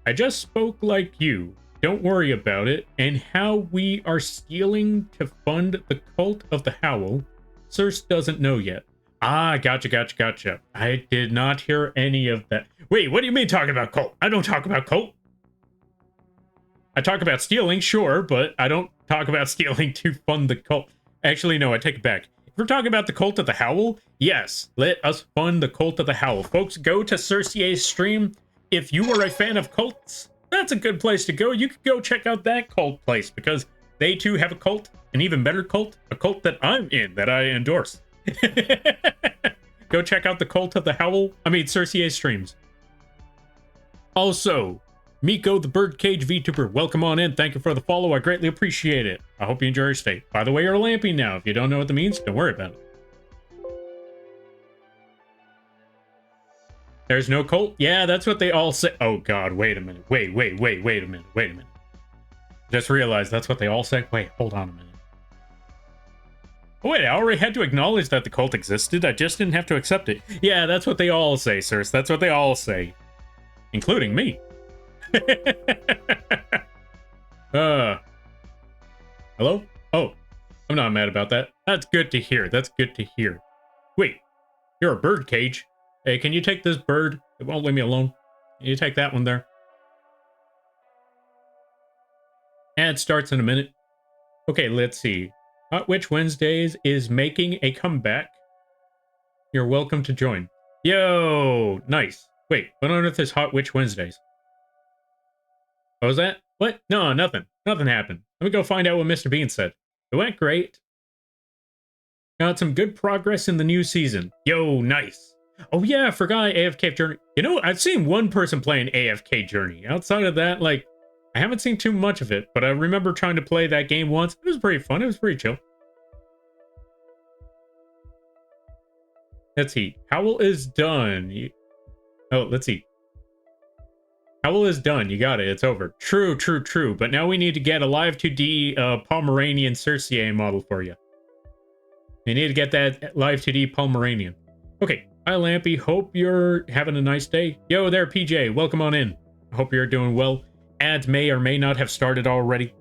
I just spoke like you. Don't worry about it. And how we are stealing to fund the cult of the Howl, Circe doesn't know yet. Ah, gotcha. I did not hear any of that. Wait, what do you mean talking about cult? I don't talk about cult. I talk about stealing, sure, but I don't talk about stealing to fund the cult. Actually, no, I take it back. If we're talking about the cult of the Howl, yes, let us fund the cult of the Howl. Folks, go to Circe's stream. If you are a fan of cults, that's a good place to go. You could go check out that cult place, because they too have a cult, an even better cult, a cult that I'm in, that I endorse. Go check out the cult of the Howl. I mean, Circe's streams. Also, Miko the Birdcage VTuber, welcome on in. Thank you for the follow. I greatly appreciate it. I hope you enjoy your stay. By the way, you're Lampy now. If you don't know what that means, don't worry about it. There's no cult? Yeah, that's what they all say. Oh god, wait a minute. Wait a minute. Just realized that's what they all say. Wait, hold on a minute. Oh, wait, I already had to acknowledge that the cult existed. I just didn't have to accept it. Yeah, that's what they all say, Circe. That's what they all say. Including me. Hello? Oh, I'm not mad about that. That's good to hear. That's good to hear. Wait, you're a birdcage. Hey, can you take this bird? It won't leave me alone. Can you take that one there? Ad starts in a minute. Okay, let's see. Hot Witch Wednesdays is making a comeback. You're welcome to join. Yo, nice. Wait, what on earth is Hot Witch Wednesdays? What was that? What? No, nothing. Nothing happened. Let me go find out what Mr. Bean said. It went great. Got some good progress in the new season. Yo, nice. Oh yeah, I forgot AFK Journey. You know, I've seen one person play an AFK Journey. Outside of that, like, I haven't seen too much of it, but I remember trying to play that game once. It was pretty fun. It was pretty chill. Let's see. Howl is done. Oh, let's see. Howl is done. You got it. It's over. True. But now we need to get a Live 2D Pomeranian Circe model for you. You need to get that Live 2D Pomeranian. Okay. Hi, Lampy. Hope you're having a nice day. Yo there, PJ. Welcome on in. Hope you're doing well. Ads may or may not have started already.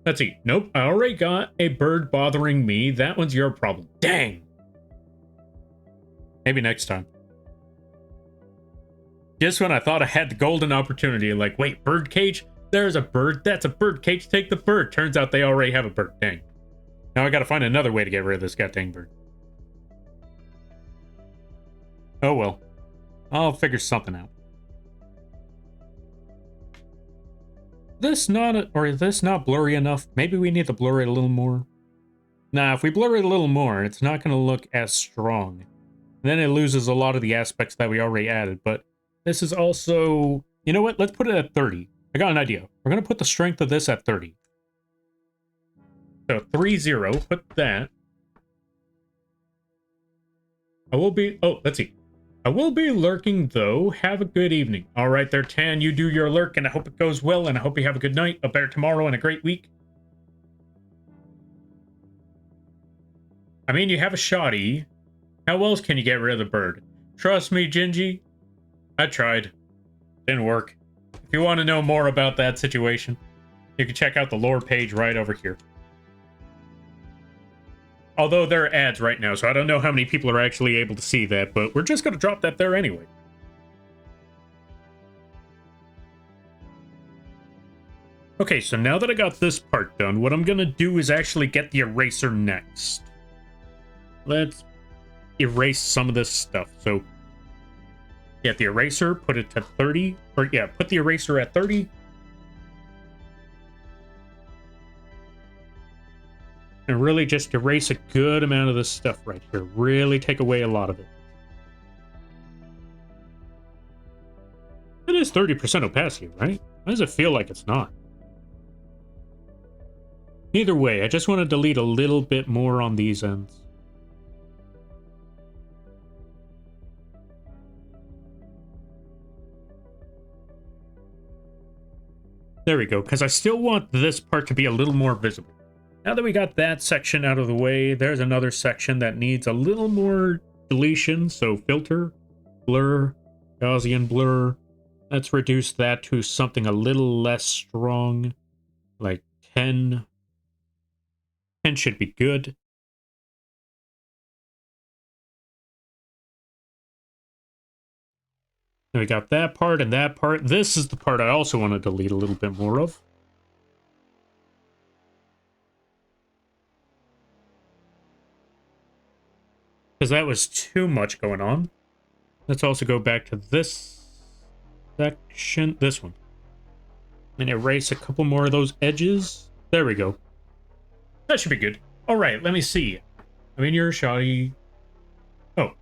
Let's see. Nope. I already got a bird bothering me. That one's your problem. Dang. Maybe next time. Just when I thought I had the golden opportunity, like, wait, birdcage? There's a bird. That's a birdcage. Take the bird. Turns out they already have a bird. Dang. Now I gotta find another way to get rid of this goddamn bird. Oh well. I'll figure something out. this not, or is this not blurry enough? Maybe we need to blur it a little more. Nah, if we blur it a little more, it's not going to look as strong. Then it loses a lot of the aspects that we already added, but this is also... You know what? Let's put it at 30. I got an idea. We're going to put the strength of this at 30. So 3-0, put that. I will be... Oh, let's see. I will be lurking, though. Have a good evening. All right there, Tan. You do your lurk, and I hope it goes well, and I hope you have a good night, a better tomorrow, and a great week. I mean, you have a shoddy. How else can you get rid of the bird? Trust me, Gingy. I tried. Didn't work. If you want to know more about that situation, you can check out the lore page right over here. Although there are ads right now, so I don't know how many people are actually able to see that, but we're just going to drop that there anyway. Okay, so now that I got this part done, what I'm going to do is actually get the eraser next. Let's erase some of this stuff. So, get the eraser, put it to 30, or yeah, put the eraser at 30. And really just erase a good amount of this stuff right here. Really take away a lot of it. It is 30% opacity, right? Why does it feel like it's not? Either way, I just want to delete a little bit more on these ends. There we go, because I still want this part to be a little more visible. Now that we got that section out of the way, there's another section that needs a little more deletion. So filter, blur, Gaussian blur. Let's reduce that to something a little less strong, like 10. 10 should be good. And we got that part and that part. This is the part I also want to delete a little bit more of. Because that was too much going on. Let's also go back to this section, this one. And erase a couple more of those edges. There we go. That should be good. All right, let me see. I mean, you're a shoddy. Oh.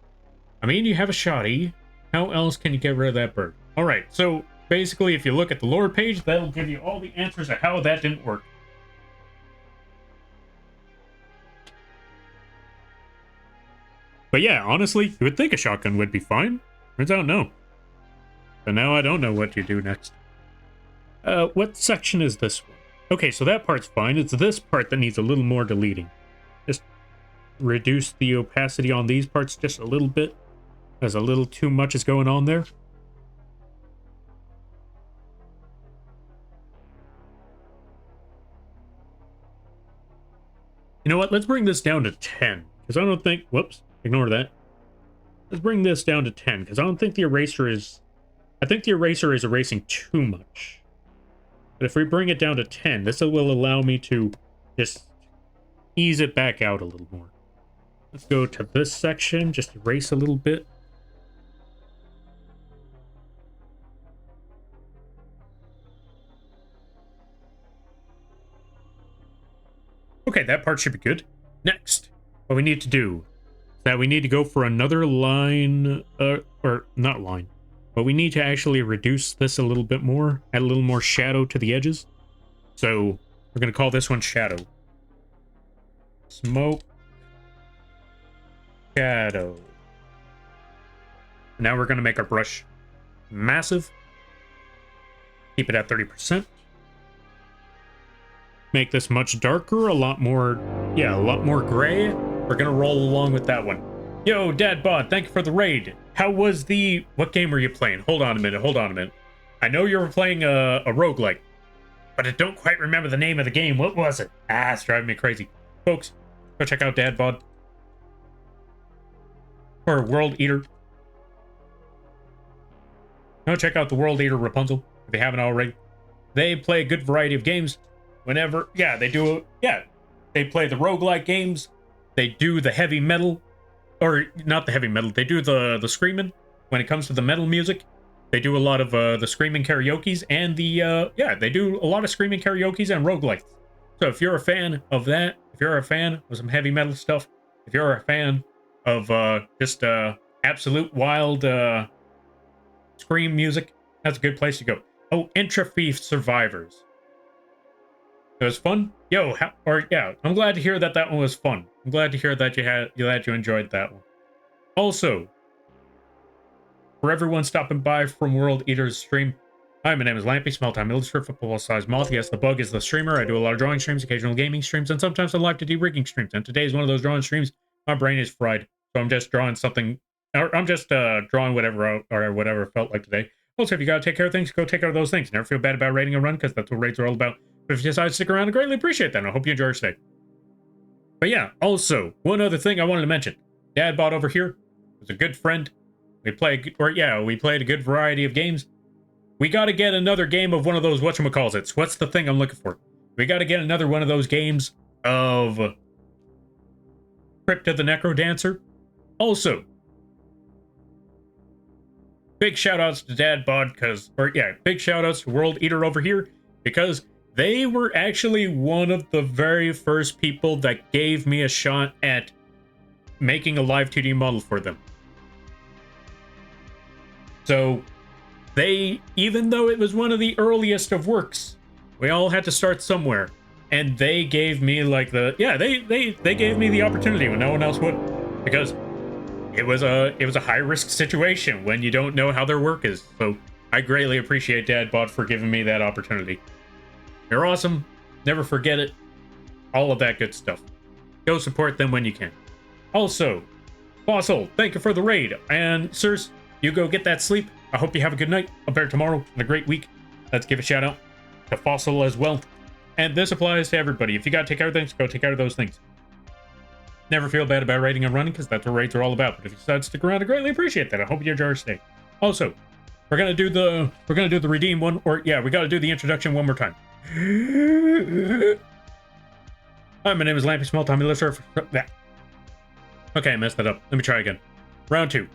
I mean, you have a shoddy. How else can you get rid of that bird? All right, so basically, if you look at the lore page, that'll give you all the answers of how that didn't work. But yeah, honestly, you would think a shotgun would be fine. Turns out no. So now I don't know what to do next. What section is this one? Okay, so that part's fine. It's this part that needs a little more deleting. Just reduce the opacity on these parts just a little bit. There's a little too much is going on there. You know what? Let's bring this down to 10. Because I don't think... Whoops. Ignore that. Let's bring this down to 10. Because I don't think the eraser is... I think the eraser is erasing too much. But if we bring it down to 10, this will allow me to just ease it back out a little more. Let's go to this section. Just erase a little bit. Okay, that part should be good. Next, what we need to do is that we need to go for another line, or not line, but we need to actually reduce this a little bit more, add a little more shadow to the edges. So we're going to call this one shadow. Smoke. Shadow. Now we're going to make our brush massive. Keep it at 30%. Make this much darker, a lot more gray. We're gonna roll along with that one. Yo, Dadbod, thank you for the raid. How was what game were you playing? Hold on a minute. I know you were playing a roguelike, but I don't quite remember the name of the game. What was it? Ah, it's driving me crazy. Folks, go check out Dadbod. Or World Eater. Go check out the World Eater Rapunzel, if you haven't already. They play a good variety of games. Whenever, they play the roguelike games, they do the heavy metal, or not the heavy metal, they do the screaming when it comes to the metal music. They do a lot of the screaming karaoke's and the yeah, they do a lot of screaming karaoke's and roguelites. So if you're a fan of that, if you're a fan of some heavy metal stuff, if you're a fan of just absolute wild scream music, that's a good place to go. Oh, Intra-Thief Survivors. It was fun. Yo, yeah, I'm glad to hear that that one was fun. I'm glad to hear that you enjoyed that one. Also, for everyone stopping by from World Eater's stream, hi, my name is Lampy, small-time illustrator, football-sized Moth. Yes, the bug is the streamer. I do a lot of drawing streams, occasional gaming streams, and sometimes I live to do rigging streams. And today is one of those drawing streams. My brain is fried, so I'm just drawing something, or I'm just drawing whatever or whatever felt like today. Also, if you gotta take care of things, go take care of those things. Never feel bad about raiding a run, because that's what raids are all about. But if you decide to stick around, I greatly appreciate that, and I hope you enjoy your stay. But yeah, also, one other thing I wanted to mention. Dadbot over here was a good friend. We played a good variety of games. We got to get another game of one of those whatchamacallits. What's the thing I'm looking for? We got to get another one of those games of Crypt of the Necro Dancer. Also, big shout outs to Dadbot big shout outs to World Eater over here, because they were actually one of the very first people that gave me a shot at making a live 2D model for them. So they, even though it was one of the earliest of works, we all had to start somewhere, and they gave me like they gave me the opportunity when no one else would, because it was a high risk situation when you don't know how their work is. So I greatly appreciate Dadbot for giving me that opportunity. You're awesome. Never forget it. All of that good stuff. Go support them when you can. Also, Fossil, thank you for the raid. And sirs, you go get that sleep. I hope you have a good night, a better tomorrow, and a great week. Let's give a shout out to Fossil as well. And this applies to everybody. If you gotta take care of things, go take care of those things. Never feel bad about raiding and running, because that's what raids are all about. But if you decide to stick around, I greatly appreciate that. I hope you enjoy your stay. Also, we're gonna do the redeem one, we gotta do the introduction one more time. Hi, my name is Lampy, small-time illustrator. Okay, I messed that up. Let me try again. Round 2.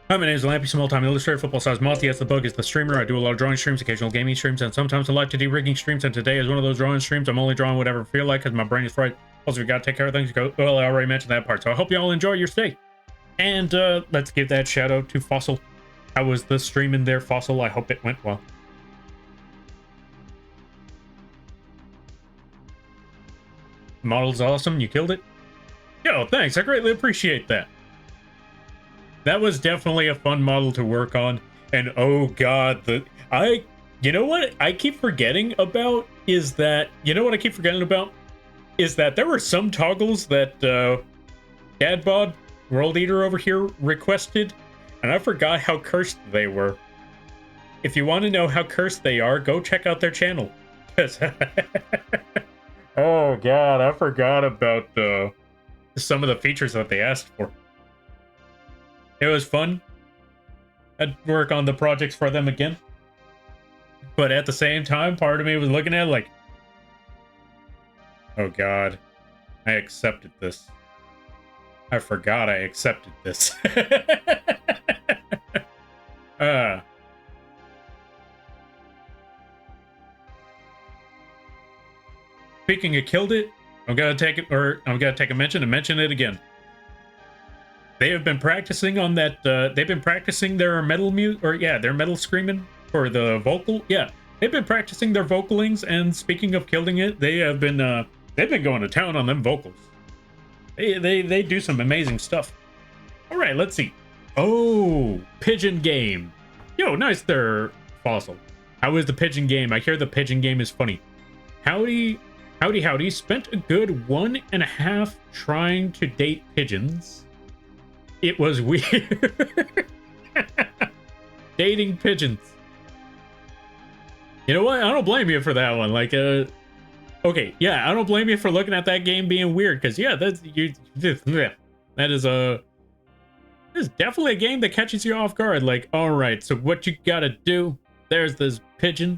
Hi, my name is Lampy, small-time illustrator, football-sized Moth. Yes, the bug is the streamer. I do a lot of drawing streams, occasional gaming streams, and sometimes I like to do rigging streams, and today is one of those drawing streams. I'm only drawing whatever I feel like, because my brain is fried. Also, we gotta take care of things. Well, I already mentioned that part, so I hope you all enjoy your stay. And let's give that shout-out to Fossil. How was the stream in there, Fossil? I hope it went well. Model's awesome. You killed it. Yo, thanks. I greatly appreciate that. That was definitely a fun model to work on. And oh god, you know what I keep forgetting about is that there were some toggles that Dadbod, World Eater over here, requested, and I forgot how cursed they were. If you want to know how cursed they are, go check out their channel. Oh god, I forgot about some of the features that they asked for. It was fun. I'd work on the projects for them again. But at the same time, part of me was looking at it like, oh god, I accepted this. I forgot I accepted this. Speaking of killed it, I'm gonna take a mention and mention it again. They have been practicing on that. They've been practicing their metal their metal screaming for the vocal. Yeah, they've been practicing their vocalings. And speaking of killing it, they've been going to town on them vocals. They do some amazing stuff. All right, let's see. Oh, pigeon game. Yo, nice there, Fossil. How is the pigeon game? I hear the pigeon game is funny. Howdy. Spent a good 1.5 trying to date pigeons. It was weird. Dating pigeons. You know what? I don't blame you for that one. Like, okay, yeah, I don't blame you for looking at that game being weird, because yeah, that's definitely a game that catches you off guard. Like, all right, so what you gotta do? There's this pigeon.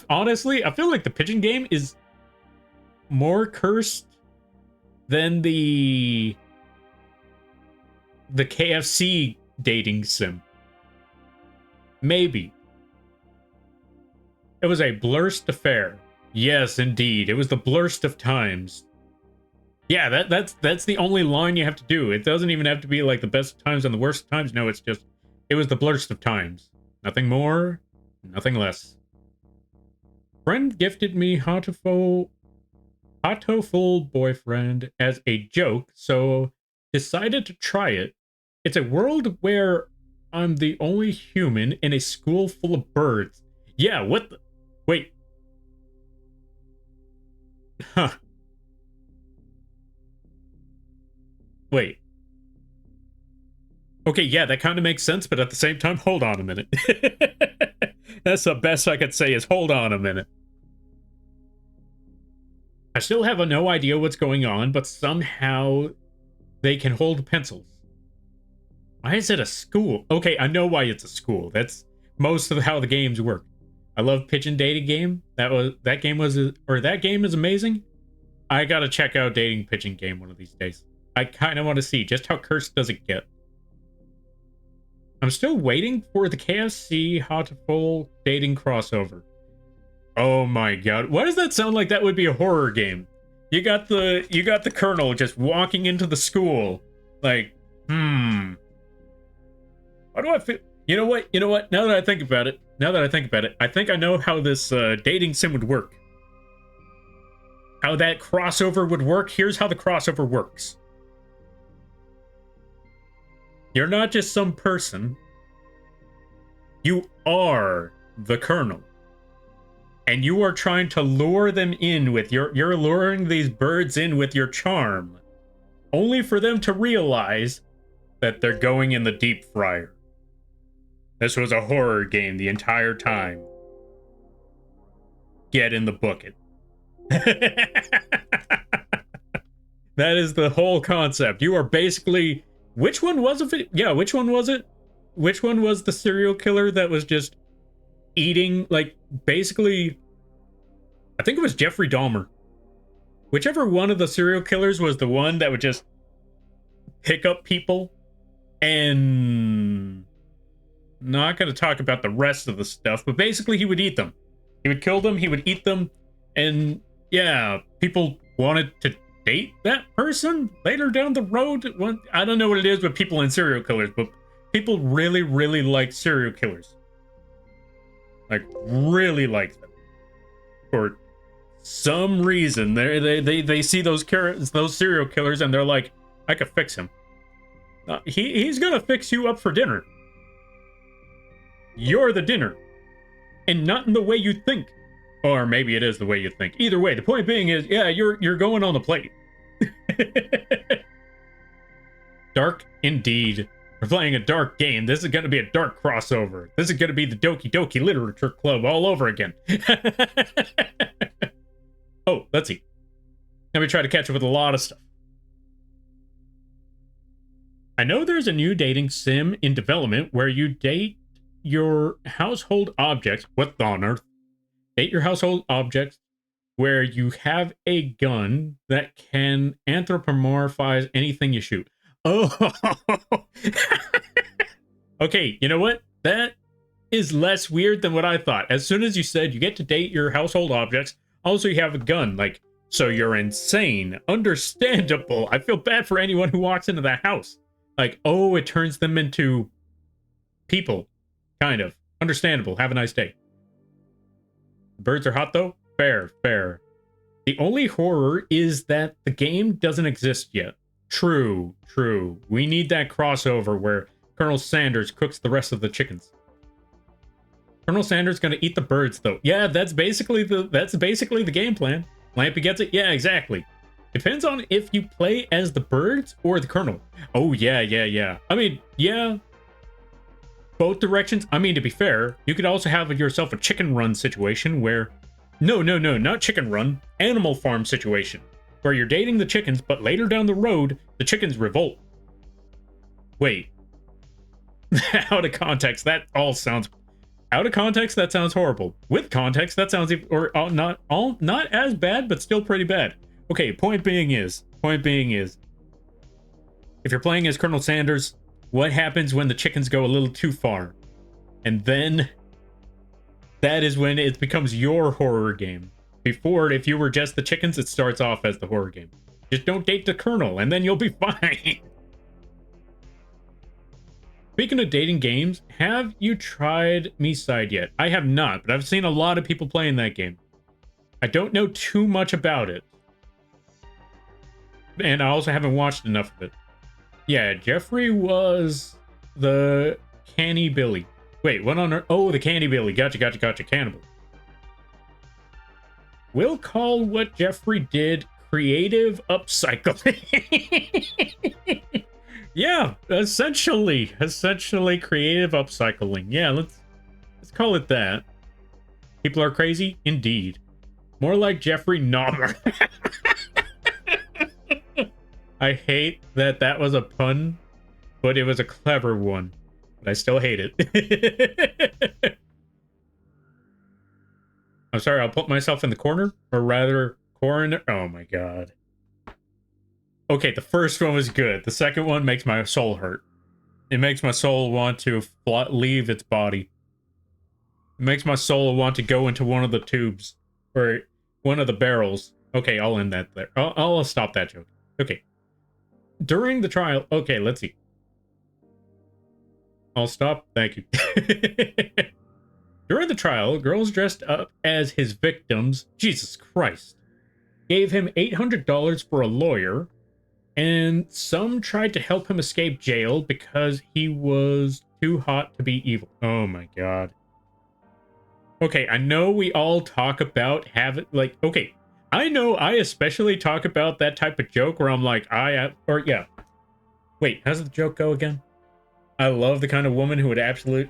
Honestly, I feel like the pigeon game is more cursed than the the KFC dating sim. Maybe. It was a blurst affair. Yes, indeed. It was the blurst of times. Yeah, that's the only line you have to do. It doesn't even have to be like the best times and the worst times. No, it's just, it was the blurst of times. Nothing more, nothing less. Friend gifted me Hatoful boyfriend as a joke, so decided to try it. It's a world where I'm the only human in a school full of birds. Yeah, what the? Wait. Huh. Wait. Okay, yeah, that kind of makes sense, but at the same time, hold on a minute. That's the best I could say is hold on a minute. I still have no idea what's going on, but somehow they can hold pencils. Why is it a school? Okay, I know why it's a school. That's most of how the games work. I love Pigeon Dating Game. That game is amazing. I gotta check out Dating Pigeon Game one of these days. I kind of want to see just how cursed does it get. I'm still waiting for the KFC Hatoful dating crossover. Oh my god. Why does that sound like that would be a horror game? You got the colonel just walking into the school. Like, Why do I feel? You know what? Now that I think about it, I think I know how this dating sim would work. How that crossover would work. Here's how the crossover works. You're not just some person. You are the colonel. And you are trying to lure them in with you're luring these birds in with your charm. Only for them to realize that they're going in the deep fryer. This was a horror game the entire time. Get in the bucket. That is the whole concept. You are basically... Which one was it? Yeah, which one was it? Which one was the serial killer that was just eating, like, basically... I think it was Jeffrey Dahmer. Whichever one of the serial killers was the one that would just pick up people and... Not going to talk about the rest of the stuff, but basically he would eat them. He would kill them, he would eat them, and yeah, people wanted to date that person later down the road. I don't know what it is with people and serial killers, but people really, really like serial killers. Like, really like them. For some reason, they see those serial killers and they're like, I could fix him. He's gonna fix you up for dinner. You're the dinner. And not in the way you think. Or maybe it is the way you think. Either way, the point being is, yeah, you're going on the plate. Dark indeed. We're playing a dark game. This is going to be a dark crossover. This is going to be the Doki Doki Literature Club all over again. Oh, let's see. Let me try to catch up with a lot of stuff. I know there's a new dating sim in development where you date your household objects. What on earth? Date your household objects where you have a gun that can anthropomorphize anything you shoot. Oh, okay. You know what? That is less weird than what I thought. As soon as you said you get to date your household objects, also you have a gun. Like, so you're insane. Understandable. I feel bad for anyone who walks into that house. Like, oh, it turns them into people. Kind of. Understandable. Have a nice day. Birds are hot, though? Fair, fair. The only horror is that the game doesn't exist yet. True, true. We need that crossover where Colonel Sanders cooks the rest of the chickens. Colonel Sanders gonna eat the birds, though. Yeah, that's basically the game plan. Lampy gets it? Yeah, exactly. Depends on if you play as the birds or the Colonel. Oh, yeah. I mean, yeah. Both directions. I mean, to be fair, you could also have yourself a chicken run situation where... No, not chicken run. Animal farm situation. Where you're dating the chickens, but later down the road, the chickens revolt. Wait. Out of context, that all sounds... Out of context, that sounds horrible. With context, that sounds... not as bad, but still pretty bad. Okay, point being is... If you're playing as Colonel Sanders, what happens when the chickens go a little too far? And then that is when it becomes your horror game. Before, if you were just the chickens, it starts off as the horror game. Just don't date the Colonel, and then you'll be fine. Speaking of dating games, have you tried Me Side yet? I have not, but I've seen a lot of people playing that game. I don't know too much about it. And I also haven't watched enough of it. Yeah, Jeffrey was the Canny Billy. Wait, what on earth? Oh, the Canny Billy. Gotcha, cannibal. We'll call what Jeffrey did creative upcycling. Yeah, essentially creative upcycling. Yeah, let's call it that. People are crazy? Indeed. More like Jeffrey Dahmer. I hate that that was a pun, but it was a clever one. But I still hate it. I'm sorry, I'll put myself in the corner, or rather, corner. Oh my god. Okay, the first one was good. The second one makes my soul hurt. It makes my soul want to leave its body. It makes my soul want to go into one of the tubes, or one of the barrels. Okay, I'll end that there. I'll stop that joke. Okay. During the trial, okay, let's see. I'll stop. Thank you. During the trial, girls dressed up as his victims, Jesus Christ, gave him $800 for a lawyer, and some tried to help him escape jail because he was too hot to be evil. Oh my god. Okay, I know we all talk about having, like, okay, I know I especially talk about that type of joke where I'm like, yeah. Wait, how's the joke go again? I love the kind of woman who would actually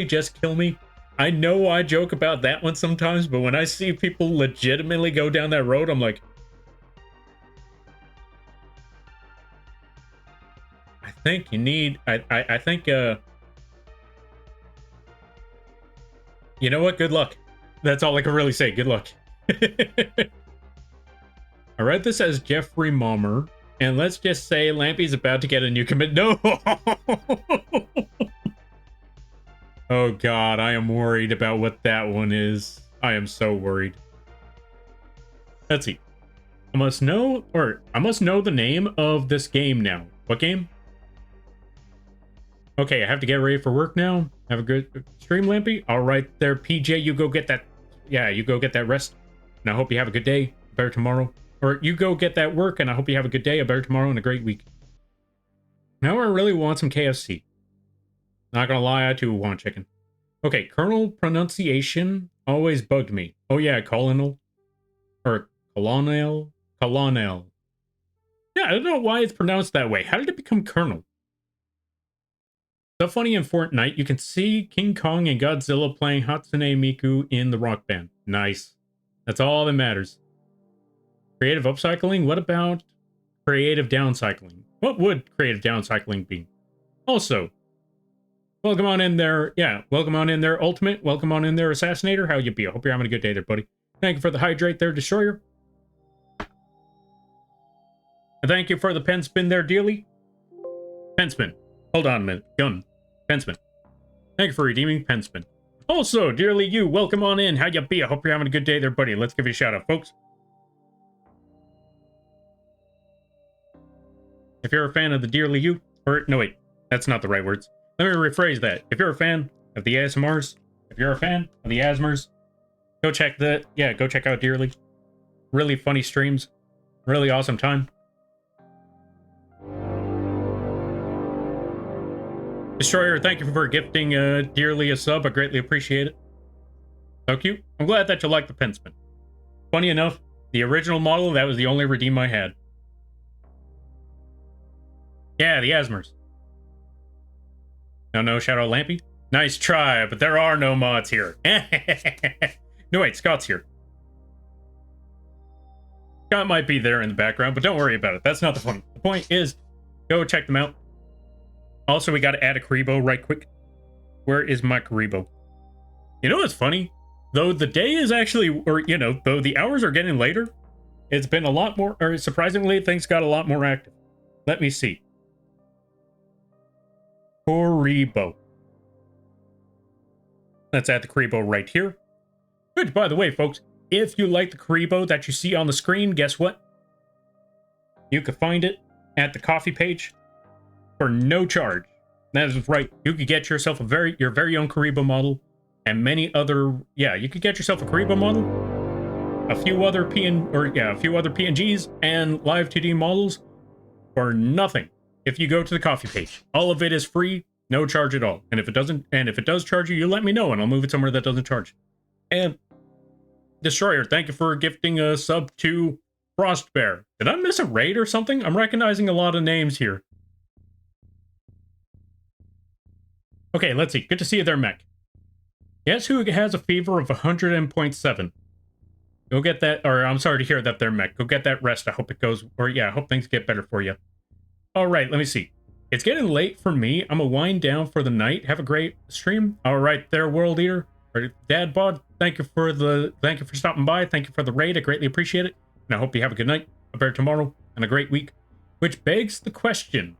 just kill me. I know I joke about that one sometimes, but when I see people legitimately go down that road, I'm like, I think you need, I think, you know what? Good luck. That's all I can really say. Good luck. I read this as Jeffrey Mommer, and let's just say Lampy's about to get a new commit. No! Oh god, I am worried about what that one is. I am so worried. Let's see. I must know the name of this game now. What game? Okay, I have to get ready for work now. Have a good stream, Lampy. All right there, PJ, you go get that. Yeah, you go get that rest. And I hope you have a good day. Better tomorrow. Or you go get that work, and I hope you have a good day, a better tomorrow, and a great week. Now I really want some KFC. Not gonna lie, I too want chicken. Okay, Colonel pronunciation always bugged me. Oh yeah, Colonel. Or Colonel. Colonel. Yeah, I don't know why it's pronounced that way. How did it become Colonel? So funny in Fortnite, you can see King Kong and Godzilla playing Hatsune Miku in the Rock Band. Nice. That's all that matters. Creative upcycling? What about creative downcycling? What would creative downcycling be? Also, welcome on in there. Yeah, welcome on in there, Ultimate. Welcome on in there, Assassinator. How you be? I hope you're having a good day there, buddy. Thank you for the hydrate there, Destroyer. And thank you for the pen spin there, Dealy. Pen spin. Hold on a minute. Gun. Pen spin. Thank you for redeeming pen spin. Also, dearly you, welcome on in. How you be? I hope you're having a good day there, buddy. Let's give you a shout out, folks. If you're a fan of the dearly you, or no wait, that's not the right words. Let me rephrase that. If you're a fan of the ASMRs, if you're a fan of the ASMRs, go check out Dearly. Really funny streams. Really awesome time. Destroyer, thank you for gifting Dearly a sub. I greatly appreciate it. So cute. I'm glad that you like the pen spin. Funny enough, the original model, that was the only redeem I had. Yeah, the ASMRs. No, Shadow Lampy. Nice try, but there are no mods here. No, wait, Scott's here. Scott might be there in the background, but don't worry about it. That's not the point. The point is, go check them out. Also, we got to add a Karibo right quick. Where is my Karibo? You know what's funny? Though the day is actually, or, you know, though the hours are getting later, it's been a lot more, or surprisingly, things got a lot more active. Let me see. Karibo. Let's add the Karibo right here. Which, by the way, folks, if you like the Karibo that you see on the screen, guess what? You can find it at the coffee page for no charge. That is right. You could get yourself your very own Karibo model, and many other. Yeah, you could get yourself a Karibo model, a few other PNGs and live 2D models for nothing. If you go to the coffee page, all of it is free, no charge at all. And if it does charge you, you let me know, and I'll move it somewhere that doesn't charge. And Destroyer, thank you for gifting a sub to Frostbear. Did I miss a raid or something? I'm recognizing a lot of names here. Okay, let's see. Good to see you there, Mech. Guess who has a fever of 100.7? Go get that, or I'm sorry to hear that there, Mech. Go get that rest. I hope it goes, or yeah, I hope things get better for you. All right, let me see. It's getting late for me. I'm gonna wind down for the night. Have a great stream. All right, there, World Eater or Dad Bod. Thank you for stopping by. Thank you for the raid. I greatly appreciate it. And I hope you have a good night, a better tomorrow, and a great week. Which begs the question: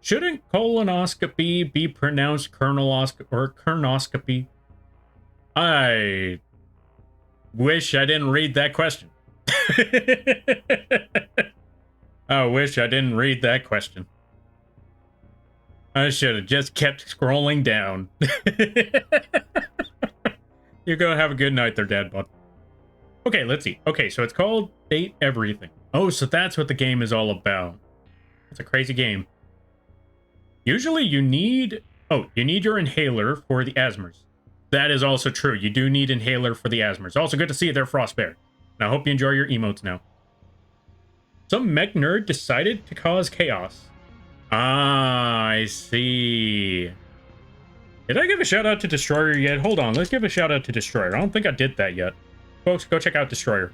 shouldn't colonoscopy be pronounced kernoscopy? I wish I didn't read that question. I wish I didn't read that question. I should have just kept scrolling down. You go have a good night there, Dad Bod. Okay, let's see. Okay, so it's called Date Everything. Oh, so that's what the game is all about. It's a crazy game. Usually you need your inhaler for the asthmas. That is also true. You do need inhaler for the asthmas. Also good to see you there, Frostbear. And I hope you enjoy your emotes now. Some mech nerd decided to cause chaos. Ah, I see. Did I give a shout out to Destroyer yet? Hold on, let's give a shout out to Destroyer. I don't think I did that yet. Folks, go check out Destroyer.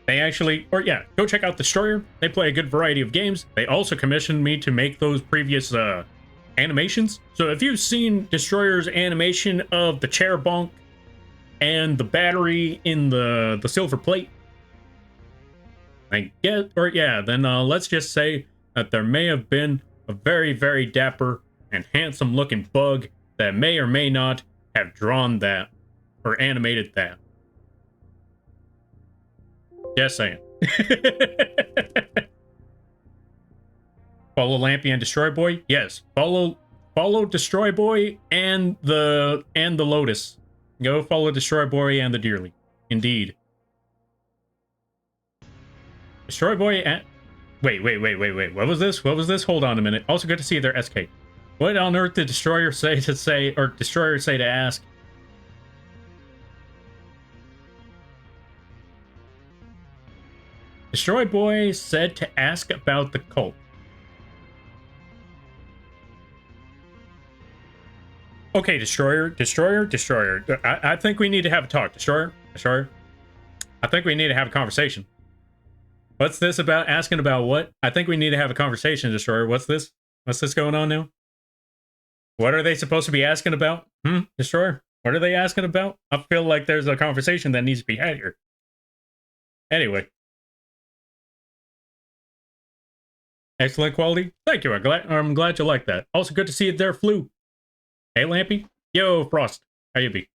Go check out Destroyer. They play a good variety of games. They also commissioned me to make those previous animations. So if you've seen Destroyer's animation of the chair bonk and the battery in the silver plate, then let's just say that there may have been a very, very dapper and handsome looking bug that may or may not have drawn that or animated that. Just saying. Follow Lampy and Destroy Boy? Yes. Follow Destroy Boy and the Lotus. Go follow Destroy Boy and the Dearly. Indeed. Destroy Boy and... Wait. What was this? Hold on a minute. Also good to see you there, SK. What on earth did Destroyer say to ask? Destroy Boy said to ask about the cult. Okay, Destroyer. I think we need to have a talk. Destroyer. I think we need to have a conversation. What's this about? Asking about what? I think we need to have a conversation, Destroyer. What's this? What's this going on now? What are they supposed to be asking about? Destroyer? What are they asking about? I feel like there's a conversation that needs to be had here. Anyway. Excellent quality. Thank you. I'm glad you like that. Also good to see you there, Flu. Hey, Lampy. Yo, Frost. How you be?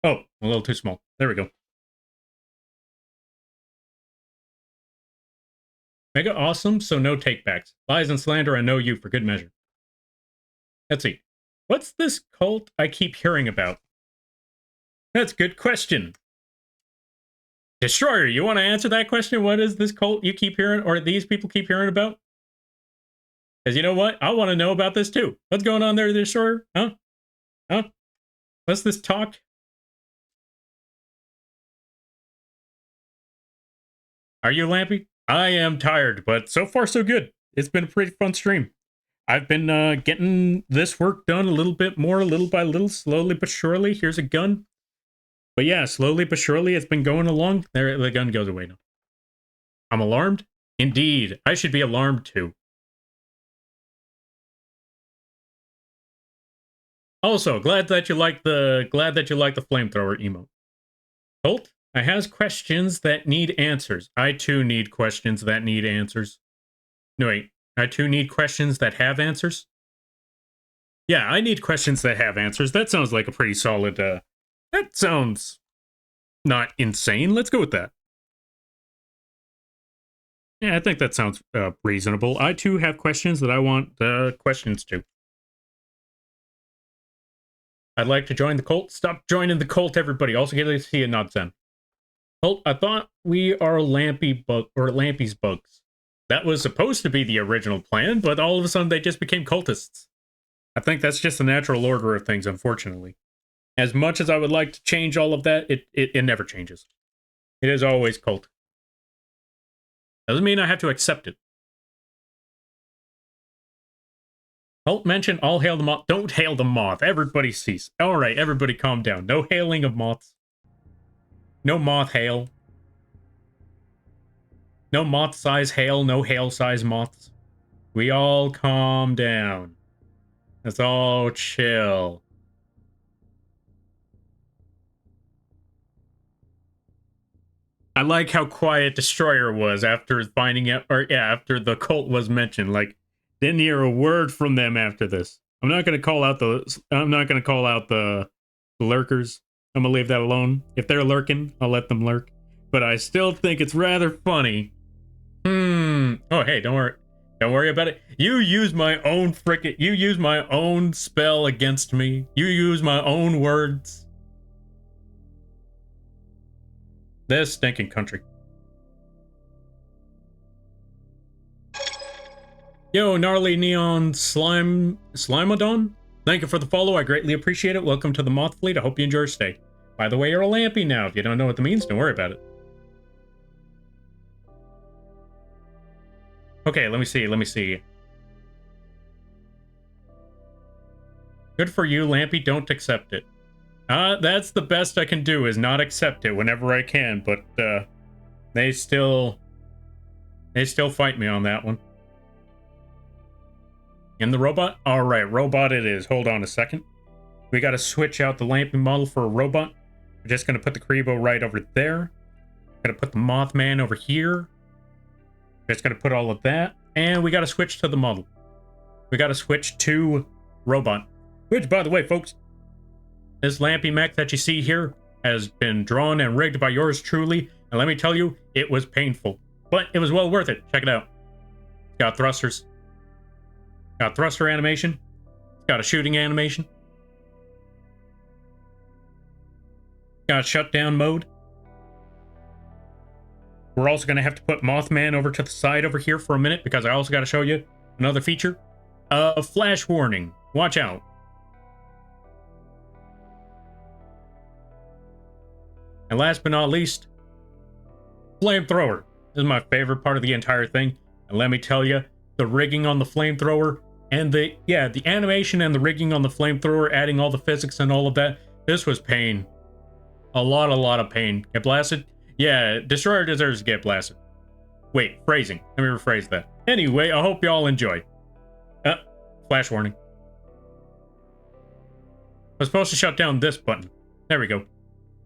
Oh, a little too small. There we go. Mega awesome, so no takebacks. Lies and slander, I know you for good measure. Let's see. What's this cult I keep hearing about? That's a good question. Destroyer, you want to answer that question? What is this cult you keep hearing, or these people keep hearing about? Because you know what? I want to know about this too. What's going on there, Destroyer? Huh? What's this talk? Are you Lampy? I am tired, but so far so good. It's been a pretty fun stream. I've been getting this work done a little bit more, little by little, slowly but surely. Here's a gun. But yeah, slowly but surely it's been going along. There, the gun goes away now. I'm alarmed? Indeed. I should be alarmed too. Also, glad that you like the flamethrower emote. Colt, I has questions that need answers. I too need questions that need answers. No, wait. I too need questions that have answers? Yeah, I need questions that have answers. That sounds like a pretty solid, that sounds not insane. Let's go with that. Yeah, I think that sounds reasonable. I too have questions that I want questions to. I'd like to join the cult. Stop joining the cult, everybody. Also, get to see a nonsense. Cult, I thought we are Lampy's bugs. That was supposed to be the original plan, but all of a sudden they just became cultists. I think that's just the natural order of things, unfortunately. As much as I would like to change all of that, it never changes. It is always cult. Doesn't mean I have to accept it. Cult mention all hail the moth. Don't hail the moth. Everybody cease. Alright, everybody calm down. No hailing of moths. No moth hail. No moth size hail. No hail size moths. We all calm down. Let's all chill. I like how quiet Destroyer was after finding out, or yeah, after the cult was mentioned. Like, didn't hear a word from them after this. I'm not gonna call out the lurkers. I'm gonna leave that alone. If they're lurking, I'll let them lurk. But I still think it's rather funny. Oh, hey, don't worry. Don't worry about it. You use my own you use my own spell against me. You use my own words. This stinking country. Yo, gnarly neon Slimeodon. Thank you for the follow. I greatly appreciate it. Welcome to the Moth Fleet. I hope you enjoy your stay. By the way, you're a Lampy now. If you don't know what that means, don't worry about it. Okay, let me see. Good for you, Lampy. Don't accept it. That's the best I can do, is not accept it whenever I can, but they still fight me on that one. In the robot? Alright, robot it is. Hold on a second. We gotta switch out the Lampy model for a robot. We're just gonna put the Karibo right over there. Gonna put the Mothman over here. Just gonna put all of that. And we gotta switch to the model. We gotta switch to robot. Which, by the way, folks, this Lampy mech that you see here has been drawn and rigged by yours truly. And let me tell you, it was painful. But it was well worth it. Check it out. It's got thrusters. Got thruster animation. It's got a shooting animation. Got shutdown mode. We're also going to have to put Mothman over to the side over here for a minute, because I also got to show you another feature. Flash warning. Watch out. And last but not least, flamethrower. This is my favorite part of the entire thing. And let me tell you, the rigging on the flamethrower and the animation and the rigging on the flamethrower, adding all the physics and all of that, this was pain. A lot of pain. Get blasted? Yeah, Destroyer deserves to get blasted. Wait, phrasing. Let me rephrase that. Anyway, I hope y'all enjoy. Flash warning. I was supposed to shut down this button. There we go.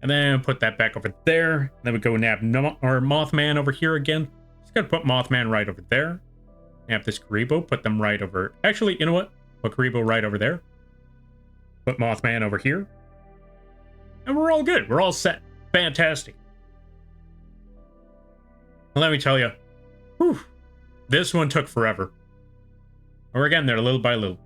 And then put that back over there. Then we go nab our Mothman over here again. Just gotta put Mothman right over there. Nab this Karibo, put them right over. Actually, you know what? Put Karibo right over there. Put Mothman over here. And we're all good. We're all set. Fantastic. Well, let me tell you, whew, this one took forever. We're getting there little by little.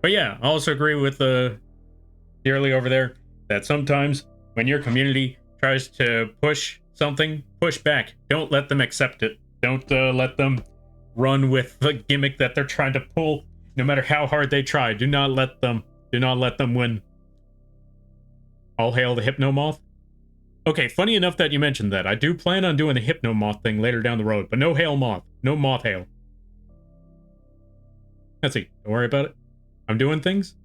But yeah, I also agree with Dearly over there that sometimes when your community tries to push something, push back. Don't let them accept it. Don't let them run with the gimmick that they're trying to pull, no matter how hard they try. Do not let them win. All hail the Hypnomoth. Okay, funny enough that you mentioned that. I do plan on doing the Hypnomoth thing later down the road, but no hail moth. No moth hail. Let's see. Don't worry about it. I'm doing things.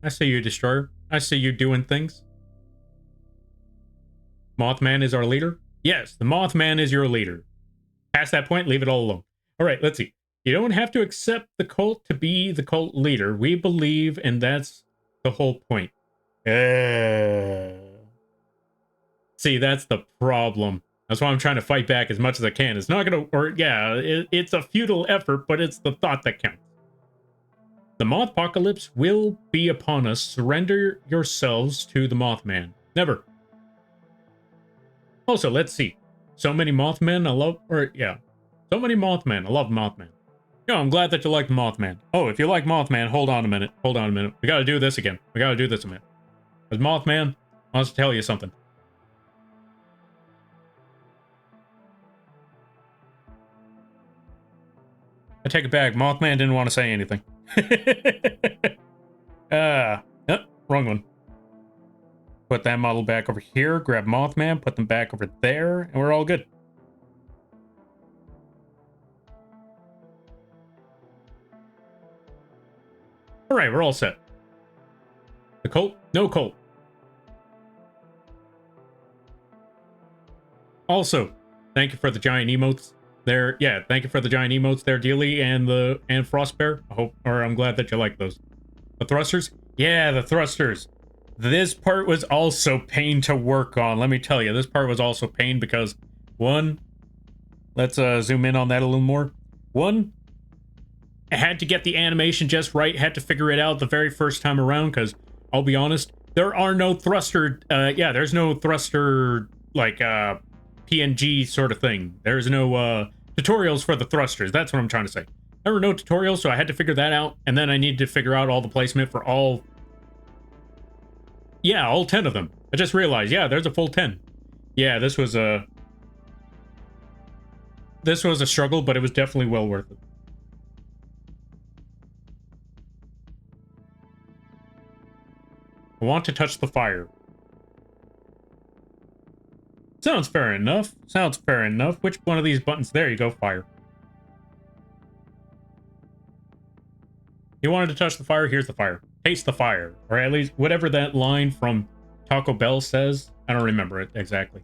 I see you, Destroyer. I see you doing things. Mothman is our leader? Yes, the Mothman is your leader. Past that point, leave it all alone. Alright, let's see. You don't have to accept the cult to be the cult leader. We believe, and that's the whole point. See, that's the problem. That's why I'm trying to fight back as much as I can. It's not gonna, or yeah, it's a futile effort, but it's the thought that counts. The Moth apocalypse will be upon us. Surrender yourselves to the Mothman. Never. Also, let's see. So many Mothmen, I love, or yeah. So many Mothmen, I love Mothman. Yo, I'm glad that you like the Mothman. Oh, if you like Mothman, hold on a minute. Hold on a minute. We gotta do this again. We gotta do this a minute. Because Mothman wants to tell you something. I take it back. Mothman didn't want to say anything. Nope, wrong one. Put that model back over here. Grab Mothman. Put them back over there. And we're all good. All right, we're all set. The Colt? No Colt. Also, thank you for the giant emotes there. Yeah, thank you for the giant emotes there, Dealy and Frostbear. I hope, or I'm glad that you like those. The thrusters? Yeah, the thrusters. This part was also pain to work on. Let me tell you, this part was also pain because one, let's zoom in on that a little more. One, I had to get the animation just right, had to figure it out the very first time around, because I'll be honest, there are no thruster, there's no thruster, like, PNG sort of thing. There's no, tutorials for the thrusters. That's what I'm trying to say. There were no tutorials, so I had to figure that out, and then I needed to figure out all the placement for all 10 of them. I just realized, yeah, there's a full 10. Yeah, this was a struggle, but it was definitely well worth it. I want to touch the fire. Sounds fair enough. Sounds fair enough. Which one of these buttons? There you go, fire. You wanted to touch the fire? Here's the fire. Taste the fire. Or at least whatever that line from Taco Bell says. I don't remember it exactly.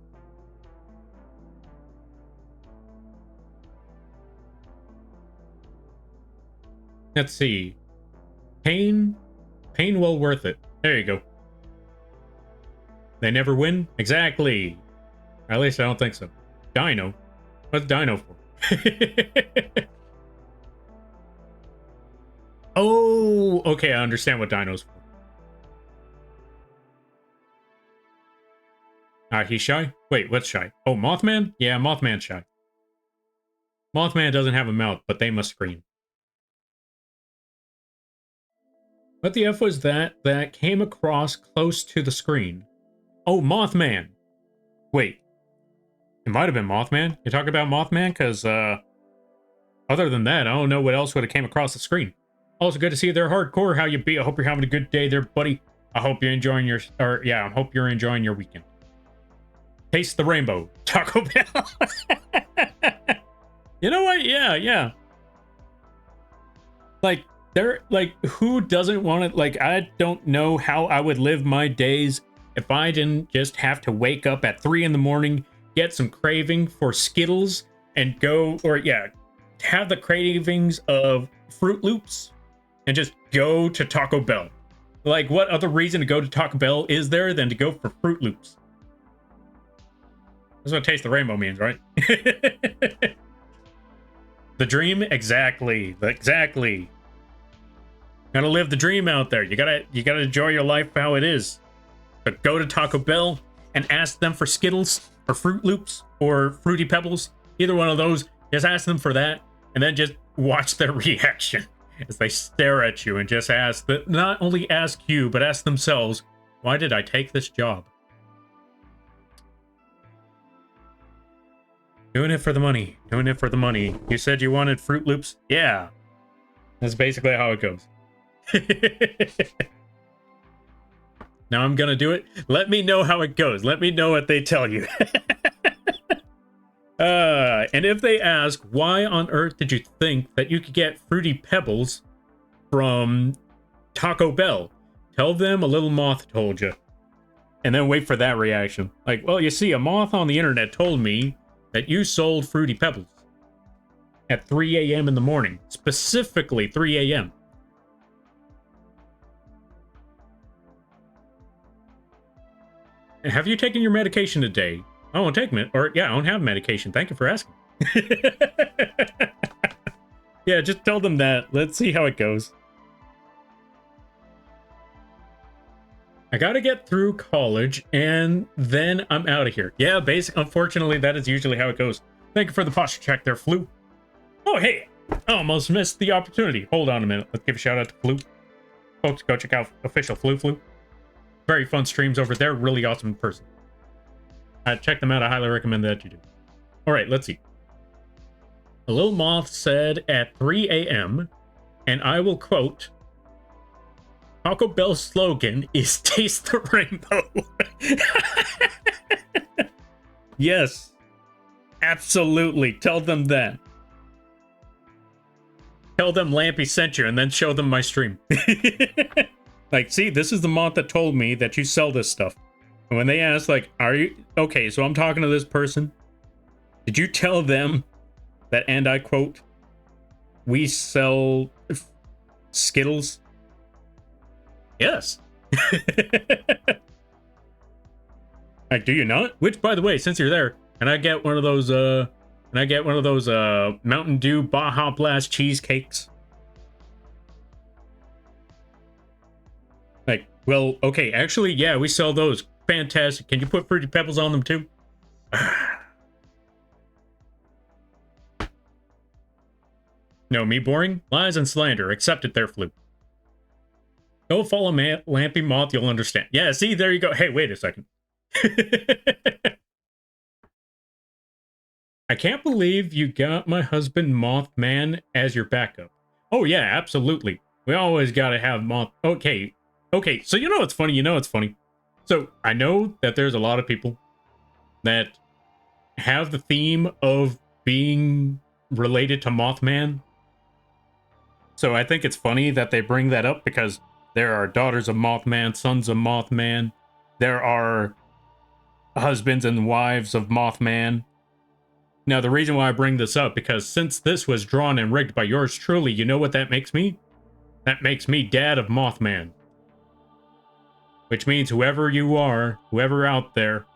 Let's see. Pain well worth it. There you go. They never win? Exactly. At least I don't think so. Dino? What's Dino for? Oh, okay, I understand what Dino's for. He's shy? Wait, what's shy? Oh, Mothman? Yeah, Mothman's shy. Mothman doesn't have a mouth, but they must scream. What the F was that came across close to the screen? Oh, Mothman. Wait. It might have been Mothman. You talk about Mothman? Because, other than that, I don't know what else would have came across the screen. Also, good to see you there, Hardcore. How you be? I hope you're having a good day there, buddy. I hope you're enjoying your... I hope you're enjoying your weekend. Taste the rainbow. Taco Bell. You know what? Yeah. Like, who doesn't want it? Like, I don't know how I would live my days if I didn't just have to wake up at 3 in the morning, get some craving for Skittles, and go, have the cravings of Fruit Loops, and just go to Taco Bell. Like, what other reason to go to Taco Bell is there than to go for Fruit Loops? That's what Taste the Rainbow means, right? The dream? Exactly. Exactly. Gotta live the dream out there. You gotta enjoy your life how it is. But go to Taco Bell and ask them for Skittles or Fruit Loops or Fruity Pebbles. Either one of those. Just ask them for that, and then just watch their reaction as they stare at you and just ask, not only ask you, but ask themselves, why did I take this job? Doing it for the money. Doing it for the money. You said you wanted Fruit Loops? Yeah. That's basically how it goes. Now I'm gonna do it. Let me know how it goes. Let me know what they tell you. And if they ask, why on earth did you think that you could get Fruity Pebbles from Taco Bell? Tell them a little moth told you. And then wait for that reaction. Like, well, you see, a moth on the internet told me that you sold Fruity Pebbles at 3 a.m. in the morning. Specifically 3 a.m. Have you taken your medication today? I won't take I don't have medication. Thank you for asking. Yeah, just tell them that. Let's see how it goes. I gotta get through college, and then I'm out of here. Yeah, unfortunately, that is usually how it goes. Thank you for the posture check there, Flu. Oh, hey! I almost missed the opportunity. Hold on a minute. Let's give a shout out to Flu. Folks, go check out official Flu. Very fun streams over there. Really awesome person. Check them out. I highly recommend that you do. All right, let's see. A little Moth said at 3 a.m., and I will quote, Taco Bell's slogan is taste the rainbow. Yes, absolutely. Tell them that. Tell them Lampy sent you and then show them my stream. Like, see, this is the Moth that told me that you sell this stuff. And when they ask, like, are you... Okay, so I'm talking to this person. Did you tell them that, and I quote, we sell Skittles? Yes. Like, do you not? Which, by the way, since you're there, and I get one of those Mountain Dew Baja Blast cheesecakes. Like, well, okay, actually, yeah, we sell those. Fantastic. Can you put Fruity Pebbles on them too? No, me boring? Lies and slander. Accepted there, Flu. Go follow Lampy Moth, you'll understand. Yeah, see, there you go. Hey, wait a second. I can't believe you got my husband Mothman as your backup. Oh, yeah, absolutely. We always gotta have Moth... Okay, so you know what's funny? So, I know that there's a lot of people that have the theme of being related to Mothman. So I think it's funny that they bring that up because there are daughters of Mothman, sons of Mothman. There are husbands and wives of Mothman. Now, the reason why I bring this up, because since this was drawn and rigged by yours truly, you know what that makes me? That makes me dad of Mothman. Which means whoever you are, whoever out there,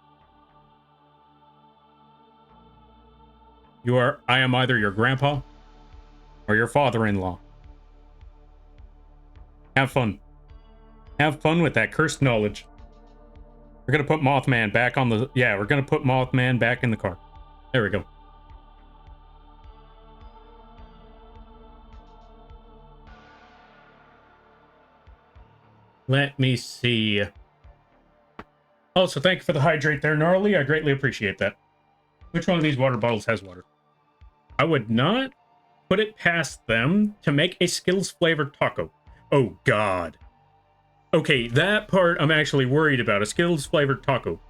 I am either your grandpa or your father-in-law. Have fun. Have fun with that cursed knowledge. We're gonna put Mothman back on the... Yeah, we're gonna put Mothman back in the car. There we go. Let me see. Also, thank you for the hydrate there, Gnarly. I greatly appreciate that. Which one of these water bottles has water? I would not put it past them to make a Skittles flavored taco. Oh, God. Okay, that part I'm actually worried about. A Skittles flavored taco.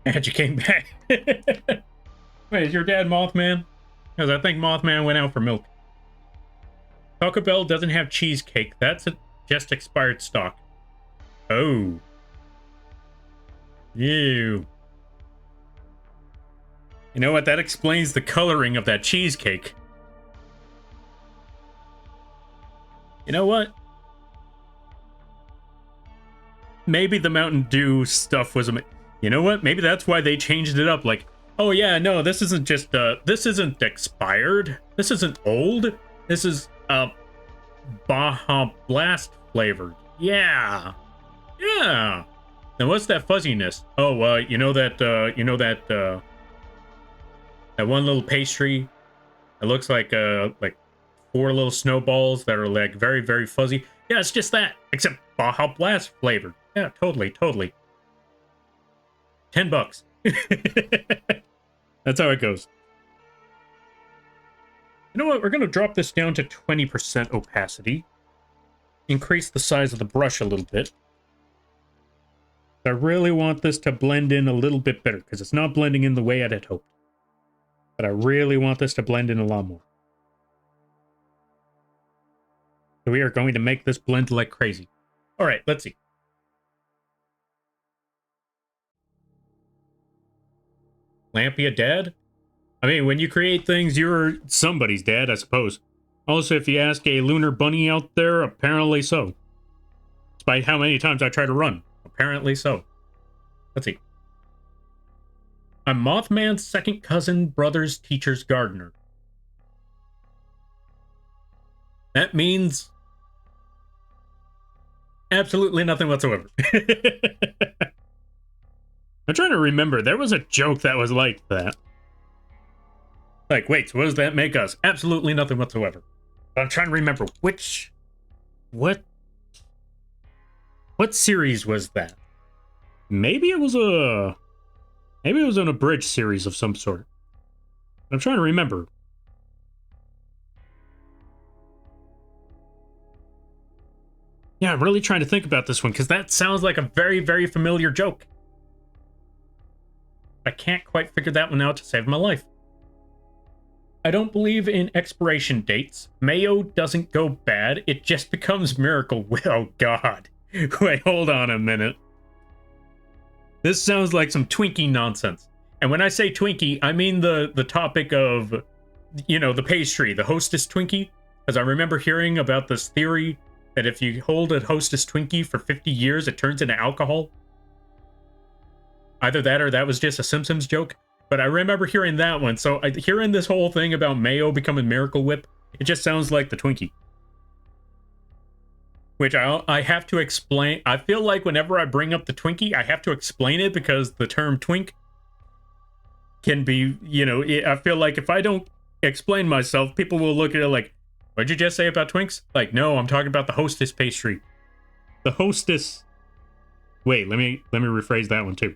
And you came back. Wait, is your dad Mothman? Because I think Mothman went out for milk. Taco Bell doesn't have cheesecake. That's just expired stock. Oh. Ew. You know what? That explains the coloring of that cheesecake. You know what? Maybe the Mountain Dew stuff was... You know what? Maybe that's why they changed it up. Like, oh yeah, no, this isn't just... this isn't expired. This isn't old. This is... Baja Blast flavored. Yeah. Yeah. Now what's that fuzziness? Oh, you know that that one little pastry that looks like 4 little snowballs that are like very, very fuzzy. Yeah, it's just that, except Baja Blast flavored. Yeah, totally. $10. That's how it goes. You know what? We're going to drop this down to 20% opacity. Increase the size of the brush a little bit. I really want this to blend in a little bit better, because it's not blending in the way I'd had hoped. But I really want this to blend in a lot more. So we are going to make this blend like crazy. All right, let's see. Lampy a dad? I mean, when you create things, you're somebody's dad, I suppose. Also, if you ask a lunar bunny out there, apparently so. Despite how many times I try to run. Apparently so. Let's see. I'm Mothman's second cousin, brother's teacher's gardener. That means absolutely nothing whatsoever. I'm trying to remember. There was a joke that was like that. Like, wait, so what does that make us? Absolutely nothing whatsoever. But I'm trying to remember what series was that? Maybe it was an abridged series of some sort. I'm trying to remember. Yeah, I'm really trying to think about this one because that sounds like a very, very familiar joke. I can't quite figure that one out to save my life. I don't believe in expiration dates. Mayo doesn't go bad. It just becomes Miracle Whip. Oh, God. Wait, hold on a minute. This sounds like some Twinkie nonsense. And when I say Twinkie, I mean the topic of, you know, the pastry, the Hostess Twinkie. Because I remember hearing about this theory that if you hold a Hostess Twinkie for 50 years, it turns into alcohol. Either that or that was just a Simpsons joke. But I remember hearing that one. So hearing this whole thing about Mayo becoming Miracle Whip, it just sounds like the Twinkie. Which I have to explain. I feel like whenever I bring up the Twinkie, I have to explain it because the term twink can be, you know, I feel like if I don't explain myself, people will look at it like, what'd you just say about Twinks? Like, no, I'm talking about the Hostess pastry. The Hostess. Wait, let me rephrase that one too.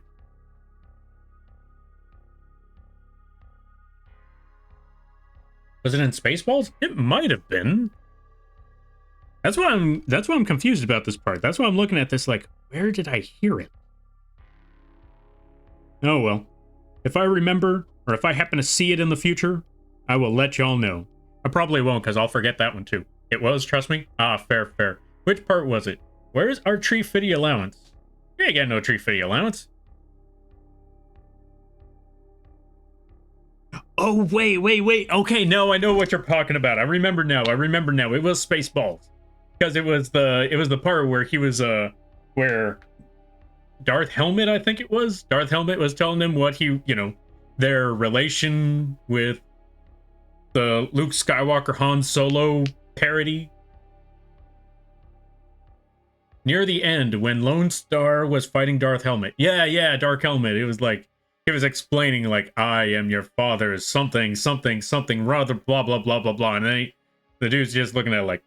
Was it in Spaceballs? It might have been. That's why I'm confused about this part. That's why I'm looking at this like, where did I hear it? Oh well. If I remember, or if I happen to see it in the future, I will let y'all know. I probably won't, because I'll forget that one too. It was, trust me. Ah, fair. Which part was it? Where's our tree fitty allowance? You ain't got no tree fitty allowance. Oh, wait. Okay, no, I know what you're talking about. I remember now. It was Spaceballs. Because it was the part where he was where Darth Helmet, I think it was. Darth Helmet was telling him what he, you know, their relation with the Luke Skywalker Han Solo parody. Near the end, when Lone Star was fighting Darth Helmet. Yeah, Dark Helmet. It was like he was explaining like, I am your father's something, rather blah blah blah blah blah. And then the dude's just looking at it like,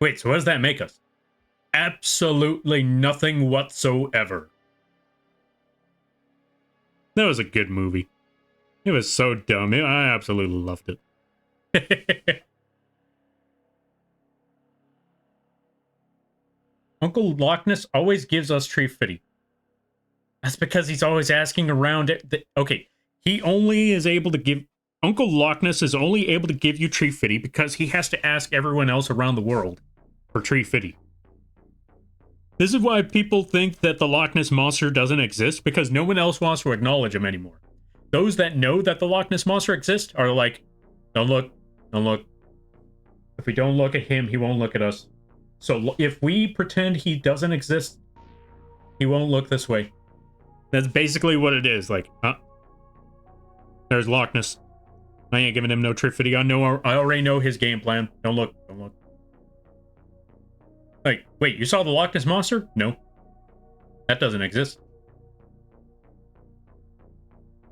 wait, so what does that make us? Absolutely nothing whatsoever. That was a good movie. It was so dumb. I absolutely loved it. Uncle Loch Ness always gives us tree fitty. That's because he's always asking around it. Okay, he only is able to give... Uncle Loch Ness is only able to give you tree fitty because he has to ask everyone else around the world for tree fitty. This is why people think that the Loch Ness Monster doesn't exist, because no one else wants to acknowledge him anymore. Those that know that the Loch Ness Monster exists are like, don't look. If we don't look at him, he won't look at us. So if we pretend he doesn't exist, he won't look this way. That's basically what it is. Like, there's Loch Ness. I ain't giving him no tree fitty. I already know his game plan. Don't look. Like, wait, you saw the Loch Ness Monster? No. That doesn't exist.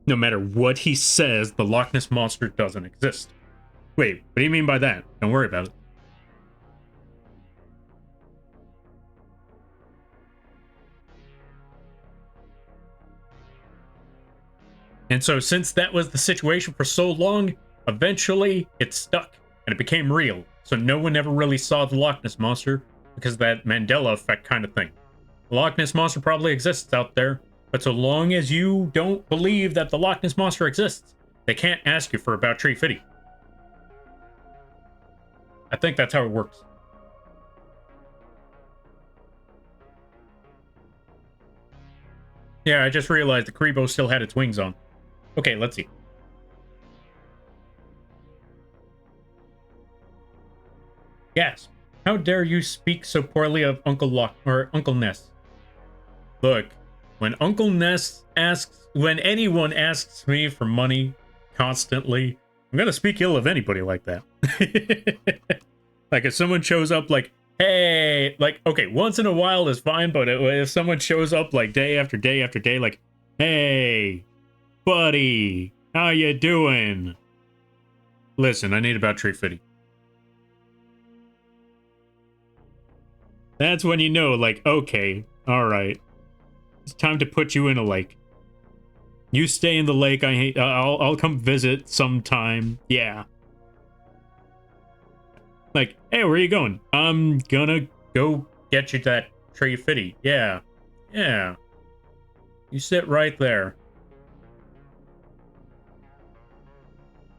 No matter what he says, the Loch Ness Monster doesn't exist. Wait, what do you mean by that? Don't worry about it. And so since that was the situation for so long, eventually it stuck and it became real. So no one ever really saw the Loch Ness Monster because of that Mandela effect kind of thing. The Loch Ness Monster probably exists out there, but so long as you don't believe that the Loch Ness Monster exists, they can't ask you for about tree fitty. I think that's how it works. Yeah, I just realized the Kribo still had its wings on. Okay, let's see. Yes. How How dare you speak so poorly of Uncle Locke or Uncle Ness? Look, when Uncle Ness asks, when anyone asks me for money constantly, I'm gonna speak ill of anybody like that. Like if someone shows up like, hey, like, okay, once in a while is fine, but if someone shows up like day after day after day, like, hey, buddy, how you doing? Listen, I need about tree fitty. That's when you know, like, okay, all right, it's time to put you in a lake. You stay in the lake. I'll come visit sometime. Yeah. Like, hey, where are you going? I'm gonna go get you that tree fitty. Yeah. Yeah. You sit right there.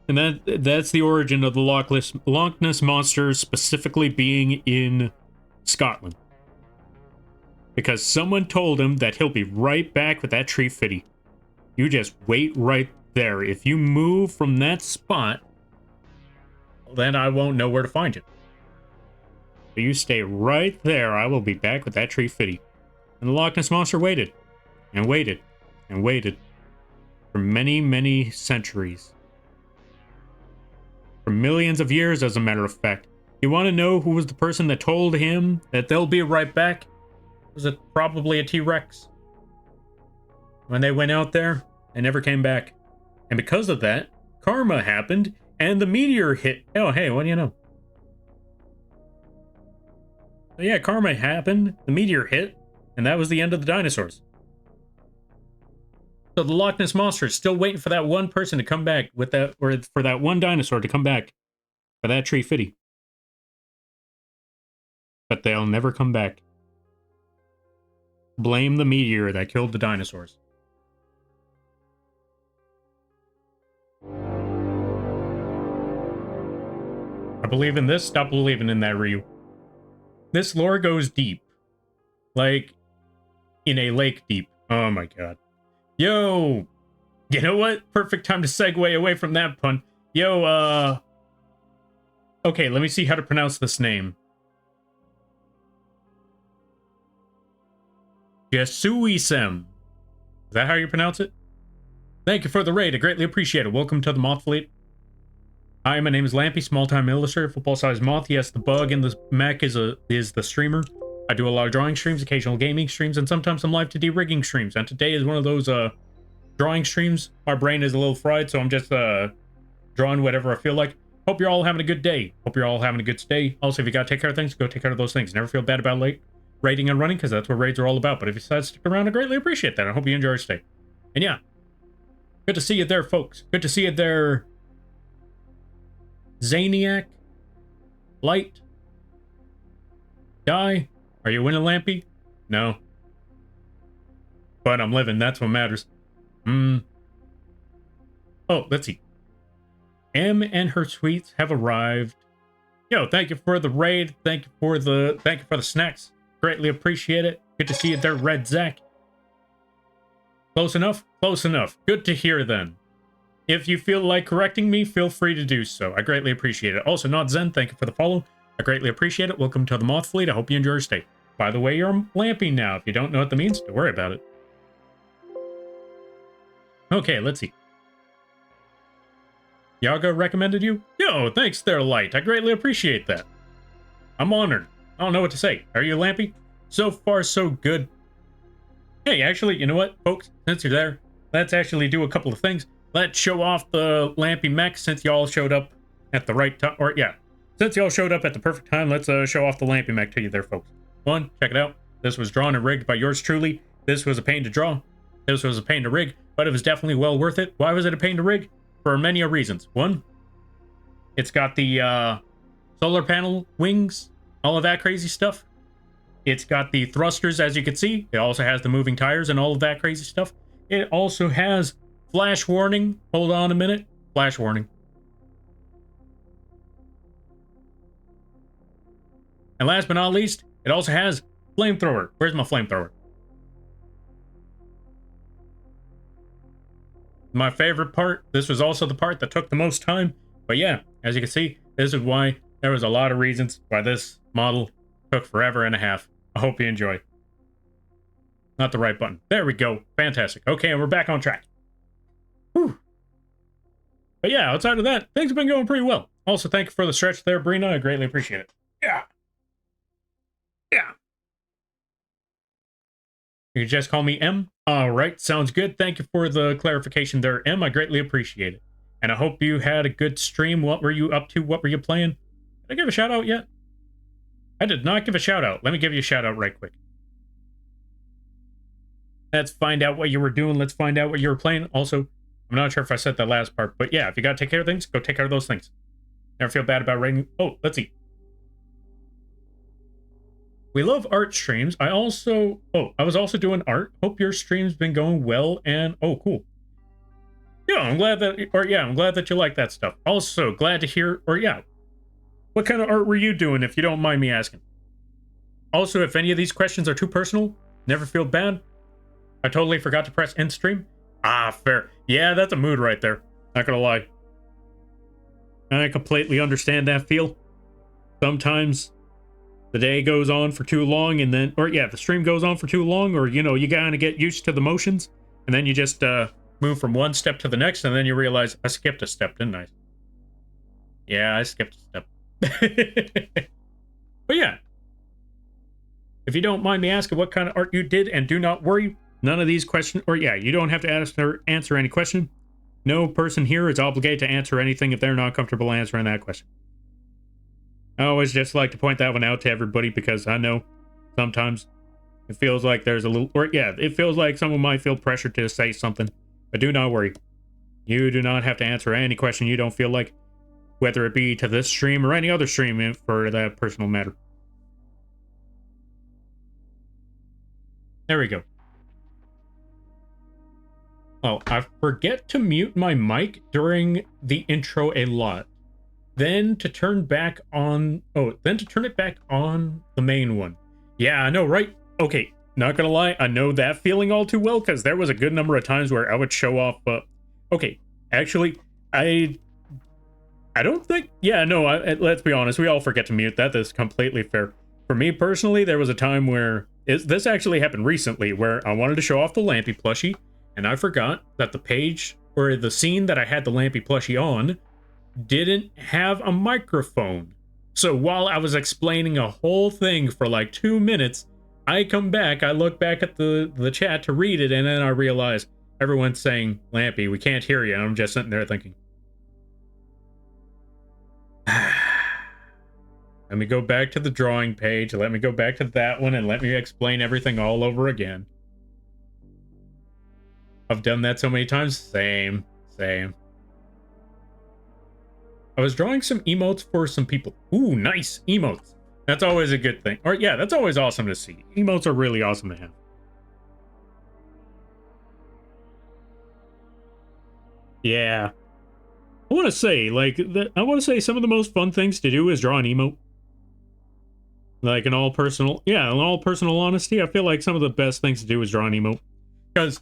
And that's the origin of the Loch Ness Monster specifically being in Scotland. Because someone told him that he'll be right back with that tree fitty. You just wait right there. If you move from that spot, then I won't know where to find you. So you stay right there. I will be back with that tree fitty. And the Loch Ness Monster waited. And waited. And waited. For many, many centuries. For millions of years, as a matter of fact. You want to know who was the person that told him that they'll be right back? Was it probably a T-Rex? When they went out there, they never came back. And because of that, karma happened, and the meteor hit. Oh, hey, what do you know? So yeah, karma happened, the meteor hit, and that was the end of the dinosaurs. So the Loch Ness Monster is still waiting for that one person to come back with that, or for that one dinosaur to come back for that tree fitty. But they'll never come back. Blame the meteor that killed the dinosaurs. I believe in this, stop believing in that, Ryu. This lore goes deep. Like, in a lake deep. Oh my god. Yo! You know what? Perfect time to segue away from that pun. Yo, okay, let me see how to pronounce this name. Jesuisem. Is that how you pronounce it? Thank you for the raid. I greatly appreciate it. Welcome to the Moth Fleet. Hi, my name is Lampy, small-time illustrator, football-sized Moth. Yes, the bug in the mech is the streamer. I do a lot of drawing streams, occasional gaming streams, and sometimes some live 2D rigging streams. And today is one of those drawing streams. My brain is a little fried, so I'm just drawing whatever I feel like. Hope you're all having a good day. Hope you're all having a good stay. Also, if you gotta take care of things, go take care of those things. Never feel bad about raiding and running, because that's what raids are all about. But if you decide to stick around, I greatly appreciate that. I hope you enjoy your stay. And yeah, good to see you there, folks. Good to see you there, Zaniac, Light, Die. Are you winning, Lampy? No. But I'm living, that's what matters. Oh, let's see. M and her tweets have arrived. Yo, thank you for the raid. Thank you for the snacks. Greatly appreciate it. Good to see you there, Red Zack. Close enough? Close enough. Good to hear then. If you feel like correcting me, feel free to do so. I greatly appreciate it. Also, Not Zen, thank you for the follow. I greatly appreciate it. Welcome to the Moth Fleet. I hope you enjoy your stay. By the way, you're Lampy now. If you don't know what that means, don't worry about it. Okay, let's see. Yaga recommended you? Yo, thanks there, Light. I greatly appreciate that. I'm honored. I don't know what to say. Are you Lampy? So far, so good. Hey, actually, you know what, folks? Since you're there, let's actually do a couple of things. Let's show off the Lampy mech since y'all showed up at the right time. Or, yeah, since y'all showed up at the perfect time, let's show off the Lampy mech to you there, folks. One, check it out. This was drawn and rigged by yours truly. This was a pain to draw. This was a pain to rig, but it was definitely well worth it. Why was it a pain to rig? For many reasons. One, it's got the solar panel wings, all of that crazy stuff. It's got the thrusters, as you can see. It also has the moving tires and all of that crazy stuff. It also has flash warning. Hold on a minute. Flash warning. And last but not least, it also has flamethrower. Where's my flamethrower? My favorite part. This was also the part that took the most time. But yeah, as you can see, this is why there was a lot of reasons why this model. Took forever and a half. I hope you enjoy. Not the right button. There we go. Fantastic. Okay, and we're back on track. Whew. But yeah, outside of that, things have been going pretty well. Also, thank you for the stretch there, Brina. I greatly appreciate it. Yeah. Yeah. You can just call me M. All right, sounds good. Thank you for the clarification there, M. I greatly appreciate it. And I hope you had a good stream. What were you up to? What were you playing? Did I give a shout out yet? I did not give a shout out. Let me give you a shout out right quick. Let's find out what you were doing. Let's find out what you were playing. Also, I'm not sure if I said that last part, but yeah, if you gotta take care of things, go take care of those things. Never feel bad about rating. Oh, let's see. We love art streams. I was also doing art. Hope your stream's been going well. And oh, cool. Yeah, I'm glad that you like that stuff. Also, glad to hear, what kind of art were you doing, if you don't mind me asking? Also, if any of these questions are too personal, never feel bad. I totally forgot to press end stream. Ah, fair. Yeah, that's a mood right there. Not gonna lie. I completely understand that feel. Sometimes the day goes on for too long and then, the stream goes on for too long, or, you gotta get used to the motions, and then you just, move from one step to the next, and then you realize, I skipped a step, didn't I? Yeah, I skipped a step. But yeah. If you don't mind me asking what kind of art you did, and do not worry, none of these questions, you don't have to answer any question. No person here is obligated to answer anything if they're not comfortable answering that question. I always just like to point that one out to everybody, because I know sometimes it feels like there's a little, it feels like someone might feel pressured to say something. But do not worry. You do not have to answer any question you don't feel like, whether it be to this stream or any other stream for that personal matter. There we go. Oh, I forget to mute my mic during the intro a lot. Then to turn it back on the main one. Yeah, I know, right? Okay, not gonna lie, I know that feeling all too well, because there was a good number of times where I would show off, okay, actually, I don't think, let's be honest, we all forget to mute that. That's completely fair. For me personally, there was a time where, this actually happened recently, where I wanted to show off the Lampy plushie, and I forgot that the page, or the scene that I had the Lampy plushie on, didn't have a microphone. So while I was explaining a whole thing for like 2 minutes, I come back, I look back at the chat to read it, and then I realize everyone's saying, Lampy, we can't hear you. And I'm just sitting there thinking, let me go back to the drawing page, let me go back to that one, and let me explain everything all over again. I've done that so many times. Same. I was drawing some emotes for some people. Ooh, nice emotes. That's always a good thing. Or that's always awesome to see. Emotes are really awesome to have. Yeah. I want to say, some of the most fun things to do is draw an emote. Like, in all personal honesty, I feel like some of the best things to do is draw an emote. Because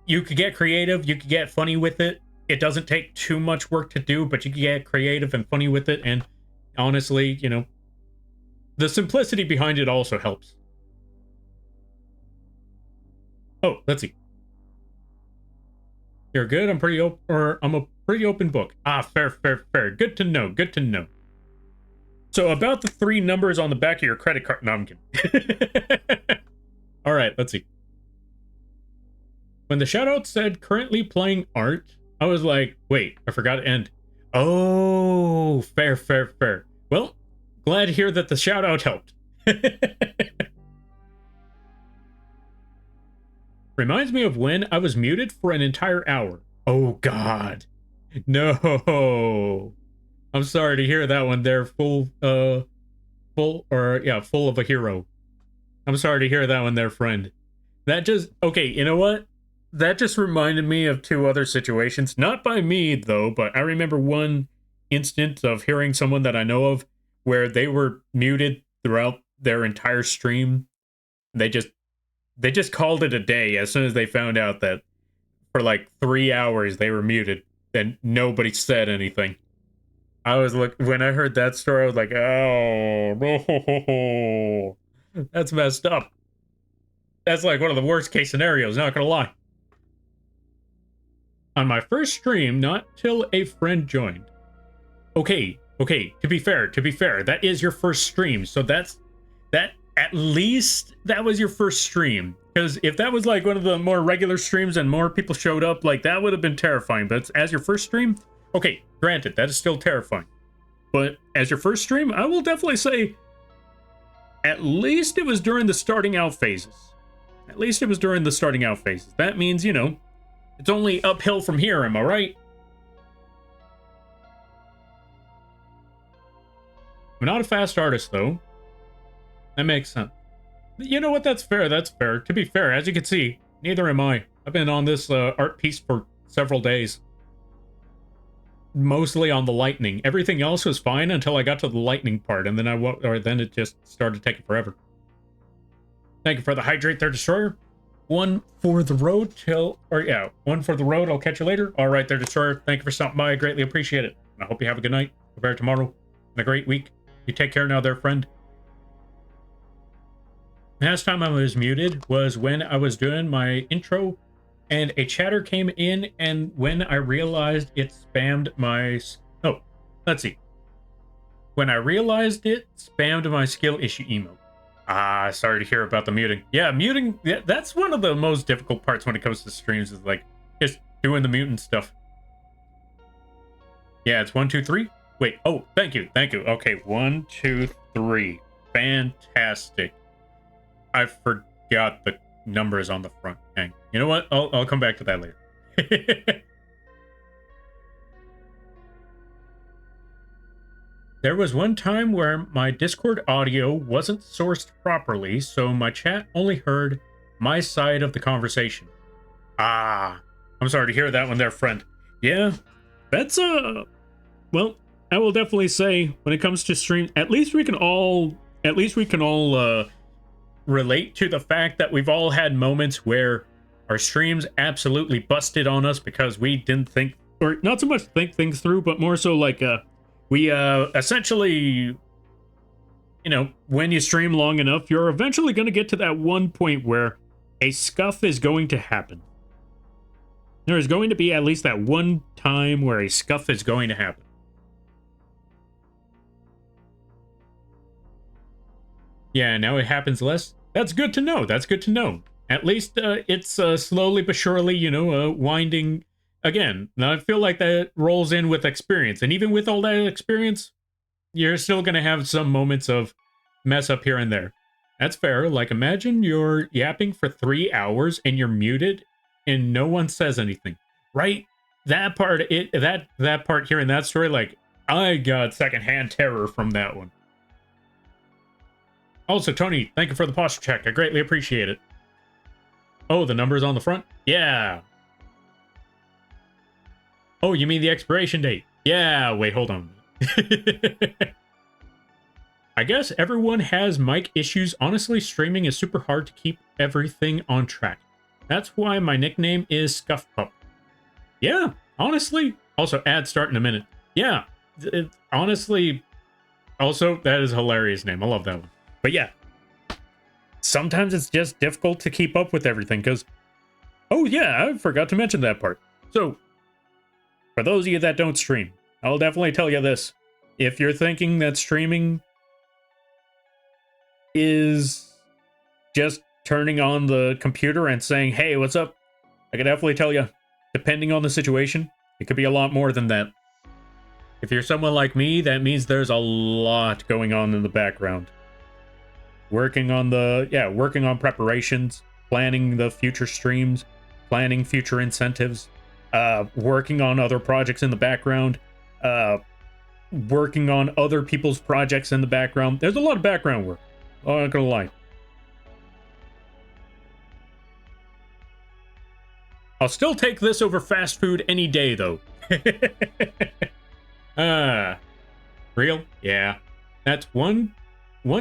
you could get creative, you could get funny with it. It doesn't take too much work to do, but you can get creative and funny with it. And honestly, the simplicity behind it also helps. Oh, let's see. You're good. I'm a pretty open book. Ah, fair. Good to know. So about the 3 numbers on the back of your credit card. No, I'm kidding. All right, let's see. When the shoutout said currently playing art, I was like, wait, I forgot to end. Oh, fair. Well, glad to hear that the shout out helped. Reminds me of when I was muted for an entire hour. Oh, God. No. I'm sorry to hear that one there, full of a hero. I'm sorry to hear that one there, friend. Okay, you know what? That just reminded me of 2 other situations. Not by me, though, but I remember one instance of hearing someone that I know of where they were muted throughout their entire stream. They just called it a day as soon as they found out that for like 3 hours they were muted and nobody said anything. I was when I heard that story, I was like, oh no, that's messed up. That's like one of the worst case scenarios, not gonna lie. On my first stream, not till a friend joined. Okay, to be fair, that is your first stream, so that at least that was your first stream. Because if that was like one of the more regular streams and more people showed up, like that would have been terrifying. But as your first stream, okay, granted, that is still terrifying. But as your first stream, I will definitely say at least it was during the starting out phases. At least it was during the starting out phases. That means, you know, it's only uphill from here, am I right? I'm not a fast artist, though. That makes sense. You know what? That's fair. That's fair. To be fair, as you can see, neither am I. I've been on this art piece for several days. Mostly on the lightning. Everything else was fine until I got to the lightning part, and then then it just started taking forever. Thank you for the hydrate there, Destroyer. One for the road one for the road. I'll catch you later. All right there, Destroyer. Thank you for stopping by. I greatly appreciate it. I hope you have a good night. Prepare tomorrow and a great week. You take care now there, friend. Last time I was muted was when I was doing my intro and a chatter came in, and when I realized it spammed my... Oh, let's see. When I realized it spammed my skill issue email. Ah, sorry to hear about the muting. Yeah, muting, that's one of the most difficult parts when it comes to streams, is like just doing the mutant stuff. Yeah, it's 1, 2, 3. Wait, oh, thank you. Okay, 1, 2, 3. Fantastic. I forgot the numbers on the front. Hang. You know what? I'll come back to that later. There was one time where my Discord audio wasn't sourced properly, so my chat only heard my side of the conversation. Ah, I'm sorry to hear that one there, friend. Yeah, that's well, I will definitely say when it comes to stream, at least we can all relate to the fact that we've all had moments where our streams absolutely busted on us because we didn't think, or not so much think things through, but more so like we essentially, you know, when you stream long enough, you're eventually going to get to that one point where a scuff is going to happen. There is going to be at least that one time where a scuff is going to happen. Yeah, now it happens less. That's good to know. That's good to know. At least it's slowly but surely, you know, winding again. Now I feel like that rolls in with experience. And even with all that experience, you're still going to have some moments of mess up here and there. That's fair. Like, imagine you're yapping for 3 hours and you're muted and no one says anything. Right? That part, that part here in that story, like, I got secondhand terror from that one. Also, Tony, thank you for the posture check. I greatly appreciate it. Oh, the number's on the front? Yeah. Oh, you mean the expiration date? Yeah, wait, hold on. I guess everyone has mic issues. Honestly, streaming is super hard to keep everything on track. That's why my nickname is Scuff Pup. Yeah, honestly. Also, ad start in a minute. Yeah, honestly. Also, that is a hilarious name. I love that one. But yeah, sometimes it's just difficult to keep up with everything because, oh yeah, I forgot to mention that part. So, for those of you that don't stream, I'll definitely tell you this. If you're thinking that streaming is just turning on the computer and saying, hey, what's up? I can definitely tell you, depending on the situation, it could be a lot more than that. If you're someone like me, that means there's a lot going on in the background. Working on preparations, planning the future streams, planning future incentives, working on other projects in the background, working on other people's projects in the background. There's a lot of background work. I'm not gonna lie. I'll still take this over fast food any day, though. Real? Yeah. That's 1,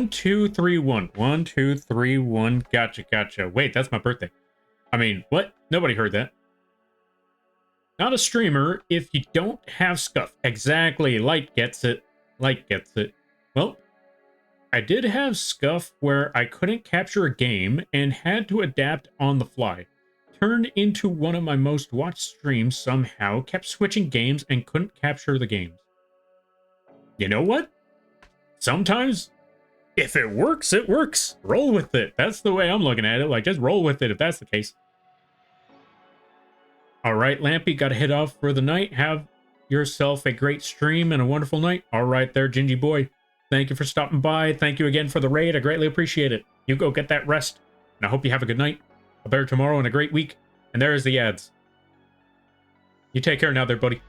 2, 3, 1. 1, 2, 3, 1. Gotcha. Wait, that's my birthday. I mean, what? Nobody heard that. Not a streamer if you don't have scuff. Exactly. Light gets it. Light gets it. Well, I did have scuff where I couldn't capture a game and had to adapt on the fly. Turned into one of my most watched streams somehow, kept switching games and couldn't capture the games. You know what? Sometimes, if it works, it works. Roll with it. That's the way I'm looking at it. Like, just roll with it if that's the case. All right, Lampy, got to head off for the night. Have yourself a great stream and a wonderful night. All right there, Gingy boy. Thank you for stopping by. Thank you again for the raid. I greatly appreciate it. You go get that rest. And I hope you have a good night, a better tomorrow, and a great week. And there's the ads. You take care now there, buddy.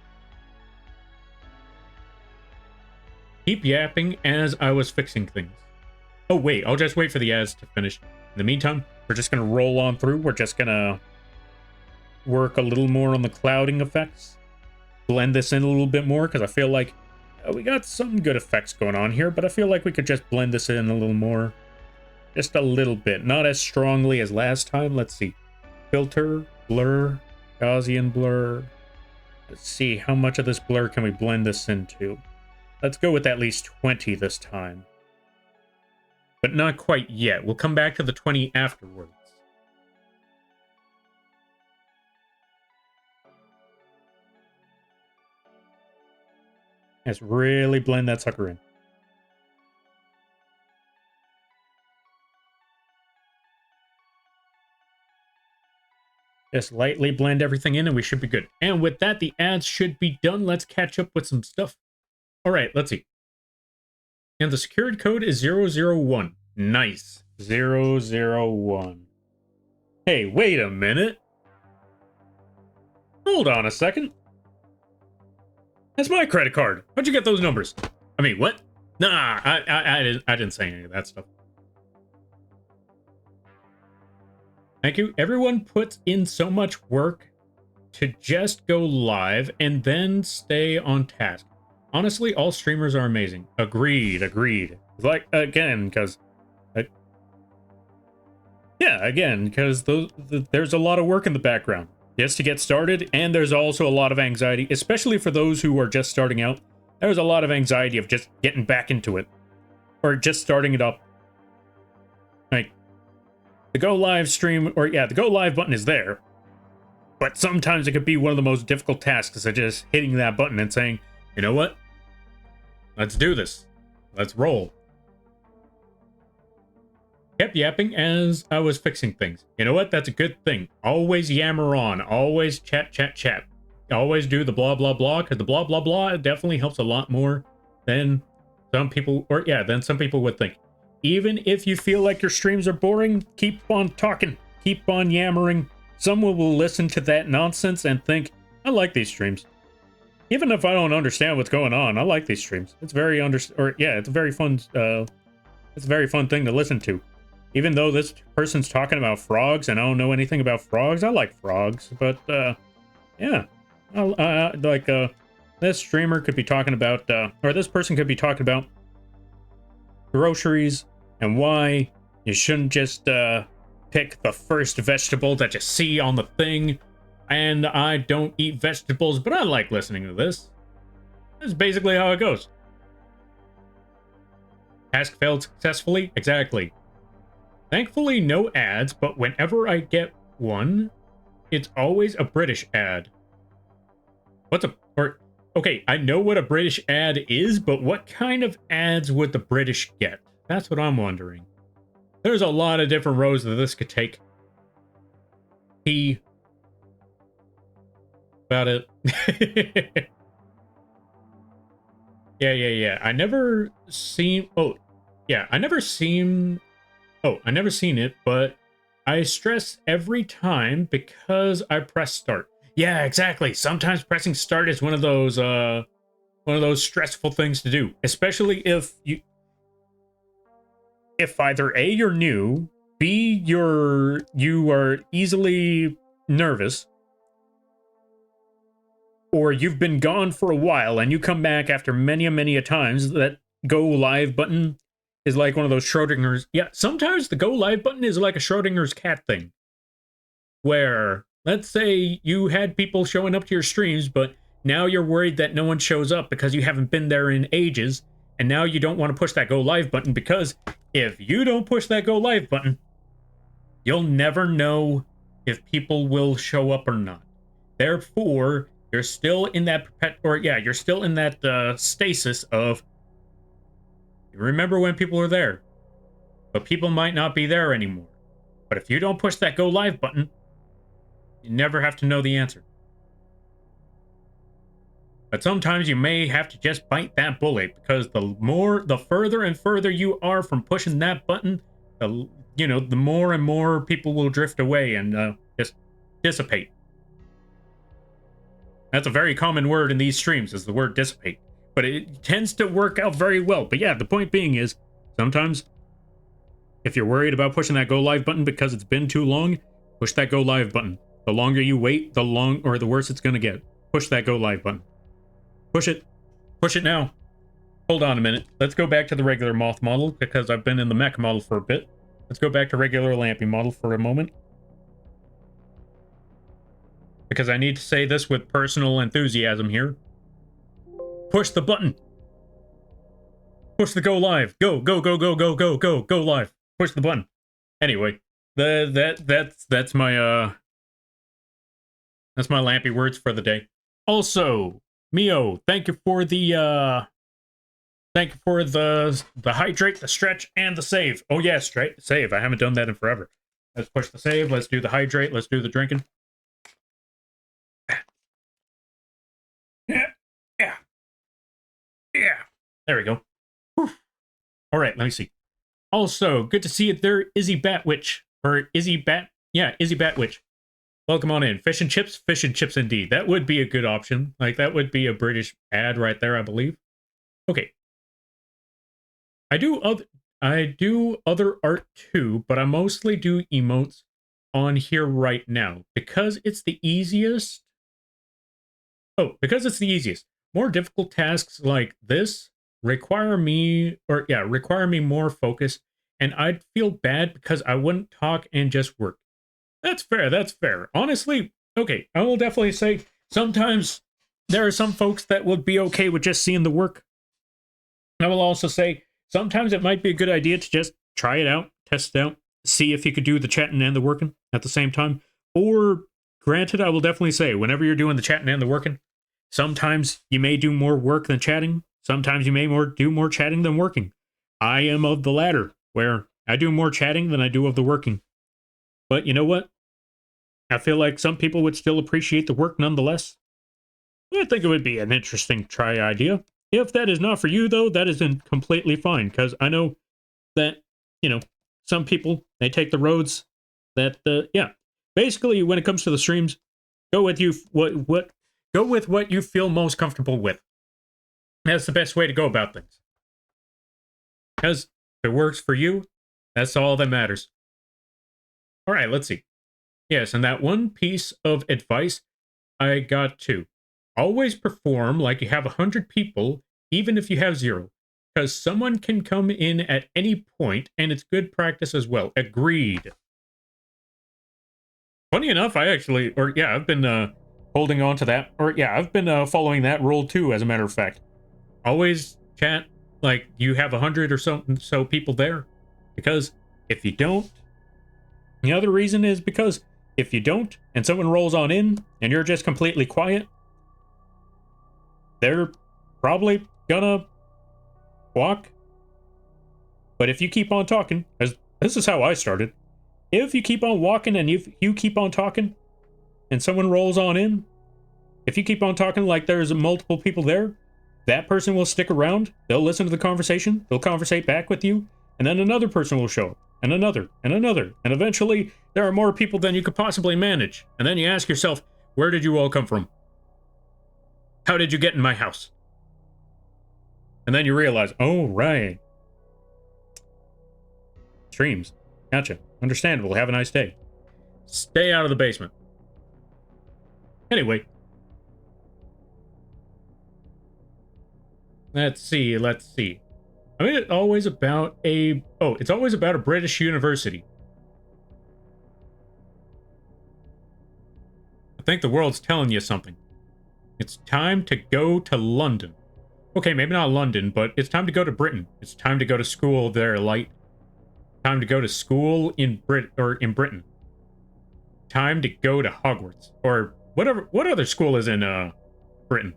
Keep yapping as I was fixing things. Oh, wait. I'll just wait for the ads to finish. In the meantime, we're just going to roll on through. We're just going to work a little more on the clouding effects. Blend this in a little bit more, because I feel like we got some good effects going on here, but I feel like we could just blend this in a little more. Just a little bit. Not as strongly as last time. Let's see. Filter, blur, Gaussian blur. Let's see, how much of this blur can we blend this into? Let's go with at least 20 this time. But not quite yet. We'll come back to the 20 afterwards. Let's really blend that sucker in. Just lightly blend everything in and we should be good. And with that, the ads should be done. Let's catch up with some stuff. All right, let's see. And the security code is 001. Nice. 001. Hey, wait a minute. Hold on a second. That's my credit card. How'd you get those numbers? I mean, what? Nah, I didn't say any of that stuff. Thank you. Everyone puts in so much work to just go live and then stay on task. Honestly, all streamers are amazing. Agreed, agreed. Like, again, because... yeah, again, because there's a lot of work in the background just to get started, and there's also a lot of anxiety, especially for those who are just starting out. There's a lot of anxiety of just getting back into it, or just starting it up. Like, the go live stream, or yeah, the go live button is there, but sometimes it could be one of the most difficult tasks of just hitting that button and saying, you know what? Let's do this. Let's roll. Kept yapping as I was fixing things. You know what? That's a good thing. Always yammer on. Always chat, chat, chat. Always do the blah, blah, blah, because the blah, blah, blah definitely helps a lot more than some people, or yeah, than some people would think. Even if you feel like your streams are boring, keep on talking. Keep on yammering. Someone will listen to that nonsense and think, I like these streams. Even if I don't understand what's going on, I like these streams. It's very it's a very fun, it's a very fun thing to listen to. Even though this person's talking about frogs and I don't know anything about frogs, I like frogs. But, yeah. This streamer could be talking about, or this person could be talking about groceries and why you shouldn't just, pick the first vegetable that you see on the thing. And I don't eat vegetables, but I like listening to this. That's basically how it goes. Task failed successfully? Exactly. Thankfully, no ads, but whenever I get one, it's always a British ad. Okay, I know what a British ad is, but what kind of ads would the British get? That's what I'm wondering. There's a lot of different roads that this could take. About it. Yeah. I never seen it, but I stress every time because I press start. Yeah, exactly. Sometimes pressing start is one of those stressful things to do, especially if either A, you're new, B, you are easily nervous, or you've been gone for a while and you come back after many a times. That go live button is like one of those Schrodinger's. Yeah, sometimes the go live button is like a Schrodinger's cat thing, where let's say you had people showing up to your streams, but now you're worried that no one shows up because you haven't been there in ages, and now you don't want to push that go live button, because if you don't push that go live button, you'll never know if people will show up or not. Therefore, you're still in that you're still in that stasis of, you remember when people were there, but people might not be there anymore. But if you don't push that go live button, you never have to know the answer. But sometimes you may have to just bite that bullet, because the further and further you are from pushing that button, the more and more people will drift away and just dissipate. That's a very common word in these streams, is the word dissipate. But it tends to work out very well. But yeah, the point being is, sometimes if you're worried about pushing that go live button because it's been too long, push that go live button. The longer you wait, the worse it's going to get. Push that go live button. Push it. Push it now. Hold on a minute. Let's go back to the regular Moth model, because I've been in the mech model for a bit. Let's go back to regular Lampy model for a moment, because I need to say this with personal enthusiasm here. Push the button. Push the go live. Go, go, go, go, go, go, go, go live. Push the button. Anyway, that's my Lampy words for the day. Also, Mio, thank you for the hydrate, the stretch, and the save. Oh yeah, save. I haven't done that in forever. Let's push the save. Let's do the hydrate. Let's do the drinking. Yeah. There we go. Whew. All right, let me see. Also, good to see you there, Izzy Batwitch. Or Izzy Batwitch. Welcome on in. Fish and chips indeed. That would be a good option. Like, that would be a British ad right there, I believe. Okay. I do other art too, but I mostly do emotes on here right now because it's the easiest. Oh, because it's the easiest. More difficult tasks like this require me more focus, and I'd feel bad because I wouldn't talk and just work. That's fair. Honestly, okay, I will definitely say sometimes there are some folks that would be okay with just seeing the work. I will also say sometimes it might be a good idea to just try it out, test it out, see if you could do the chatting and the working at the same time. Or, granted, I will definitely say, whenever you're doing the chatting and the working, sometimes you may do more work than chatting. Sometimes you may do more chatting than working. I am of the latter, where I do more chatting than I do of the working. But you know what? I feel like some people would still appreciate the work nonetheless. I think it would be an interesting try idea. If that is not for you, though, that is completely fine, because I know that, some people, they take the roads that, basically, when it comes to the streams, go with what you feel most comfortable with. That's the best way to go about things. Because if it works for you, that's all that matters. All right, let's see. Yes, and that one piece of advice I got too. Always perform like you have 100 people, even if you have 0. Because someone can come in at any point, and it's good practice as well. Agreed. Funny enough, I've been holding on to that. I've been following that rule too, as a matter of fact. Always chat like you have 100 or so people there. Because if you don't, the other reason is because if you don't, and someone rolls on in, and you're just completely quiet, they're probably gonna walk. But if you keep on talking, as this is how I started, if you keep on walking and you keep on talking, and someone rolls on in, if you keep on talking like there's multiple people there, that person will stick around, they'll listen to the conversation, they'll conversate back with you, and then another person will show up, and another, and eventually there are more people than you could possibly manage. And then you ask yourself, where did you all come from? How did you get in my house? And then you realize, oh, right. Streams. Gotcha. Understandable. Have a nice day. Stay out of the basement. Anyway. Let's see. I mean, it's always about a British university. I think the world's telling you something. It's time to go to London. Okay, maybe not London, but it's time to go to Britain. It's time to go to school there, light. Time to go to school in Britain. Time to go to Hogwarts. Or whatever. What other school is in Britain?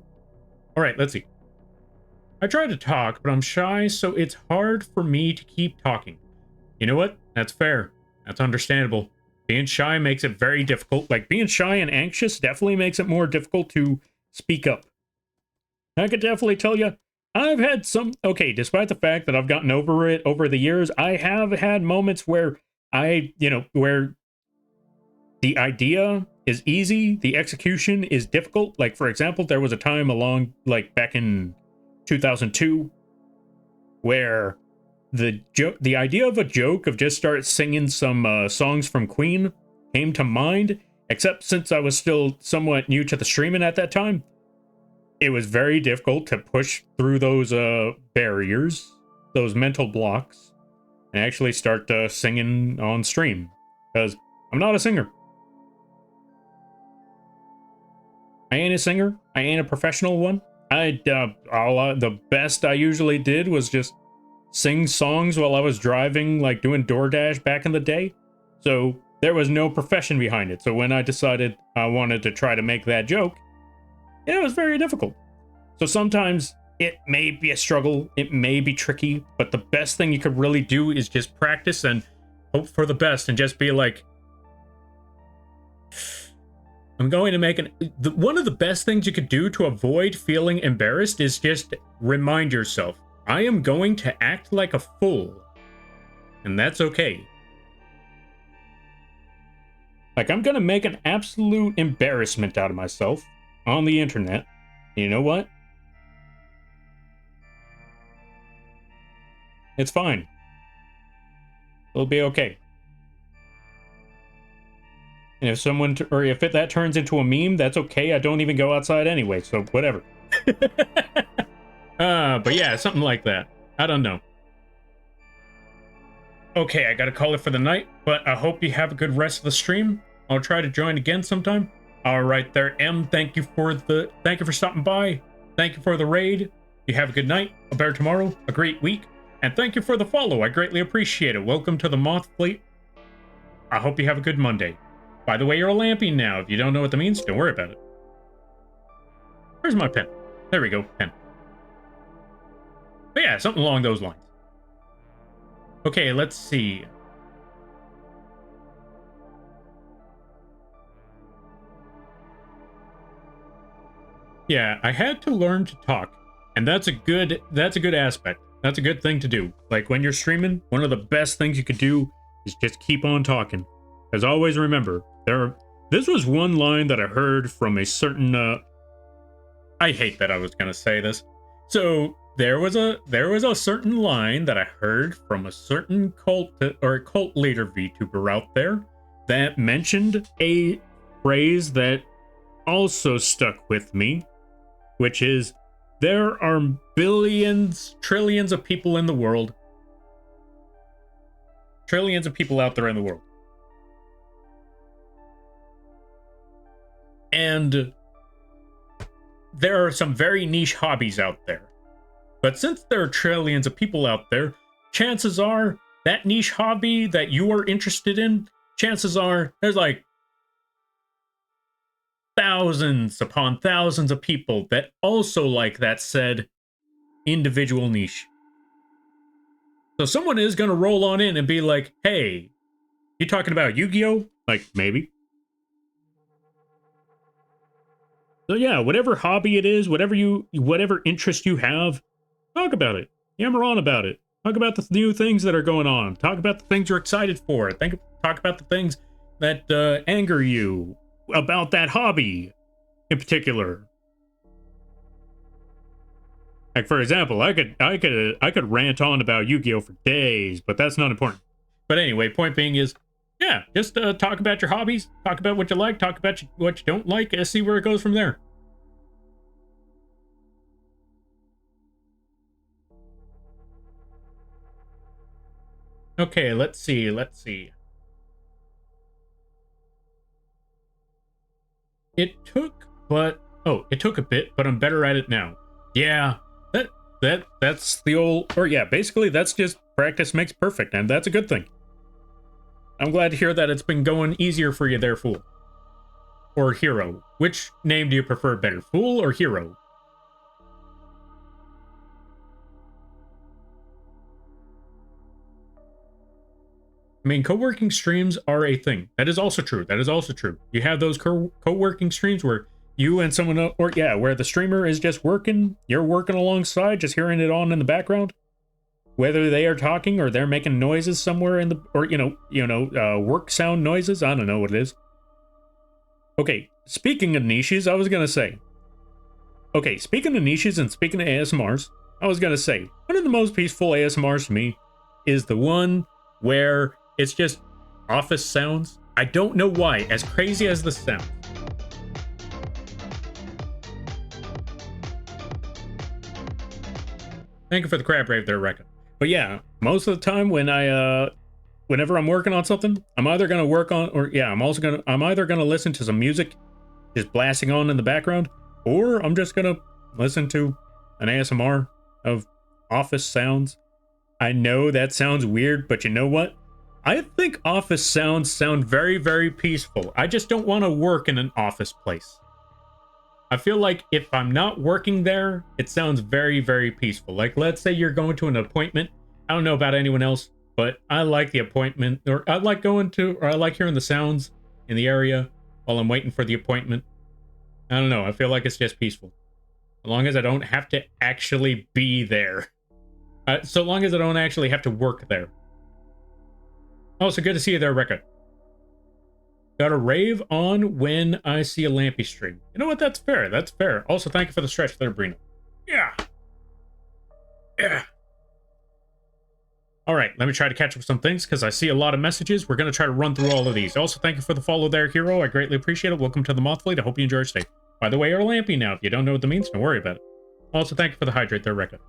Alright, let's see. I try to talk, but I'm shy, so it's hard for me to keep talking. You know what? That's fair. That's understandable. Being shy makes it very difficult. Like, being shy and anxious definitely makes it more difficult to speak up. I could definitely tell you, I've had some... Okay, despite the fact that I've gotten over it over the years, I have had moments where where the idea is easy, the execution is difficult. Like, for example, there was a time back in 2002 where the idea of a joke of just start singing some songs from Queen came to mind, except since I was still somewhat new to the streaming at that time, it was very difficult to push through those barriers, those mental blocks, and actually start singing on stream, because I'm not a singer. I ain't a singer. I ain't a professional one. The best I usually did was just sing songs while I was driving, like doing DoorDash back in the day. So there was no profession behind it. So when I decided I wanted to try to make that joke, it was very difficult. So sometimes it may be a struggle, it may be tricky, but the best thing you could really do is just practice and hope for the best and just be like, I'm going to make one of the best things you could do to avoid feeling embarrassed is just remind yourself, I am going to act like a fool, and that's okay. Like, I'm going to make an absolute embarrassment out of myself on the internet. You know what? It's fine. It'll be okay. And if that turns into a meme, that's okay. I don't even go outside anyway, so whatever. But yeah, something like that. I don't know. Okay, I gotta call it for the night, but I hope you have a good rest of the stream. I'll try to join again sometime. All right there, M. Thank you for stopping by. Thank you for the raid. You have a good night, a better tomorrow, a great week, and thank you for the follow. I greatly appreciate it. Welcome to the Moth fleet. I hope you have a good Monday. By the way, you're a Lampy now. If you don't know what that means, don't worry about it. Where's my pen? There we go, pen. But yeah, something along those lines. Okay, let's see. Yeah, I had to learn to talk, and that's a good aspect. That's a good thing to do. Like, when you're streaming, one of the best things you could do is just keep on talking. As always, remember, this was one line that I heard from a certain I hate that I was gonna say this. So there was a certain line that I heard from a certain cult leader VTuber out there that mentioned a phrase that also stuck with me, which is, there are billions, trillions of people in the world. Trillions of people out there in the world. And there are some very niche hobbies out there. But since there are trillions of people out there, chances are that niche hobby that you are interested in, chances are there's like thousands upon thousands of people that also like that said individual niche. So someone is going to roll on in and be like, hey, you talking about Yu-Gi-Oh? Like, maybe. So yeah, whatever hobby it is, whatever interest you have, talk about it. Yammer on about it. Talk about the new things that are going on. Talk about the things you're excited for. Talk about the things that anger you about that hobby in particular. Like, for example, I could rant on about Yu-Gi-Oh for days, but that's not important. But anyway, point being is, yeah, just talk about your hobbies, talk about what you like, talk about what you don't like, and see where it goes from there. Okay, let's see. It took, it took a bit, but I'm better at it now. Yeah, that's the old, or yeah, basically that's just practice makes perfect, and that's a good thing. I'm glad to hear that it's been going easier for you there, Fool. Or Hero. Which name do you prefer better, Fool or Hero? I mean, co-working streams are a thing. That is also true. That is also true. You have those co-working streams where you and someone else, or yeah, where the streamer is just working, you're working alongside, just hearing it on in the background. Whether they are talking or they're making noises somewhere in the, or work sound noises. I don't know what it is. Okay, speaking of niches, I was gonna say. Okay, speaking of niches and speaking of ASMRs, I was gonna say one of the most peaceful ASMRs to me is the one where it's just office sounds. I don't know why, as crazy as this sounds. Thank you for the crab rave there, Rekka. But yeah, most of the time when whenever I'm working on something, I'm either gonna work on, or yeah, I'm either gonna listen to some music just blasting on in the background, or I'm just gonna listen to an ASMR of office sounds. I know that sounds weird, but you know what? I think office sounds sound very, very peaceful. I just don't want to work in an office place. I feel like if I'm not working there, it sounds very, very peaceful. Like, let's say you're going to an appointment. I don't know about anyone else, but I like the appointment, or I like hearing the sounds in the area while I'm waiting for the appointment. I don't know. I feel like it's just peaceful. As long as I don't have to actually be there. So long as I don't actually have to work there. Oh, so good to see you there, Rekka. Got a rave on when I see a Lampy stream. You know what? That's fair. That's fair. Also, thank you for the stretch there, Brina. Yeah. Yeah. All right, let me try to catch up with some things because I see a lot of messages. We're going to try to run through all of these. Also, thank you for the follow there, Hero. I greatly appreciate it. Welcome to the Moth Fleet. I hope you enjoy your stay. By the way, you're Lampy now. If you don't know what that means, don't worry about it. Also, thank you for the hydrate there, Rekka.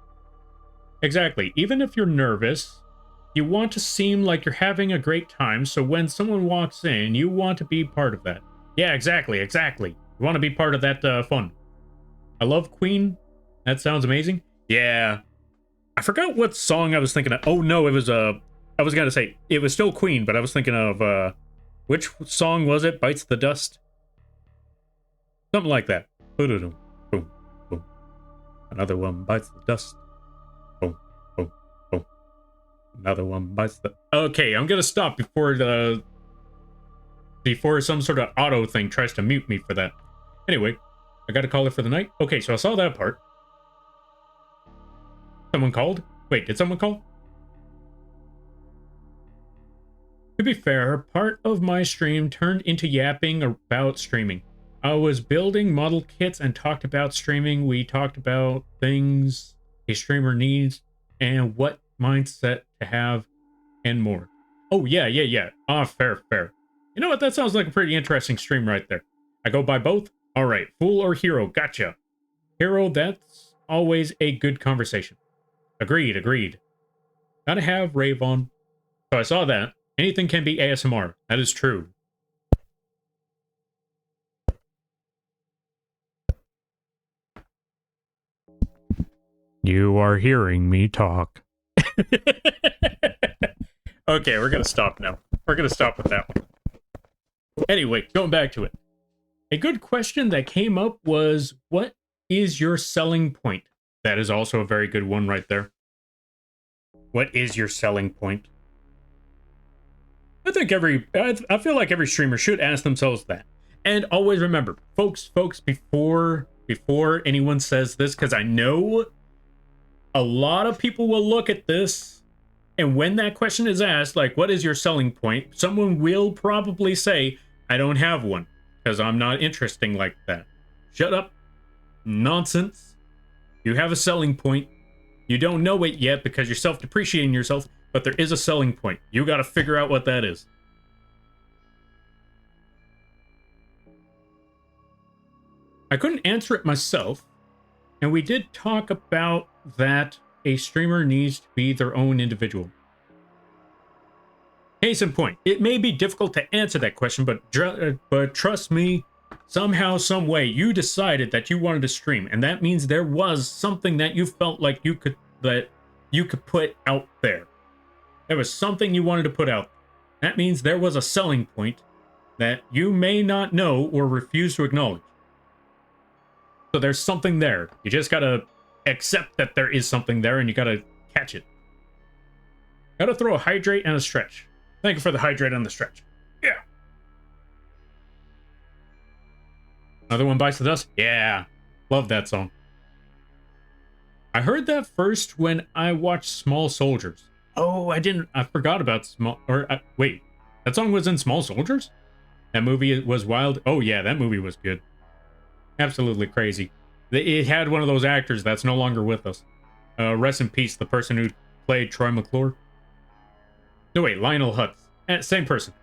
Exactly. Even if you're nervous, you want to seem like you're having a great time, so when someone walks in, you want to be part of that. Yeah, exactly. You want to be part of that fun. I love Queen. That sounds amazing. Yeah. I forgot what song I was thinking of. Oh, no, it was, I was going to say, it was still Queen, but I was thinking of, which song was it? Bites the Dust? Something like that. Boom, boom, boom. Another one bites the dust. Boom, boom, boom. Another one bites the... Okay, I'm going to stop before some sort of auto thing tries to mute me for that. Anyway, I got to call it for the night. Okay, so I saw that part. Someone called? Wait, did someone call? To be fair, part of my stream turned into yapping about streaming. I was building model kits and talked about streaming. We talked about things a streamer needs and what mindset to have and more. Oh, yeah. Ah, fair. You know what? That sounds like a pretty interesting stream right there. I go by both? All right, Fool or Hero? Gotcha. Hero, that's always a good conversation. Agreed. Gotta have rave on. So I saw that. Anything can be ASMR. That is true. You are hearing me talk. Okay, we're gonna stop now. We're gonna stop with that one. Anyway, going back to it. A good question that came up was, what is your selling point? That is also a very good one right there. What is your selling point? I think I feel like every streamer should ask themselves that. And always remember, folks, before anyone says this, because I know a lot of people will look at this, and when that question is asked, like, what is your selling point? Someone will probably say, I don't have one, because I'm not interesting like that. Shut up. Nonsense. You have a selling point. You don't know it yet because you're self-depreciating yourself, but there is a selling point. You got to figure out what that is. I couldn't answer it myself, and we did talk about that a streamer needs to be their own individual. Case in point, it may be difficult to answer that question, but trust me, somehow, some way, you decided that you wanted to stream, and that means there was something that you felt like you could put out there. There was something you wanted to put out. That means there was a selling point that you may not know or refuse to acknowledge. So there's something there. You just gotta accept that there is something there, and you gotta catch it. Gotta throw a hydrate and a stretch. Thank you for the hydrate and the stretch. Yeah. Another one bites the dust? Yeah. Love that song. I heard that first when I watched Small Soldiers. Oh, I forgot about wait. That song was in Small Soldiers? That movie was wild. Oh yeah, that movie was good. Absolutely crazy. It had one of those actors that's no longer with us. Rest in peace, the person who played Troy McClure. No, wait, Lionel Hutz. Same person.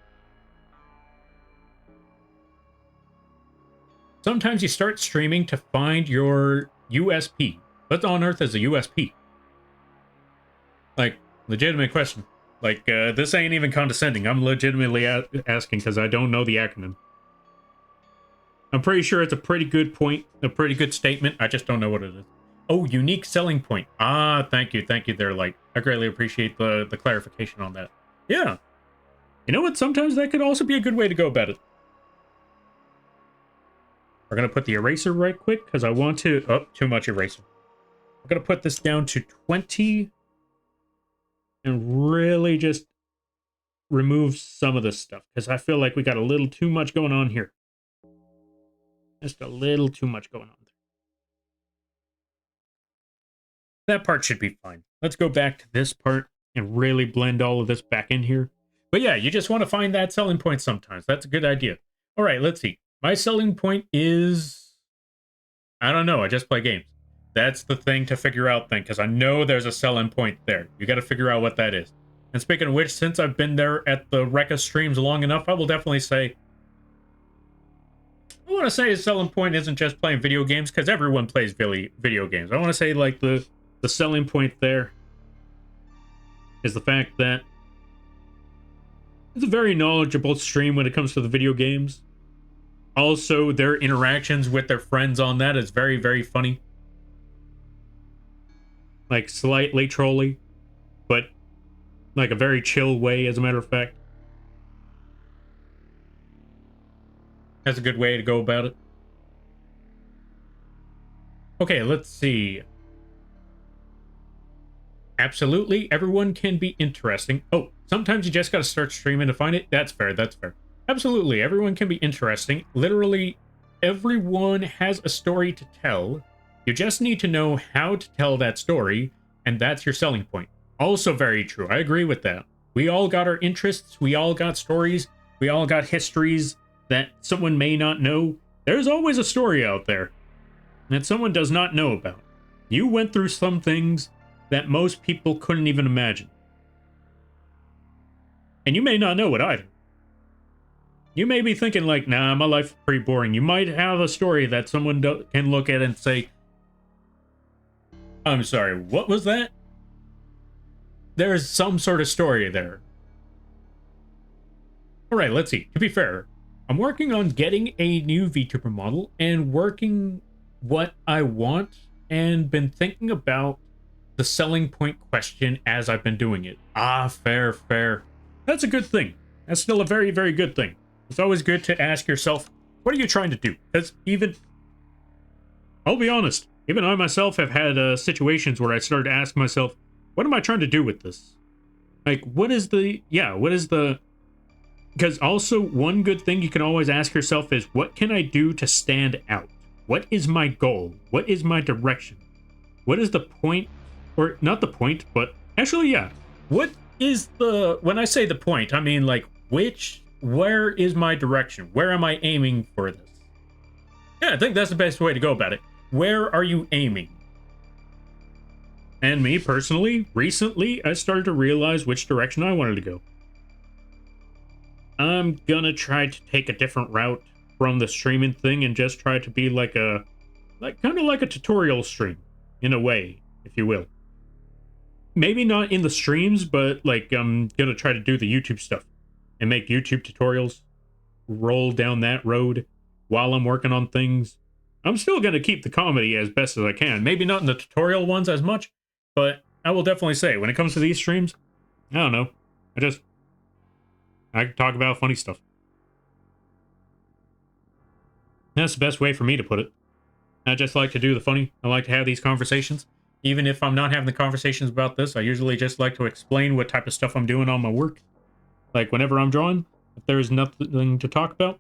Sometimes you start streaming to find your USP. What on earth is a USP? Like, legitimate question. Like, this ain't even condescending. I'm legitimately asking because I don't know the acronym. I'm pretty sure it's a pretty good point, a pretty good statement. I just don't know what it is. Oh, unique selling point. Ah, thank you there, Light. I greatly appreciate the clarification on that. Yeah. You know what? Sometimes that could also be a good way to go about it. We're going to put the eraser right quick because I want to... Oh, too much eraser. We're going to put this down to 20 and really just remove some of this stuff because I feel like we got a little too much going on here. Just a little too much going on there. That part should be fine. Let's go back to this part and really blend all of this back in here. But yeah, you just want to find that selling point sometimes. That's a good idea. All right, let's see. My selling point is... I don't know. I just play games. That's the thing to figure out then, because I know there's a selling point there. You got to figure out what that is. And speaking of which, since I've been there at the Rekka streams long enough, I will definitely say... I want to say a selling point isn't just playing video games, because everyone plays video games. I want to say, like, the selling point there is the fact that it's a very knowledgeable stream when it comes to the video games. Also, their interactions with their friends on that is very, very funny. Like, slightly trolly, but like a very chill way, as a matter of fact. That's a good way to go about it. Okay, let's see. Absolutely, everyone can be interesting. Oh, sometimes you just gotta start streaming to find it. That's fair, that's fair. Absolutely, everyone can be interesting. Literally, everyone has a story to tell. You just need to know how to tell that story, and that's your selling point. Also very true, I agree with that. We all got our interests, we all got stories, we all got histories that someone may not know. There's always a story out there that someone does not know about. You went through some things that most people couldn't even imagine. And you may not know it either. You may be thinking like, nah, my life's pretty boring. You might have a story that someone can look at and say, I'm sorry, what was that? There's some sort of story there. Alright, let's see. To be fair, I'm working on getting a new VTuber model and working what I want and been thinking about the selling point question as I've been doing it. Ah, fair, fair. That's a good thing. That's still a very, very good thing. It's always good to ask yourself, what are you trying to do? Because even, I'll be honest, even I myself have had situations where I started to ask myself, what am I trying to do with this? Like, because also one good thing you can always ask yourself is, what can I do to stand out? What is my goal? What is my direction? What is the point? Or not the point, but actually, yeah. What is when I say the point, I mean like, where is my direction? Where am I aiming for this? Yeah, I think that's the best way to go about it. Where are you aiming? And me, personally, recently, I started to realize which direction I wanted to go. I'm gonna try to take a different route from the streaming thing and just try to be like kind of like a tutorial stream, in a way, if you will. Maybe not in the streams, but like I'm gonna try to do the YouTube stuff and make YouTube tutorials, roll down that road while I'm working on things. I'm still going to keep the comedy as best as I can. Maybe not in the tutorial ones as much, but I will definitely say, when it comes to these streams, I don't know. I can talk about funny stuff. That's the best way for me to put it. I just like to do the funny. I like to have these conversations. Even if I'm not having the conversations about this, I usually just like to explain what type of stuff I'm doing on my work. Like, whenever I'm drawing, if there's nothing to talk about,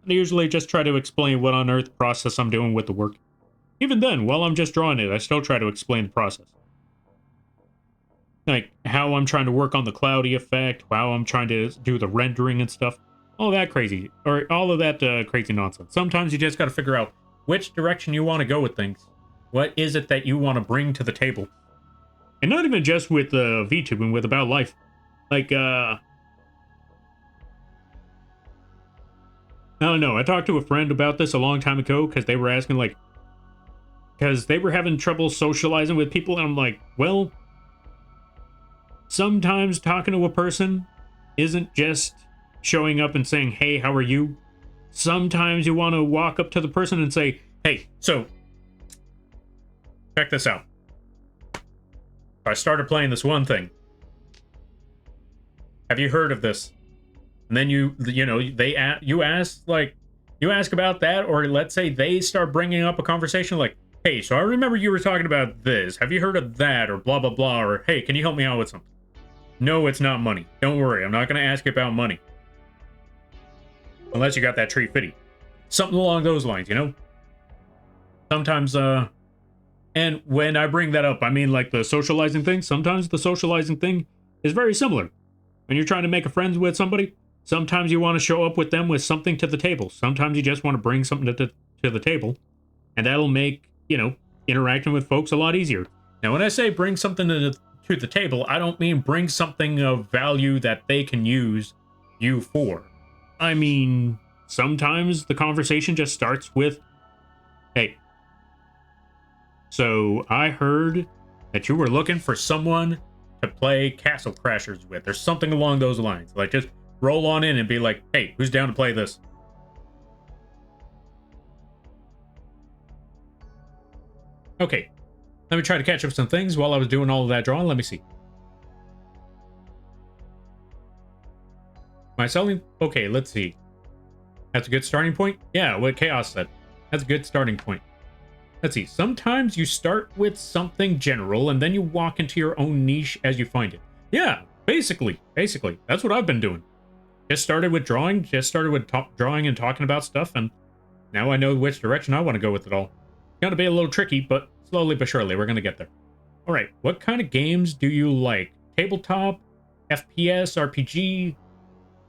I usually just try to explain what on earth process I'm doing with the work. Even then, while I'm just drawing it, I still try to explain the process. Like, how I'm trying to work on the cloudy effect, how I'm trying to do the rendering and stuff. All that crazy, or all of that crazy nonsense. Sometimes you just gotta figure out which direction you want to go with things. What is it that you want to bring to the table? And not even just with VTubing, with About Life. Like, I don't know. I talked to a friend about this a long time ago because they were asking, like, because they were having trouble socializing with people, and I'm like, well, sometimes talking to a person isn't just showing up and saying, hey, how are you? Sometimes you want to walk up to the person and say, hey, so, check this out. I started playing this one thing. Have you heard of this? And then you ask about that, or let's say they start bringing up a conversation like, hey, so I remember you were talking about this. Have you heard of that? Or blah, blah, blah. Or, hey, can you help me out with something? No, it's not money. Don't worry. I'm not going to ask you about money. Unless you got that tree fitty. Something along those lines, you know? Sometimes, and when I bring that up, I mean like the socializing thing. Sometimes the socializing thing is very similar. When you're trying to make a friend with somebody, sometimes you want to show up with them with something to the table. Sometimes you just want to bring something to the table. And that'll make, you know, interacting with folks a lot easier. Now, when I say bring something to the table, I don't mean bring something of value that they can use you for. I mean, sometimes the conversation just starts with, hey, so I heard that you were looking for someone to play Castle Crashers with, or something along those lines. Like, just roll on in and be like, hey, who's down to play this? Okay, let me try to catch up some things while I was doing all of that drawing. Let me see. Am I selling? Okay, let's see. That's a good starting point? Yeah, what Chaos said. That's a good starting point. Let's see. Sometimes you start with something general and then you walk into your own niche as you find it. Yeah, basically. That's what I've been doing. Just started with drawing, drawing and talking about stuff, and now I know which direction I want to go with it all. It's gonna be a little tricky, but slowly but surely, we're gonna get there. Alright, what kind of games do you like? Tabletop? FPS? RPG?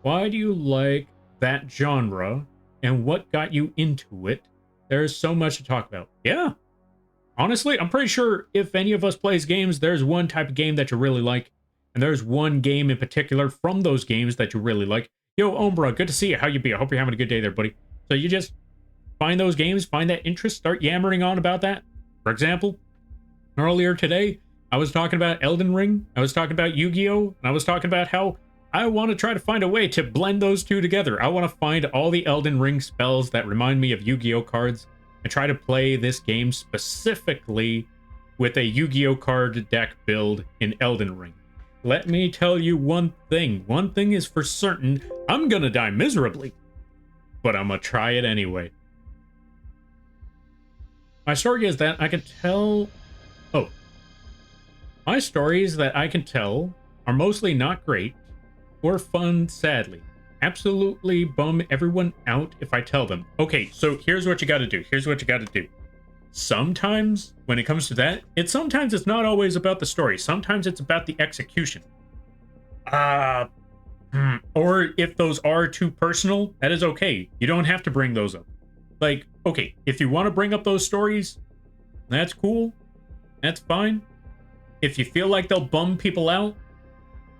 Why do you like that genre? And what got you into it? There's so much to talk about. Yeah. Honestly, I'm pretty sure if any of us plays games, there's one type of game that you really like. And there's one game in particular from those games that you really like. Yo, Ombra, good to see you. How you be? I hope you're having a good day there, buddy. So you just find those games, find that interest, start yammering on about that. For example, earlier today, I was talking about Elden Ring, I was talking about Yu-Gi-Oh!, and I was talking about how I want to try to find a way to blend those two together. I want to find all the Elden Ring spells that remind me of Yu-Gi-Oh! Cards and try to play this game specifically with a Yu-Gi-Oh! Card deck build in Elden Ring. Let me tell you one thing. One thing is for certain, I'm gonna die miserably, but I'm gonna try it anyway. My story is that I can tell... Oh. My stories that I can tell are mostly not great or fun, sadly. Absolutely bum everyone out if I tell them. Okay, so here's what you gotta do. Sometimes, when it comes to that, sometimes it's not always about the story. Sometimes it's about the execution. Or if those are too personal, that is okay. You don't have to bring those up. Like, okay, if you want to bring up those stories, that's cool. That's fine. If you feel like they'll bum people out,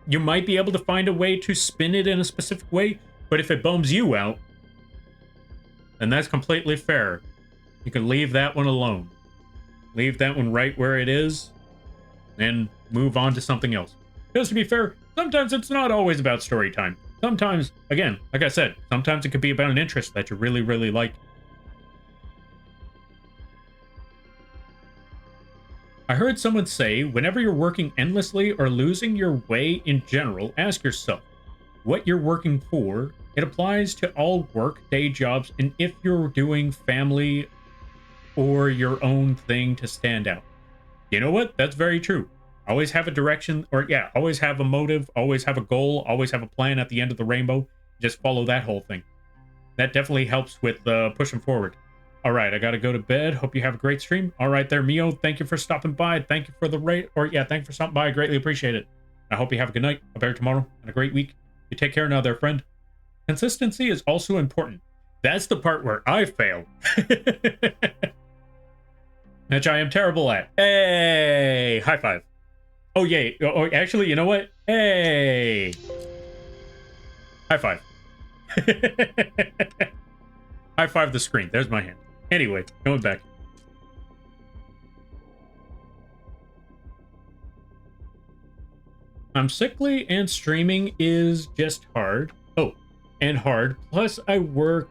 you might be able to find a way to spin it in a specific way. But if it bums you out, then that's completely fair. You can leave that one alone. Leave that one right where it is, and move on to something else. Because to be fair, sometimes it's not always about story time. Sometimes, again, like I said, sometimes it could be about an interest that you really, really like. I heard someone say, whenever you're working endlessly or losing your way in general, ask yourself what you're working for. It applies to all work, day jobs, and if you're doing family or your own thing to stand out. You know what? That's very true. Always have a direction, or yeah, always have a motive, always have a goal, always have a plan at the end of the rainbow. Just follow that whole thing. That definitely helps with pushing forward. All right, I gotta go to bed. Hope you have a great stream. All right, there, Mio. Thank you for stopping by. Thank you for the rate, or yeah, thank you for stopping by. I greatly appreciate it. I hope you have a good night, a better tomorrow, and a great week. You take care now, there, friend. Consistency is also important. That's the part where I fail. Which I am terrible at. Hey, high five. Oh, yay. Oh, actually, you know what? Hey. High five. High five the screen. There's my hand. Anyway, going back. I'm sickly and streaming is just hard. Oh, and hard. Plus, I work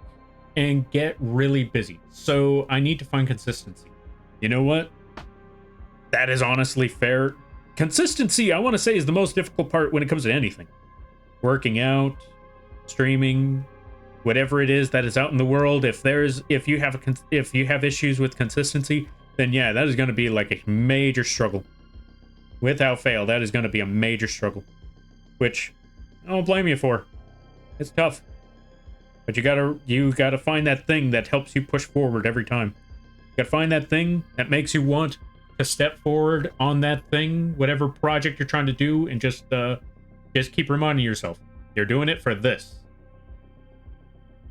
and get really busy. So I need to find consistency. You know what? That is honestly fair. Consistency, I want to say, is the most difficult part when it comes to anything. Working out, streaming, whatever it is that is out in the world. If you have issues with consistency, then yeah, that is going to be like a major struggle. Without fail, that is going to be a major struggle, which I don't blame you for. It's tough, but you gotta find that thing that helps you push forward every time. You gotta find that thing that makes you want to step forward on that thing, whatever project you're trying to do, and just keep reminding yourself you're doing it for this.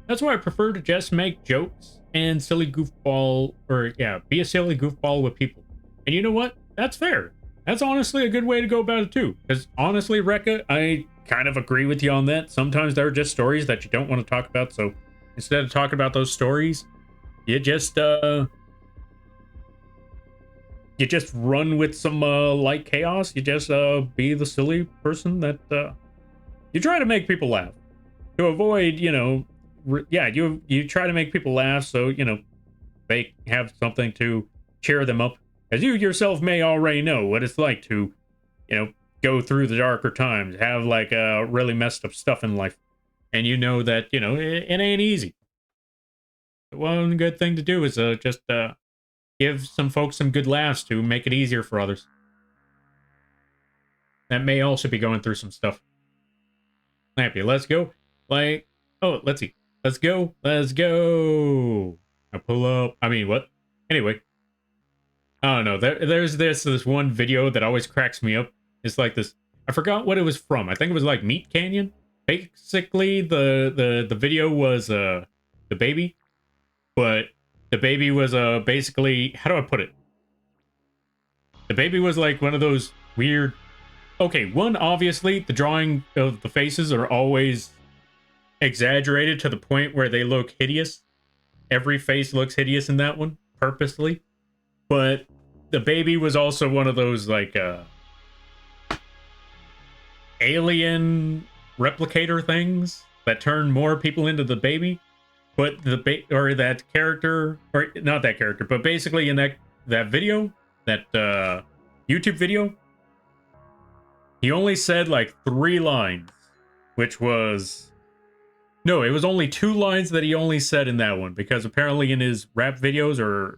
That's why I prefer to just make jokes and silly goofball, or yeah, be a silly goofball with people. And you know what? That's fair. That's honestly a good way to go about it too. Because honestly, Rekka, I kind of agree with you on that. Sometimes there are just stories that you don't want to talk about. So instead of talking about those stories, you just run with some light chaos. You just be the silly person that you try to make people laugh. To avoid, you try to make people laugh so, they have something to cheer them up. As you yourself may already know what it's like to, go through the darker times, have like really messed up stuff in life. And you know that, it ain't easy. One good thing to do is just give some folks some good laughs to make it easier for others. That may also be going through some stuff. Lampy, let's go. Let's see. Let's go. Let's go. I pull up. I mean, what? Anyway. I don't know. There's this one video that always cracks me up. It's like this. I forgot what it was from. I think it was like Meat Canyon. Basically, the video was the baby, but the baby was basically, how do I put it? The baby was like one of those weird. Okay, one, obviously the drawing of the faces are always exaggerated to the point where they look hideous. Every face looks hideous in that one, purposely. But the baby was also one of those like alien replicator things that turn more people into the baby. But that character, or not that character, but basically in that video, that YouTube video, he only said like 3 lines, which was no, it was only 2 lines that he only said in that one, because apparently in his rap videos or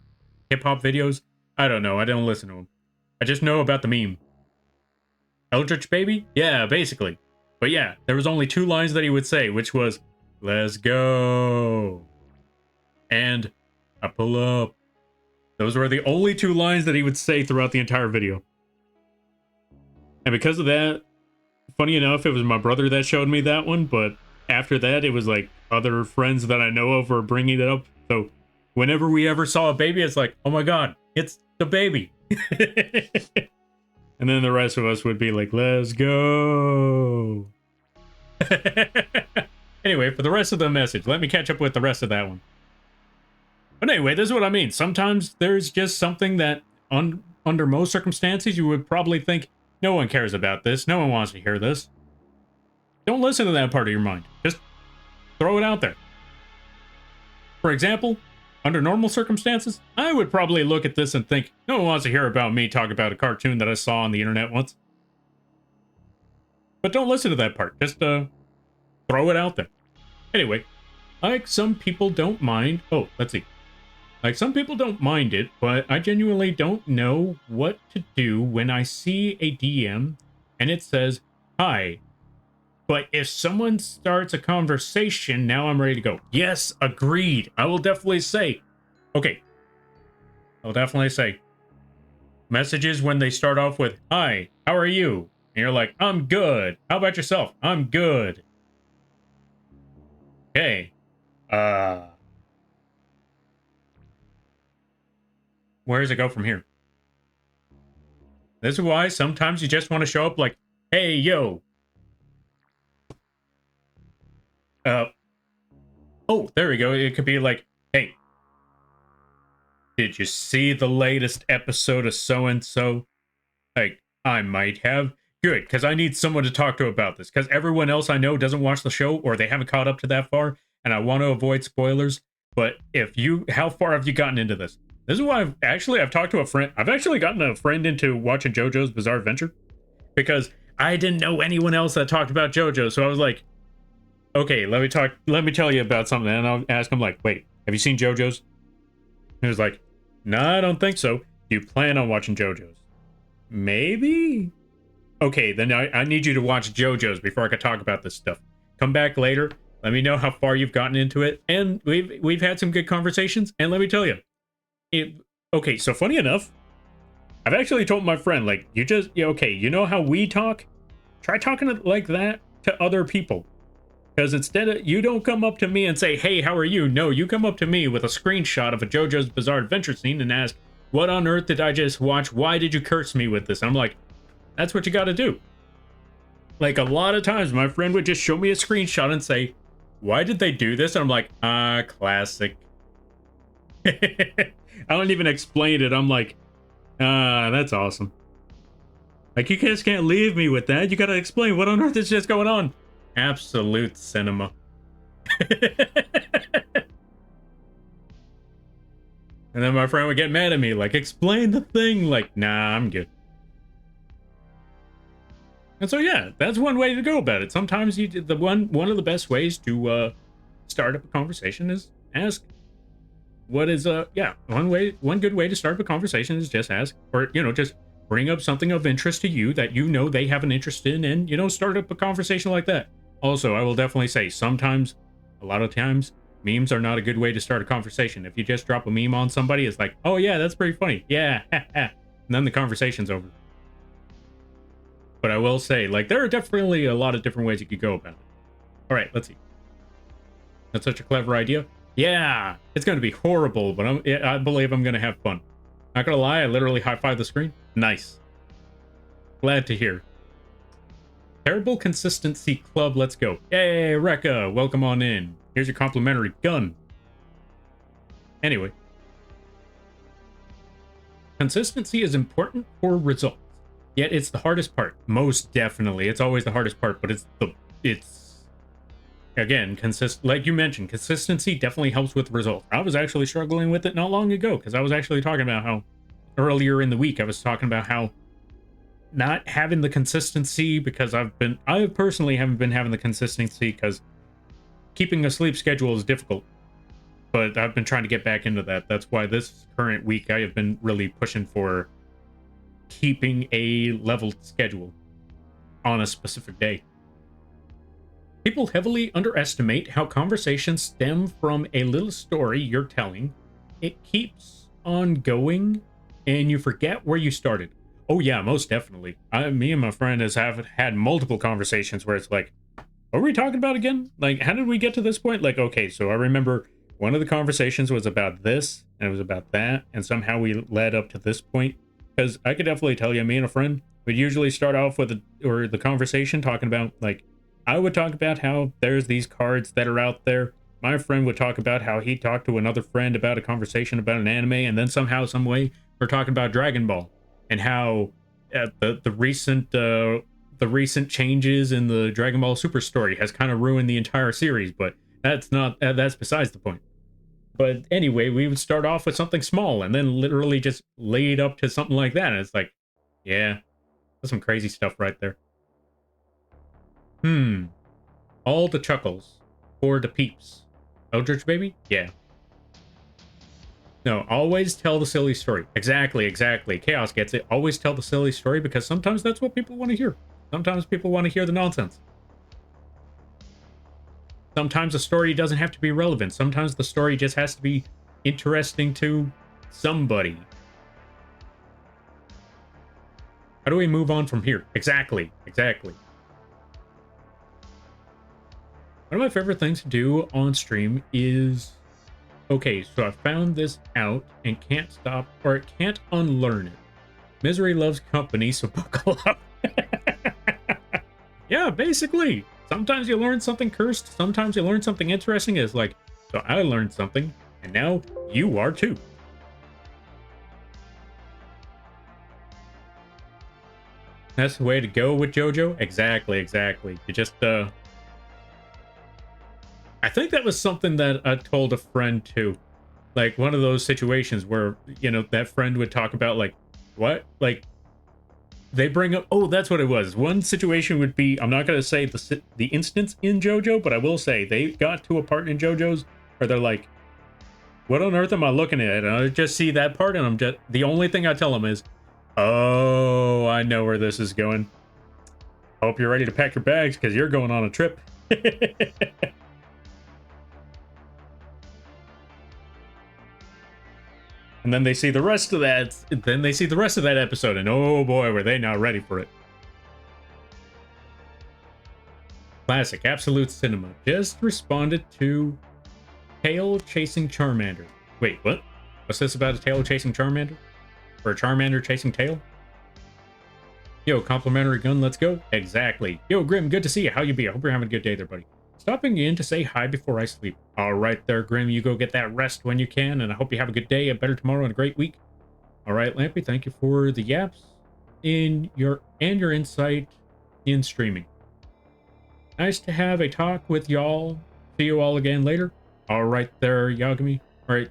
hip-hop videos, I don't know, I don't listen to him. I just know about the meme. Eldritch Baby? Yeah, basically. But yeah, there was only 2 lines that he would say, which was, let's go. And I pull up. Those were the only 2 lines that he would say throughout the entire video. And because of that, funny enough, it was my brother that showed me that one, but after that, it was like other friends that I know of were bringing it up. So whenever we ever saw a baby, it's like, oh my god, it's the baby. And then the rest of us would be like, let's go. Anyway, for the rest of the message, let me catch up with the rest of that one. But anyway, this is what I mean. Sometimes there's just something that under most circumstances, you would probably think, no one cares about this. No one wants to hear this. Don't listen to that part of your mind. Just throw it out there. For example, under normal circumstances, I would probably look at this and think, no one wants to hear about me talk about a cartoon that I saw on the internet once. But don't listen to that part. Just throw it out there. Anyway, like some people don't mind. Oh, let's see. Like some people don't mind it, but I genuinely don't know what to do when I see a DM and it says, hi. But if someone starts a conversation, now I'm ready to go. Yes, agreed. I will definitely say, okay. I'll definitely say, messages when they start off with, hi, how are you? And you're like, I'm good. How about yourself? I'm good. Okay. Where does it go from here? This is why sometimes you just want to show up like, hey, yo. Oh, there we go. It could be like, hey, did you see the latest episode of so-and-so? Like, I might have. Good, because I need someone to talk to about this. Because everyone else I know doesn't watch the show, or they haven't caught up to that far, and I want to avoid spoilers. But how far have you gotten into this? This is why I've talked to a friend. I've actually gotten a friend into watching JoJo's Bizarre Adventure. Because I didn't know anyone else that talked about JoJo, so I was like, okay, let me tell you about something. And I'll ask him like, wait, have you seen JoJo's? He was like, no, I don't think so. Do you plan on watching JoJo's? Maybe? Okay, then I need you to watch JoJo's before I can talk about this stuff. Come back later. Let me know how far you've gotten into it. And we've had some good conversations. And let me tell you, okay, so funny enough, I've actually told my friend, like, okay, you know how we talk? Try talking like that to other people. Because instead of, you don't come up to me and say, hey, how are you? No, you come up to me with a screenshot of a JoJo's Bizarre Adventure scene and ask, what on earth did I just watch? Why did you curse me with this? I'm like, that's what you got to do. Like, a lot of times my friend would just show me a screenshot and say, why did they do this? And I'm like, classic. I don't even explain it. I'm like, that's awesome. Like, you just can't leave me with that. You got to explain what on earth is just going on. Absolute cinema. And then my friend would get mad at me, like, explain the thing. Like, nah, I'm good. And so, yeah, that's one way to go about it. Sometimes one of the best ways to start up a conversation is ask. One good way to start up a conversation is just ask, or, just bring up something of interest to you that they have an interest in, and, start up a conversation like that. Also, I will definitely say, a lot of times, memes are not a good way to start a conversation. If you just drop a meme on somebody, it's like, oh yeah, that's pretty funny. Yeah, and then the conversation's over. But I will say, like, there are definitely a lot of different ways you could go about it. All right, let's see. That's such a clever idea. Yeah, it's going to be horrible, but I believe I'm going to have fun. Not going to lie, I literally high-fived the screen. Nice. Glad to hear. Terrible Consistency Club, let's go. Yay, Rekka, welcome on in. Here's your complimentary gun. Anyway. Consistency is important for results. Yet it's the hardest part. Most definitely. It's always the hardest part, but again, like you mentioned, consistency definitely helps with results. I was actually struggling with it not long ago, because I was actually talking about how earlier in the week I was talking about how not having the consistency, because I personally haven't been having the consistency because keeping a sleep schedule is difficult. But I've been trying to get back into that. That's why this current week I have been really pushing for keeping a leveled schedule on a specific day. People heavily underestimate how conversations stem from a little story you're telling. It keeps on going, and you forget where you started. Oh yeah, most definitely. Me and my friend have had multiple conversations where it's like, what were we talking about again? Like, how did we get to this point? Like, okay, so I remember one of the conversations was about this, and it was about that, and somehow we led up to this point. Because I could definitely tell you, me and a friend would usually start off with the conversation talking about, like, I would talk about how there's these cards that are out there. My friend would talk about how he talked to another friend about a conversation about an anime, and then somehow, some way, we're talking about Dragon Ball and how the recent changes in the Dragon Ball Super story has kind of ruined the entire series. But that's besides the point. But anyway, we would start off with something small and then literally just lead up to something like that. And it's like, yeah, that's some crazy stuff right there. All the chuckles for the peeps. Eldritch baby? Yeah. No, always tell the silly story. Exactly, exactly. Chaos gets it. Always tell the silly story because sometimes that's what people want to hear. Sometimes people want to hear the nonsense. Sometimes a story doesn't have to be relevant. Sometimes the story just has to be interesting to somebody. How do we move on from here? Exactly, exactly. One of my favorite things to do on stream is... Okay, so I found this out and can't stop, or can't unlearn it. Misery loves company, so buckle up. Yeah, basically. Sometimes you learn something cursed, sometimes you learn something interesting. It's like, so I learned something, and now you are too. That's the way to go with JoJo? Exactly, exactly. You just, I think that was something that I told a friend too. Like, one of those situations where, you know, that friend would talk about, like, what? Like, they bring up, oh, that's what it was. One situation would be, I'm not going to say the instance in JoJo, but I will say they got to a part in JoJo's where they're like, what on earth am I looking at? And I just see that part, and I'm just, the only thing I tell them is, oh, I know where this is going. Hope you're ready to pack your bags because you're going on a trip. And then they see the rest of that. Then they see the rest of that episode, and oh boy, were they not ready for it. Classic, absolute cinema. Just responded to tail chasing Charmander. Wait, what? What's this about a tail chasing Charmander? Or a Charmander chasing tail? Yo, complimentary gun, let's go. Exactly. Yo, Grim, good to see you. How you be? I hope you're having a good day there, buddy. Stopping in to say hi before I sleep. All right there, Grim. You go get that rest when you can, and I hope you have a good day, a better tomorrow, and a great week. All right, Lampy, thank you for the yaps in your insight in streaming. Nice to have a talk with y'all. See you all again later. All right there, Yagami.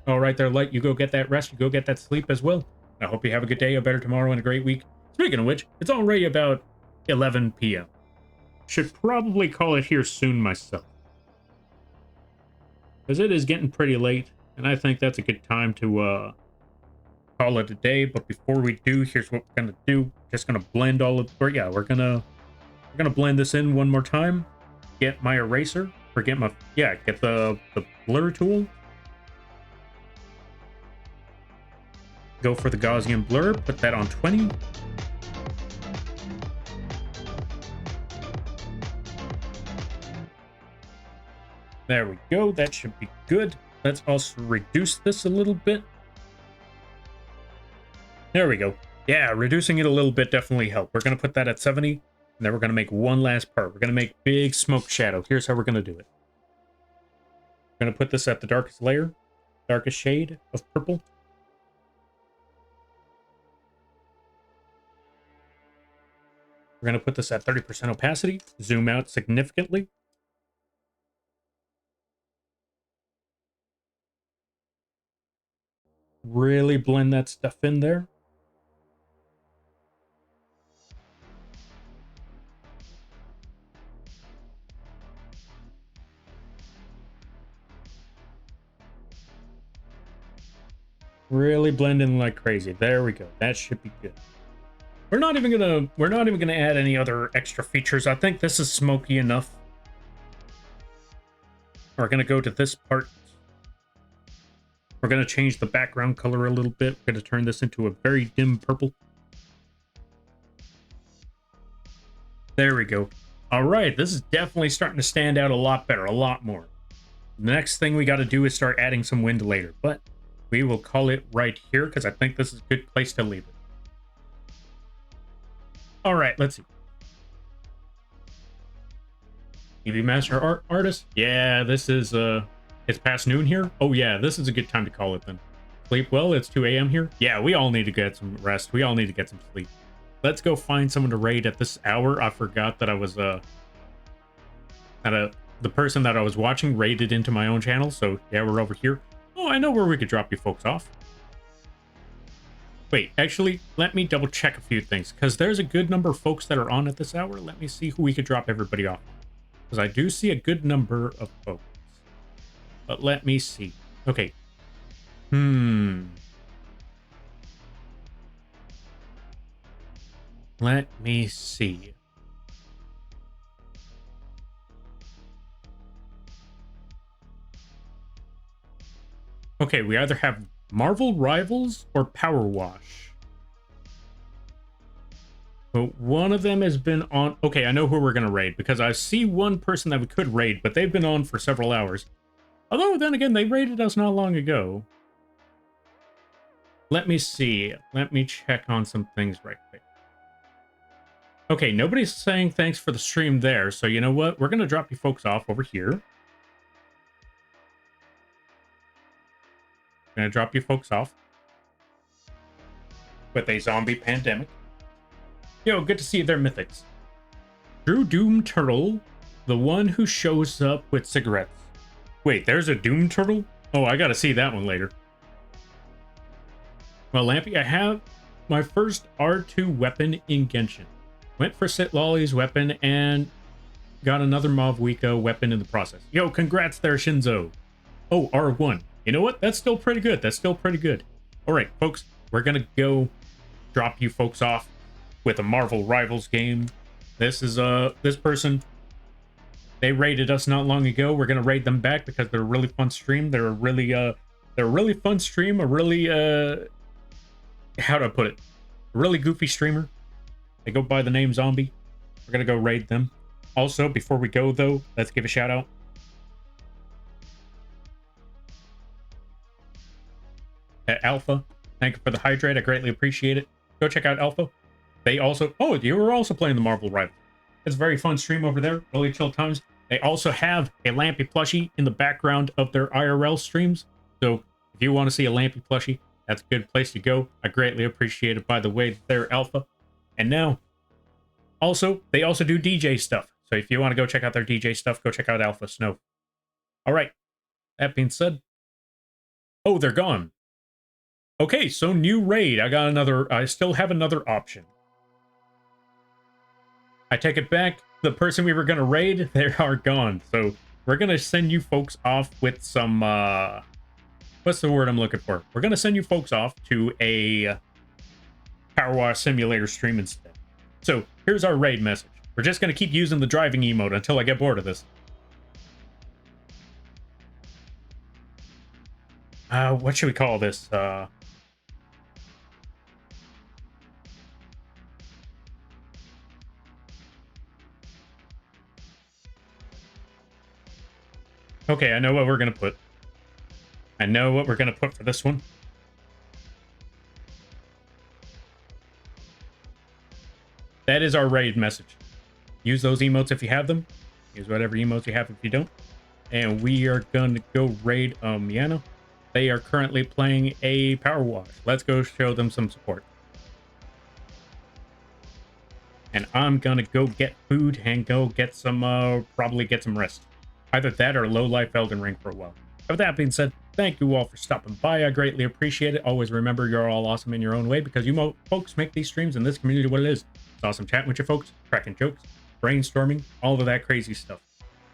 All right there, Light. You go get that rest. You go get that sleep as well. I hope you have a good day, a better tomorrow, and a great week. Speaking of which, it's already about 11 p.m. Should probably call it here soon myself, because it is getting pretty late, and I think that's a good time to call it a day. But before we do, here's what we're gonna do. Just gonna blend all of, or yeah, we're gonna blend this in one more time. Get my eraser, or get my, yeah, get the blur tool. Go for the Gaussian blur. Put that on 20. There we go. That should be good. Let's also reduce this a little bit. There we go. Yeah, reducing it a little bit definitely helped. We're going to put that at 70, and then we're going to make one last part. We're going to make big smoke shadow. Here's how we're going to do it. We're going to put this at the darkest layer, darkest shade of purple. We're going to put this at 30% opacity, zoom out significantly. Really blend that stuff in there. Really blend in like crazy. There we go. That should be good. We're not even gonna add any other extra features. I think this is smoky enough. We're gonna go to this part. We're gonna change the background color a little bit. We're gonna turn this into a very dim purple. There we go. All right, this is definitely starting to stand out a lot better, a lot more. The next thing we got to do is start adding some wind later, but we will call it right here because I think this is a good place to leave it. All right, let's see. EV Master Artist. Yeah, this is, it's past noon here. Oh yeah, this is a good time to call it then. Sleep well, it's 2 a.m. here. Yeah, we all need to get some rest. We all need to get some sleep. Let's go find someone to raid at this hour. I forgot that I was, the person that I was watching raided into my own channel. So yeah, we're over here. Oh, I know where we could drop you folks off. Wait, actually, let me double check a few things, because there's a good number of folks that are on at this hour. Let me see who we could drop everybody off. Because I do see a good number of folks. But let me see. Okay. Let me see. Okay, we either have Marvel Rivals or Power Wash. But one of them has been on... Okay, I know who we're going to raid, because I see one person that we could raid, but they've been on for several hours. Although, then again, they raided us not long ago. Let me see. Let me check on some things right quick. Okay, nobody's saying thanks for the stream there, so you know what? We're going to drop you folks off over here. Gonna drop you folks off with a zombie pandemic. Yo, good to see you there, Mythics. Drew Doom Turtle, the one who shows up with cigarettes. Wait, there's a Doom Turtle? Oh, I gotta see that one later. Well, Lampy, I have my first R2 weapon in Genshin. Went for Sitlolly's weapon and got another Mavwika weapon in the process. Yo, congrats there, Shinzo. Oh, R1. You know what? That's still pretty good. That's still pretty good. All right, folks, we're going to go drop you folks off with a Marvel Rivals game. This is, this person, they raided us not long ago. We're going to raid them back because they're a really fun stream. They're a really fun stream, a really, how do I put it? A really goofy streamer. They go by the name Zombie. We're going to go raid them. Also, before we go, though, let's give a shout out. Alpha, thank you for the hydrate. I greatly appreciate it. Go check out Alpha. They also... Oh, you were also playing the Marvel Rival. It's a very fun stream over there. Really chill times. They also have a Lampy plushie in the background of their IRL streams. So if you want to see a Lampy plushie, that's a good place to go. I greatly appreciate it, by the way. They're Alpha. And now, also, they also do DJ stuff. So if you want to go check out their DJ stuff, go check out Alpha Snow. All right. That being said... Oh, they're gone. Okay, so new raid. I still have another option. I take it back. The person we were going to raid, they are gone. So we're going to send you folks off with some, what's the word I'm looking for? We're going to send you folks off to a Power Wash Simulator stream instead. So here's our raid message. We're just going to keep using the driving emote until I get bored of this. What should we call this? Okay, I know what we're going to put. I know what we're going to put for this one. That is our raid message. Use those emotes if you have them. Use whatever emotes you have if you don't. And we are going to go raid Miana. They are currently playing a Power Wash. Let's go show them some support. And I'm going to go get food and go get some, probably get some rest. Either that or low life Elden Ring for a while. With that being said, thank you all for stopping by. I greatly appreciate it. Always remember, you're all awesome in your own way because you folks make these streams and this community what it is. It's awesome chatting with you folks, cracking jokes, brainstorming, all of that crazy stuff.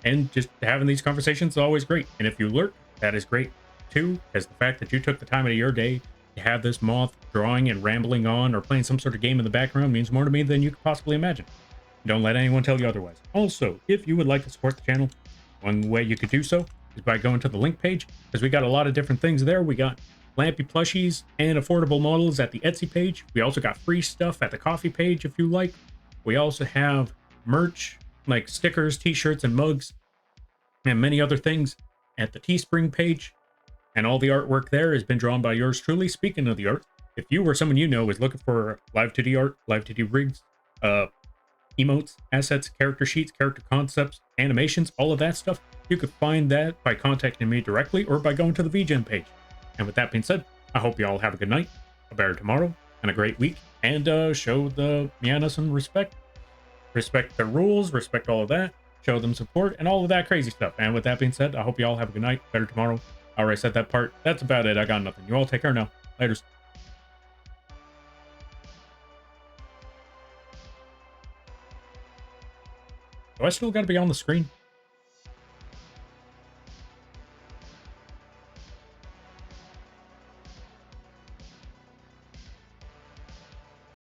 And just having these conversations is always great. And if you lurk, that is great too, because the fact that you took the time out of your day to have this Moth drawing and rambling on or playing some sort of game in the background means more to me than you could possibly imagine. Don't let anyone tell you otherwise. Also, if you would like to support the channel, one way you could do so is by going to the link page, because we got a lot of different things there. We got Lampy plushies and affordable models at the Etsy page. We also got free stuff at the coffee page if you like. We also have merch like stickers, t-shirts, and mugs, and many other things at the Teespring page. And all the artwork there has been drawn by yours truly. Speaking of the art, if you or someone you know is looking for live 2D art, live 2D rigs, emotes, assets, character sheets, character concepts, animations, all of that stuff, you could find that by contacting me directly or by going to the VGen page. And with that being said, I hope you all have a good night, a better tomorrow, and a great week, and show the Miana some respect. Respect their rules, respect all of that, show them support, and all of that crazy stuff. And with that being said, I hope you all have a good night, better tomorrow, I already said that part. That's about it. I got nothing. You all take care now. Laters. Do I still got to be on the screen?